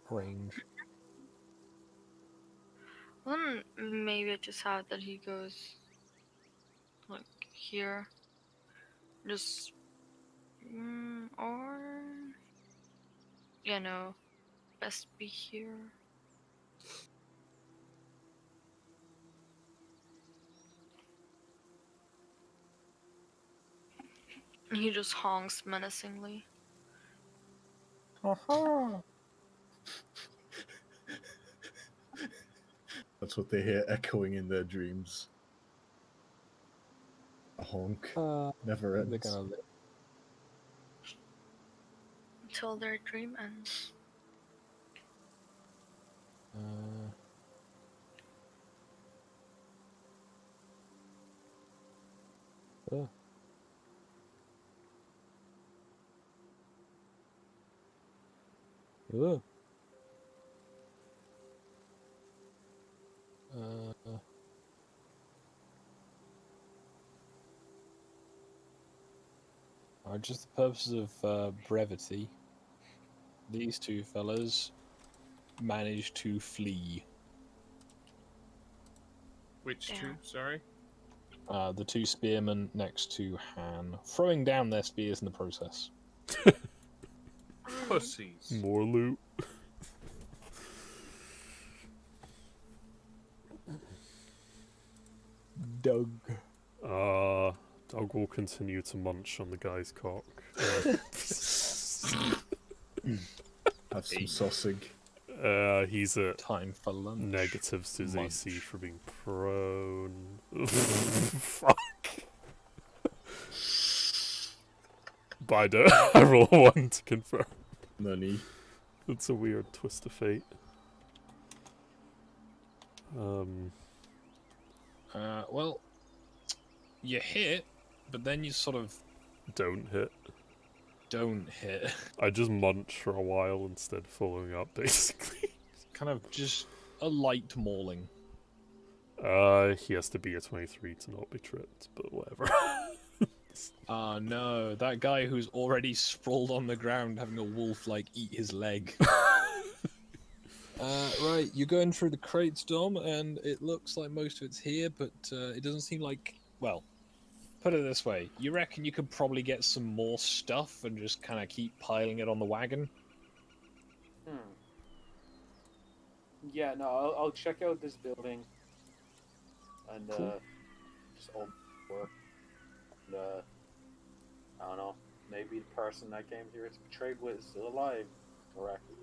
A: range.
D: Well, maybe I just have that he goes like here, just or yeah, no, best be here. He just honks menacingly.
B: That's what they hear echoing in their dreams. A honk. Never
A: They're
B: ends.
A: gonna live.
D: Until their dream ends.
A: Just the purposes of brevity, these two fellas managed to flee.
E: Which
D: Damn.
E: two? Sorry.
A: The two spearmen next to Han, throwing down their spears in the process.
E: Pussies.
C: More loot.
A: Doug.
C: Doug will continue to munch on the guy's cock.
B: Have some sausage.
C: He's at
A: Time for lunch.
C: negatives to his
A: Munch.
C: AC for being prone. Fuck. But I don't. I roll 1 to confirm.
B: Money.
C: It's a weird twist of fate.
A: Well, you hit, but then you sort of
C: Don't hit.
A: don't hit.
C: I just munch for a while instead, following up, basically.
A: Kind of just a light mauling.
C: He has to be a 23 to not be tripped, but whatever.
A: Ah, no, that guy who's already sprawled on the ground having a wolf, like, eat his leg. Right, you're going through the crates, Dom, and it looks like most of it's here, but it doesn't seem like... Well, put it this way. You reckon you could probably get some more stuff and just kind of keep piling it on the wagon?
F: Yeah, no, I'll check out this building. And, just open the door. And, I don't know, maybe the person I came here to be betrayed with is still alive, miraculously.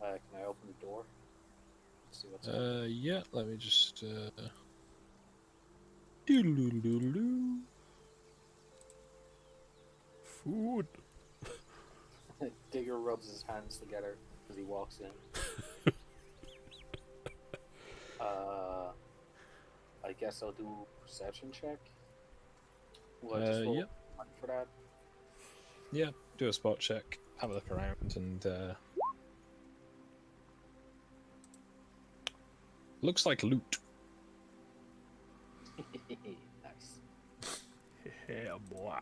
F: Can I open the door? See what's
A: Yeah, let me just, doodle-doodle-doodle-doo.
C: Food.
F: Digger rubs his hands together as he walks in. I guess I'll do a perception check. Will I just roll
A: Yep.
F: one for that?
A: Yeah, do a spot check, have a look around, and looks like loot.
F: Nice.
C: Yeah, boy.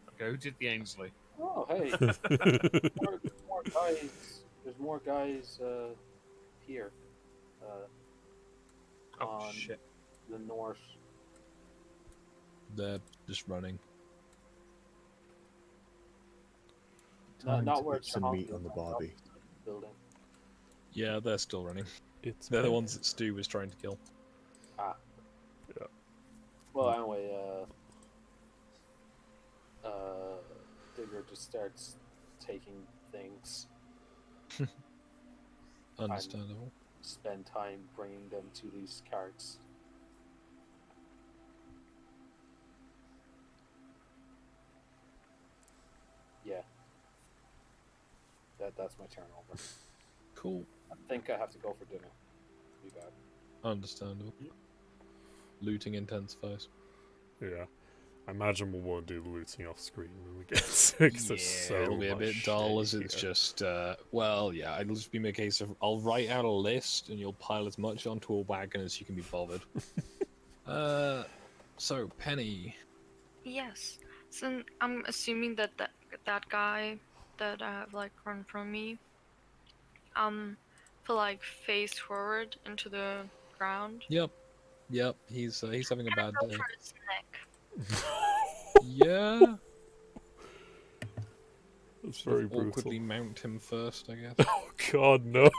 E: Okay, who did the Ainsley?
F: Oh, hey. more guys. There's more guys here.
E: Oh
F: On
E: shit.
F: the north.
A: They're just running.
B: Time
F: Not
B: to
F: where
B: put some meat on the barbie.
F: Building.
A: Yeah, they're still running.
C: It's
A: They're the ones that Stu was trying to kill.
F: Ah.
C: Yeah.
F: Well, anyway, Digger just starts taking things.
A: Understandable.
F: Spend time bringing them to these carts. Yeah. That's my turnover.
A: Cool.
F: I think I have to go for dinner. You got it.
A: Understandable. Looting intensifies.
C: Yeah. I imagine we'll want to do the looting off screen when we get to it, 'cause there's so
A: it'll be a bit
C: much
A: dull as
C: shit
A: it's
C: here.
A: just, well, yeah, it'll just be a case of I'll write out a list and you'll pile as much onto a wagon as you can be bothered. So, Penny.
D: Yes. So I'm assuming that that guy that I have like run from me, fell like face forward into the ground.
A: Yep, he's having a bad
D: Go
A: day.
D: for his neck.
A: Yeah.
C: That's
A: Sort
C: very
A: of
C: brutal.
A: awkwardly mount him first, I guess.
C: Oh god, no.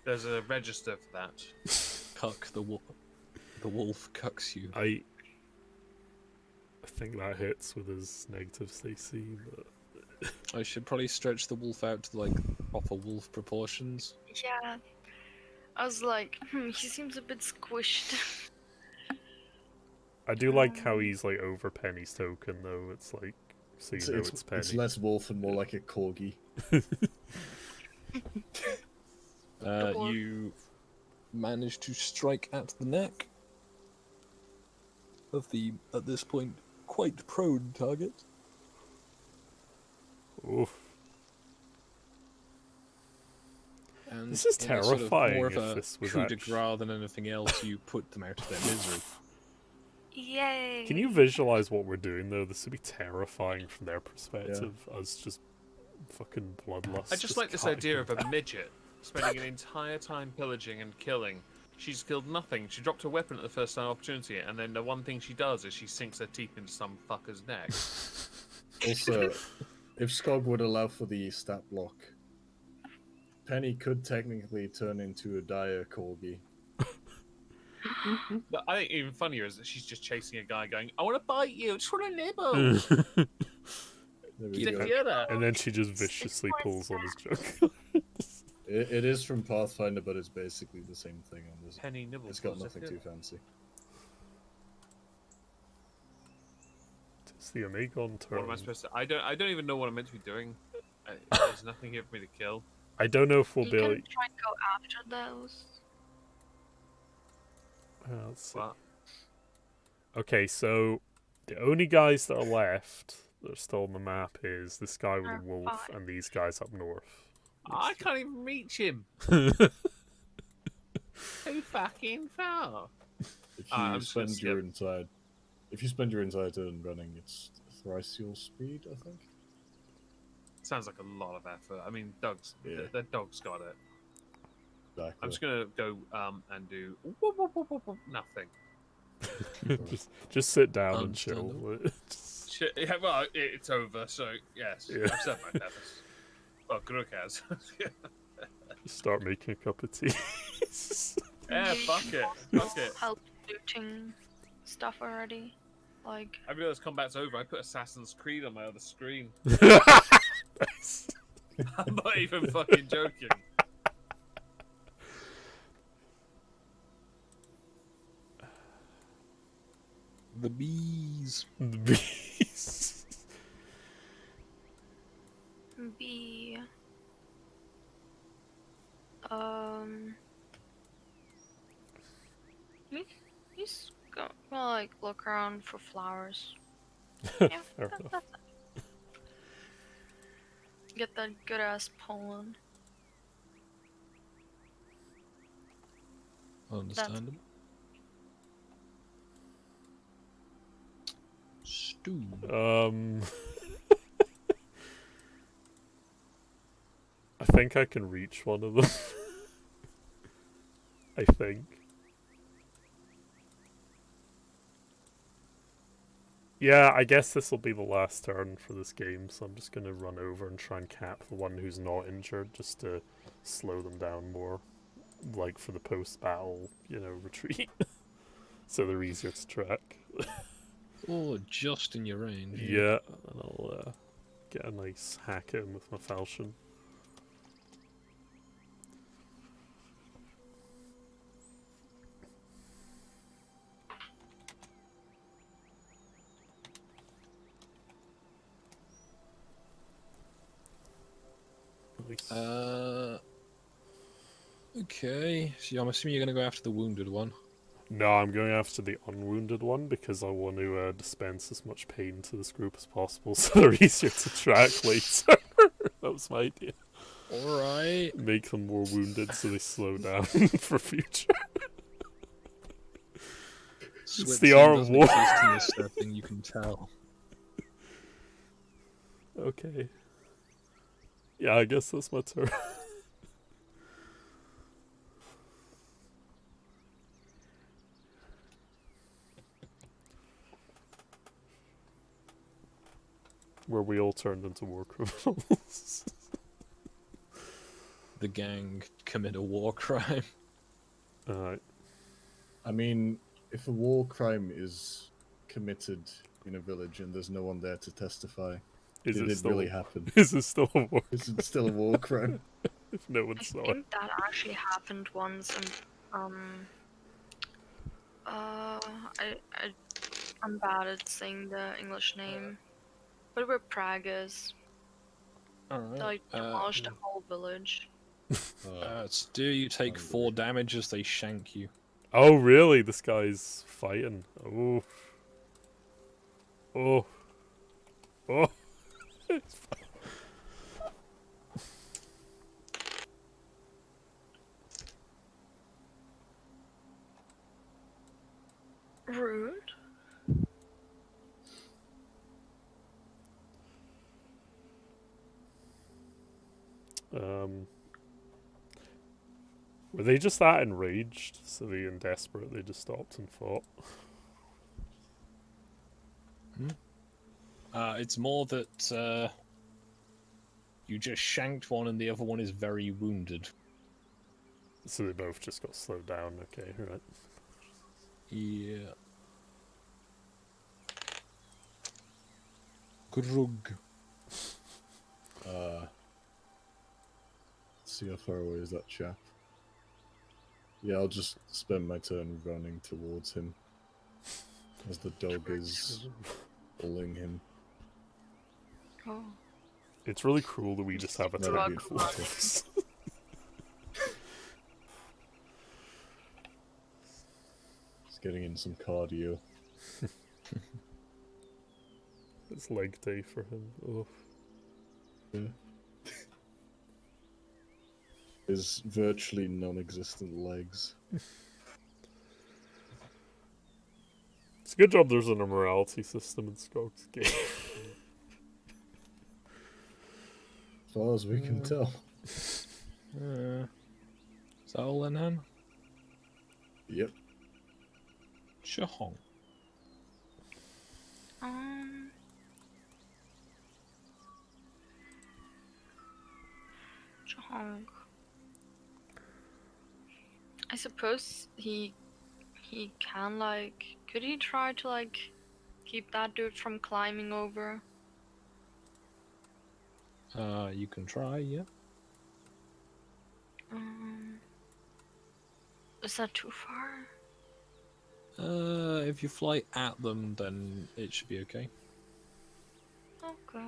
E: There's a register for that.
A: Cuck the wolf cucks you.
C: I think that hits with his negative CC, but
A: I should probably stretch the wolf out to like proper wolf proportions.
D: Yeah. I was like, he seems a bit squished.
C: I do like how he's like over Penny's token though. It's like so you know it's Penny.
B: It's less wolf and more like a corgi.
A: You manage to strike at the neck of the, at this point, quite prone target.
C: Oof.
A: And and
C: This is
A: in a sort of
C: terrifying
A: more of
C: if
A: a
C: this was
A: coup de
C: actu-
A: grace than anything else, you put them out of their misery.
D: Yay!
C: Can you visualize what we're doing though? This would be terrifying from their perspective. Us just fucking bloodlust.
E: I just like this
C: cutting
E: idea of
C: them
E: a midget spending an entire time pillaging and killing. She's killed nothing. She dropped her weapon at the first time opportunity, and then the one thing she does is she sinks her teeth into some fucker's neck.
B: Also, if Skog would allow for the stat block, Penny could technically turn into a dire corgi.
E: But I think even funnier is that she's just chasing a guy going, I want to bite you, I just want a nibble.
C: down.
B: There we
E: The
B: go.
E: Fiona.
C: And then she just viciously pulls on his junk.
B: It is from Pathfinder, but it's basically the same thing on this.
E: Penny nibbles.
B: It's got nothing too fancy.
C: It's the Omegon turn.
E: What am I supposed to? I don't even know what I'm meant to be doing. There's nothing here for me to kill.
C: I don't know if we'll
D: You
C: be able.
D: can try and go after those.
C: Let's see.
E: But
C: Okay, so the only guys that are left that are still on the map is this guy with a
D: Are
C: wolf
D: five.
C: and these guys up north.
E: I can't even reach him. Too fucking far.
B: If
E: I'm
B: you
E: just gonna
B: spend your
E: skip.
B: entire, if you spend your entire turn running, it's thrice your speed, I think.
E: Sounds like a lot of effort. I mean,
B: Yeah.
E: the dog's got it.
B: Exactly.
E: I'm just gonna go and do whoop, whoop, whoop, whoop, whoop, nothing.
C: just sit down and chill.
E: Shit, yeah, well, it's over. So yes,
C: Yeah.
E: I've said my purpose. Well, Grook has.
C: Just start making a cup of tea.
E: Yeah, fuck it. Fuck it.
D: Help looting stuff already. Like,
E: I realised combat's over. I put Assassin's Creed on my other screen.
C: Nice.
E: I'm not even fucking joking.
A: The bees.
C: The bees.
D: be he's gonna like look around for flowers. Yeah,
C: Fair
D: that's
C: enough.
D: it. Get that good ass pollen.
A: Understandable. Stew.
C: I think I can reach one of them. I think. Yeah, I guess this will be the last turn for this game, so I'm just gonna run over and try and cap the one who's not injured, just to slow them down more. Like for the post-battle, retreat. So they're easier to track.
A: Oh, just in your range.
C: Yeah, and I'll get a nice hack in with my falchion. Nice.
A: Okay. So I'm assuming you're going to go after the wounded one.
C: No, I'm going after the unwounded one because I want to dispense as much pain to this group as possible so they're easier to track later. That was my idea.
A: Alright.
C: Make them more wounded so they slow down for future.
A: Switzerland
C: art of
A: doesn't
C: war.
A: exist in this setting, you can tell.
C: Okay. Yeah, I guess that's my turn. Where we all turned into war criminals.
A: The gang commit a war crime.
C: Alright.
B: I mean, if a war crime is committed in a village and there's no one there to testify,
C: Is
B: did
C: it
B: it
C: still
B: really happen?
C: Is it still a war?
B: Is it still a war crime?
C: If no one
D: I
C: saw it.
D: think that actually happened once, and I'm bad at saying the English name, but where Prague is, they
A: Alright.
D: like demolished the whole village.
A: Stu, you take 4 damage as they shank you.
C: Oh, really? This guy's fighting. Oh. Oh. Oh.
D: Rude.
C: Were they just that enraged, silly and desperate, they just stopped and fought?
A: It's more that you just shanked one and the other one is very wounded.
C: So they both just got slowed down, okay, right.
A: Yeah. Grug.
B: Let's see how far away is that chap. Yeah, I'll just spend my turn running towards him as the dog is pulling him.
D: Oh.
C: It's really cruel that we just have a
B: That'd be
C: tank.
B: unfortunate. He's getting in some cardio.
C: It's leg day for him. Oh.
B: Yeah. His virtually non-existent legs.
C: It's a good job there's an immorality system in Skog's game.
B: As far as we can tell.
A: Is that all then, Han?
B: Yep.
A: Shahong.
D: Chong. I suppose he can, like, could he try to, like, keep that dude from climbing over?
A: You can try, yeah.
D: Is that too far?
A: If you fly at them, then it should be okay.
D: Okay.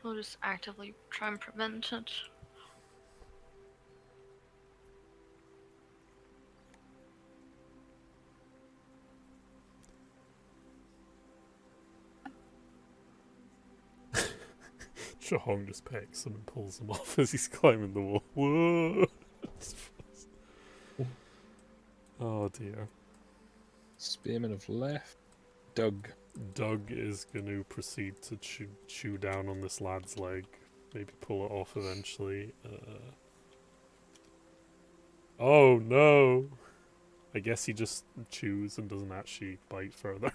D: We'll just actively try and prevent it.
C: Shahong just pecks him and pulls him off as he's climbing the wall. Whoa! Oh dear.
A: Spearmen have left. Doug.
C: Doug is going to proceed to chew down on this lad's leg. Maybe pull it off eventually. Oh no! I guess he just chews and doesn't actually bite further.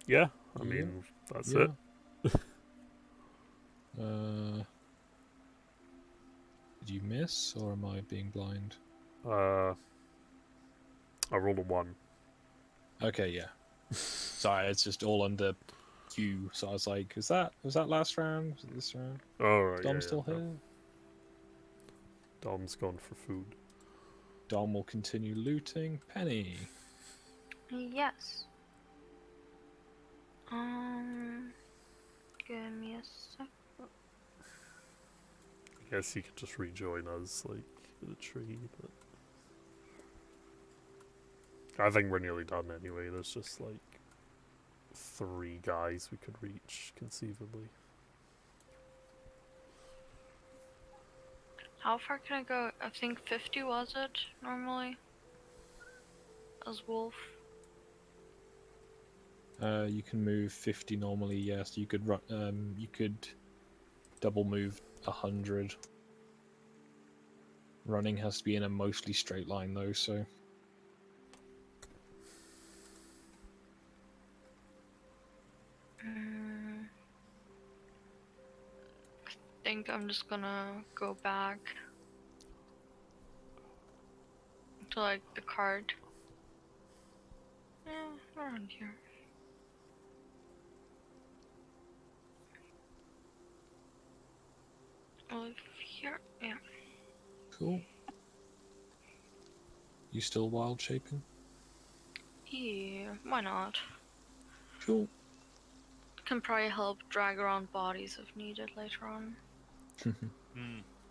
C: Yeah, I mean, that's it.
A: Did you miss, or am I being blind?
C: I rolled a 1.
A: Okay, yeah. Sorry, it's just all under Q, so I was like, was that last round? Was it this round?
C: Oh, right.
A: Dom's still
C: no.
A: here?
C: Dom's gone for food.
A: Dom will continue looting. Penny.
D: Yes. Give me a sec.
C: I guess he could just rejoin us, like, in the tree, but... I think we're nearly done anyway. There's just, like, 3 guys we could reach, conceivably.
D: How far can I go? I think 50 was it, normally? As wolf.
A: You can move 50 normally, yes. You could run. You could double move 100. Running has to be in a mostly straight line though, so.
D: I think I'm just gonna go back to, like, the cart. Yeah, around here. Over here, yeah.
A: Cool. You still wild shaping?
D: Yeah, why not?
A: Cool.
D: Can probably help drag around bodies if needed later on.
E: For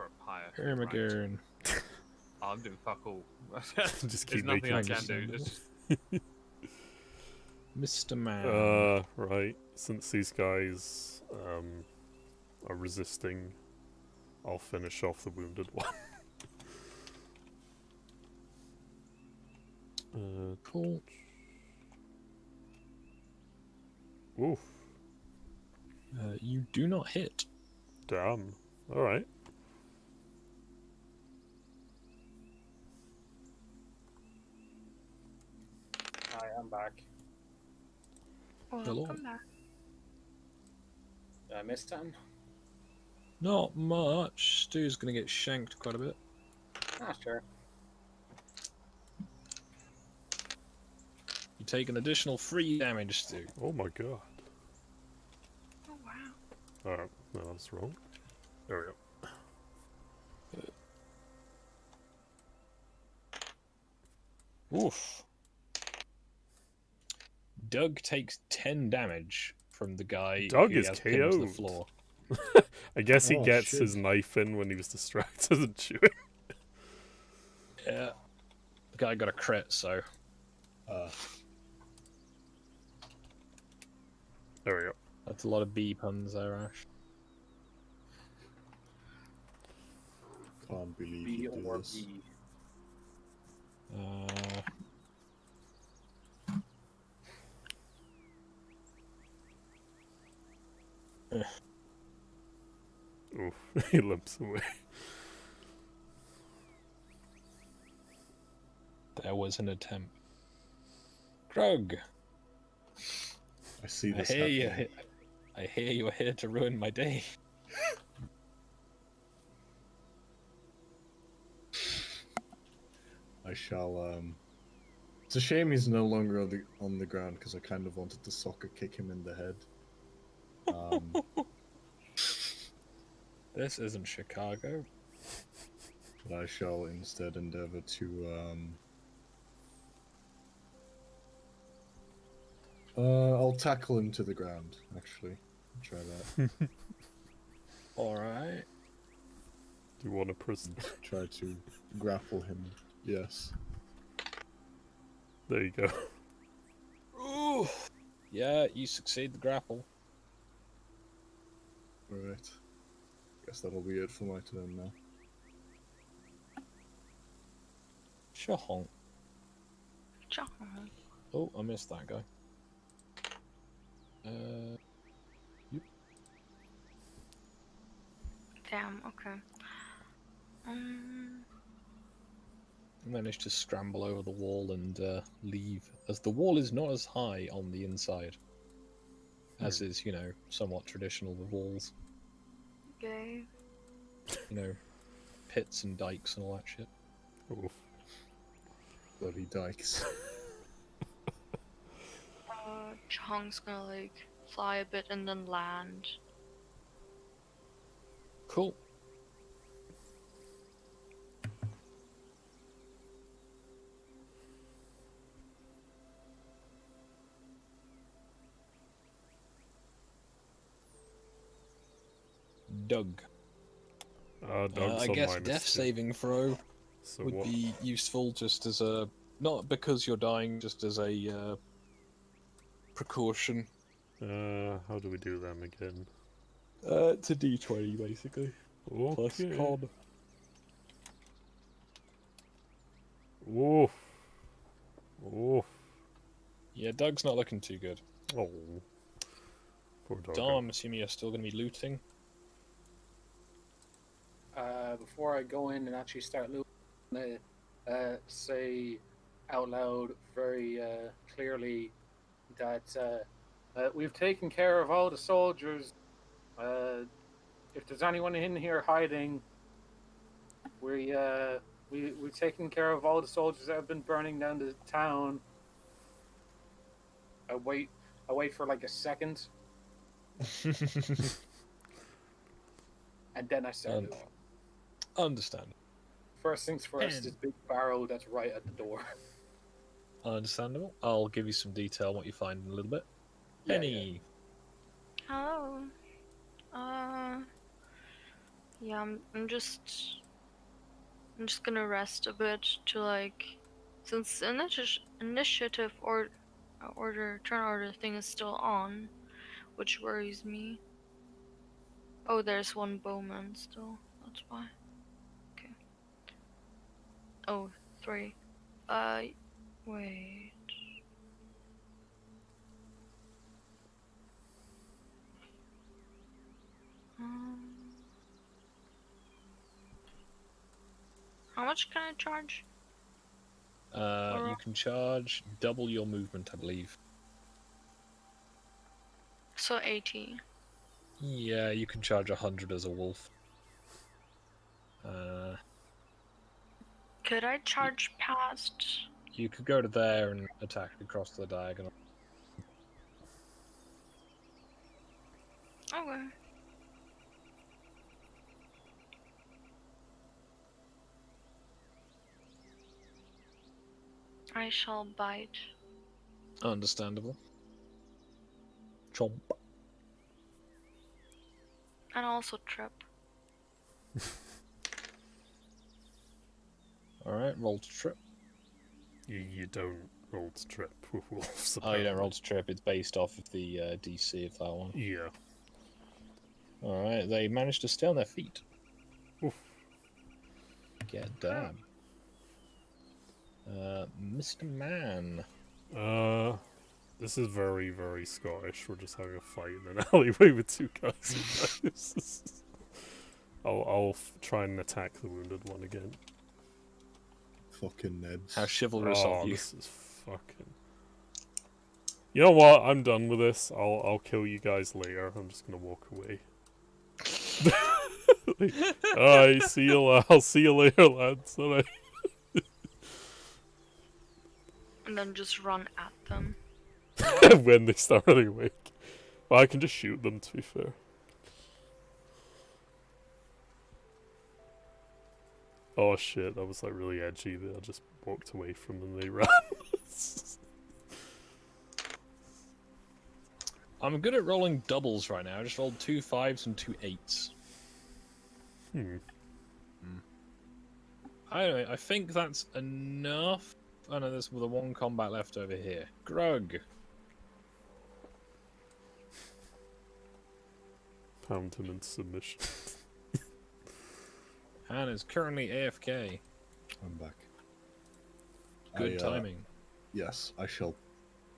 E: a pyre.
A: Armageddon.
E: I'm doing fuck all.
C: Just keep
E: There's nothing I
C: making
E: can do.
A: this.
E: It's just...
A: Mr. Man.
C: Right. Since these guys are resisting, I'll finish off the wounded one.
A: Cool.
C: Oof.
A: You do not hit.
C: Damn. Alright.
F: I am back.
A: Hello.
D: Welcome back.
F: Did I miss something?
A: Not much. Stu's gonna get shanked quite a bit.
F: Ah, sure.
A: You take an additional 3 damage, Stu.
C: Oh my god.
D: Oh wow.
C: Alright. No, that's wrong. There we go.
A: Oof. Doug takes 10 damage from the guy
C: Doug
A: who
C: is
A: has pinned to the
C: KO'd.
A: floor.
C: I guess he
B: Oh,
C: gets
B: shit.
C: his knife in when he was distracted and shooting.
A: Yeah. The guy got a crit, so...
C: There we go.
A: That's a lot of B puns there, Ash.
B: Can't believe
F: B
B: you do
F: or
B: this.
F: B.
C: Oof. He limps away.
A: There was an attempt. Krug,
B: I see
A: I
B: this
A: hear you.
B: happening.
A: I hear you're here to ruin my day.
B: I shall. It's a shame he's no longer on the ground because I kind of wanted to soccer kick him in the head.
A: This isn't Chicago.
B: But I shall instead endeavor to. I'll tackle him to the ground. Actually, try that.
A: Alright.
C: Do you want a prison?
B: Try to grapple him. Yes.
C: There you go.
A: Ooh. Yeah, you succeed the grapple.
B: Alright. Guess that'll be it for my turn now.
A: Sure honk.
D: John.
A: Oh, I missed that guy. Yep.
D: Damn. Okay.
A: Managed to scramble over the wall and leave, as the wall is not as high on the inside, as is, you know, somewhat traditional with walls.
D: Okay.
A: You know, pits and dikes and all that shit.
C: Oof.
B: Bloody dikes.
D: Chong's gonna like fly a bit and then land.
A: Cool. Doug.
C: Doug's
A: I
C: on
A: guess
C: minus
A: death
C: 2.
A: saving throw
C: So
A: would
C: what?
A: be useful just as a, not because you're dying, just as a precaution.
C: How do we do them again?
A: It's a D20 basically. Plus
C: Okay.
A: con.
C: Oof. Oof.
A: Yeah, Doug's not looking too good.
C: Oh. Poor dog.
A: Dom, I'm assuming you're still going to be looting.
F: Before I go in and actually start looting, I'm gonna say out loud very clearly that we've taken care of all the soldiers. If there's anyone in here hiding, we've taken care of all the soldiers that have been burning down the town. I wait for like a second, and then I start looting.
A: Understand.
F: First things first,
A: And-
F: this big barrel that's right at the door.
A: Understandable. I'll give you some detail on what you find in a little bit.
F: Yeah,
A: Penny.
D: Oh. Yeah, I'm just I'm just gonna rest a bit to like, since the initiative or turn order thing is still on, which worries me. Oh, there's one bowman still. That's why. Okay. Oh, 3. Wait. How much can I charge?
A: You can charge double your movement, I believe.
D: So 80.
A: Yeah, you can charge 100 as a wolf.
D: Could I charge past?
A: You could go to there and attack across the diagonal.
D: Okay. I shall bite.
A: Understandable. Chomp.
D: And also trip.
A: Alright, roll to trip.
C: You don't roll to trip with wolves.
A: Oh, you don't roll to trip, it's based off of the DC of that one.
C: Yeah.
A: Alright, they managed to stay on their feet.
C: Oof.
A: Get down. Mr. Man.
C: This is very, very Scottish. We're just having a fight in an alleyway with two guys. I'll try and attack the wounded one again.
B: Fucking Neds.
A: How chivalrous of you.
C: This is fucking... You know what? I'm done with this. I'll kill you guys later. I'm just gonna walk away. Alright, see you. I'll see you later, lads. Alright.
D: And then just run at them.
C: When they start running away. Well, I can just shoot them, to be fair. Oh shit, that was like really edgy. I just walked away from them and they ran.
A: I'm good at rolling doubles right now. I just rolled 2 5s and 2 8s. Anyway, I think that's enough. Oh no, there's the one combat left over here. Grug.
C: Pound him in submission.
A: Han is currently AFK.
B: I'm back.
A: Good timing.
B: Yes, I shall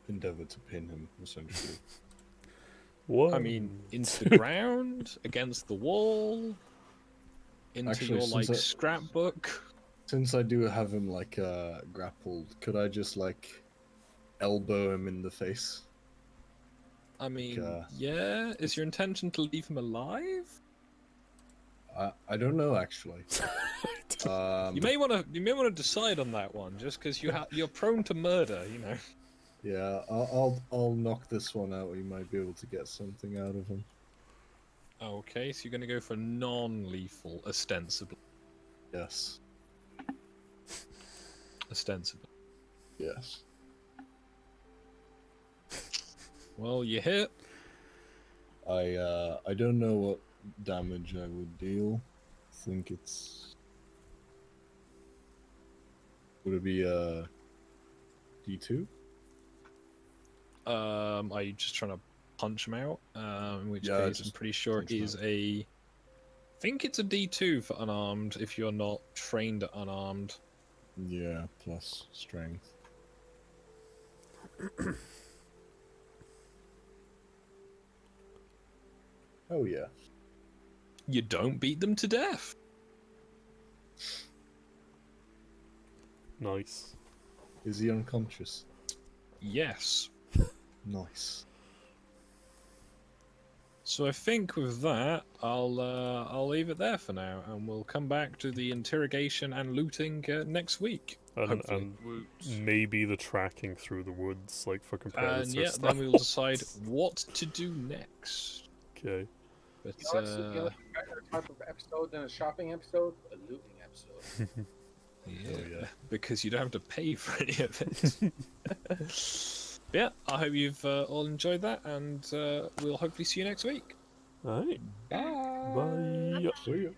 B: endeavour to pin him, essentially.
C: What?
A: I mean, into the ground, against the wall, into
B: Actually,
A: your, like,
B: since
A: scrapbook.
B: Since I do have him, like, grappled, could I just, like, elbow him in the face?
A: I mean, yeah? Is your intention to leave him alive?
B: I don't know, actually.
A: You may want to decide on that one, just because you're prone to murder, you know.
B: Yeah, I'll knock this one out. We might be able to get something out of him.
A: Okay, so you're going to go for non-lethal, ostensibly.
B: Yes.
A: Ostensibly.
B: Yes.
A: Well, you hit.
B: I don't know what damage I would deal. I think it's... Would it be D2?
A: Are you just trying to punch him out? In which
B: Yeah,
A: case, I'm
B: just
A: pretty sure it
B: punch him
A: is
B: out.
A: I think it's a D2 for unarmed if you're not trained at unarmed.
B: Yeah, plus strength. Oh yeah.
A: You don't beat them to death.
C: Nice.
B: Is he unconscious?
A: Yes.
B: Nice.
A: So I think with that, I'll leave it there for now, and we'll come back to the interrogation and looting next week.
C: And maybe the tracking through the woods, like for
A: And
C: competitors.
A: yeah, then we will decide what to do next.
C: Okay.
A: But
F: You know, it's a better type of episode than a shopping episode, a looting episode.
A: yeah, because you don't have to pay for any of it. Yeah, I hope you've all enjoyed that, and we'll hopefully see you next week.
C: Alright.
A: Bye.
C: Bye.
B: See ya.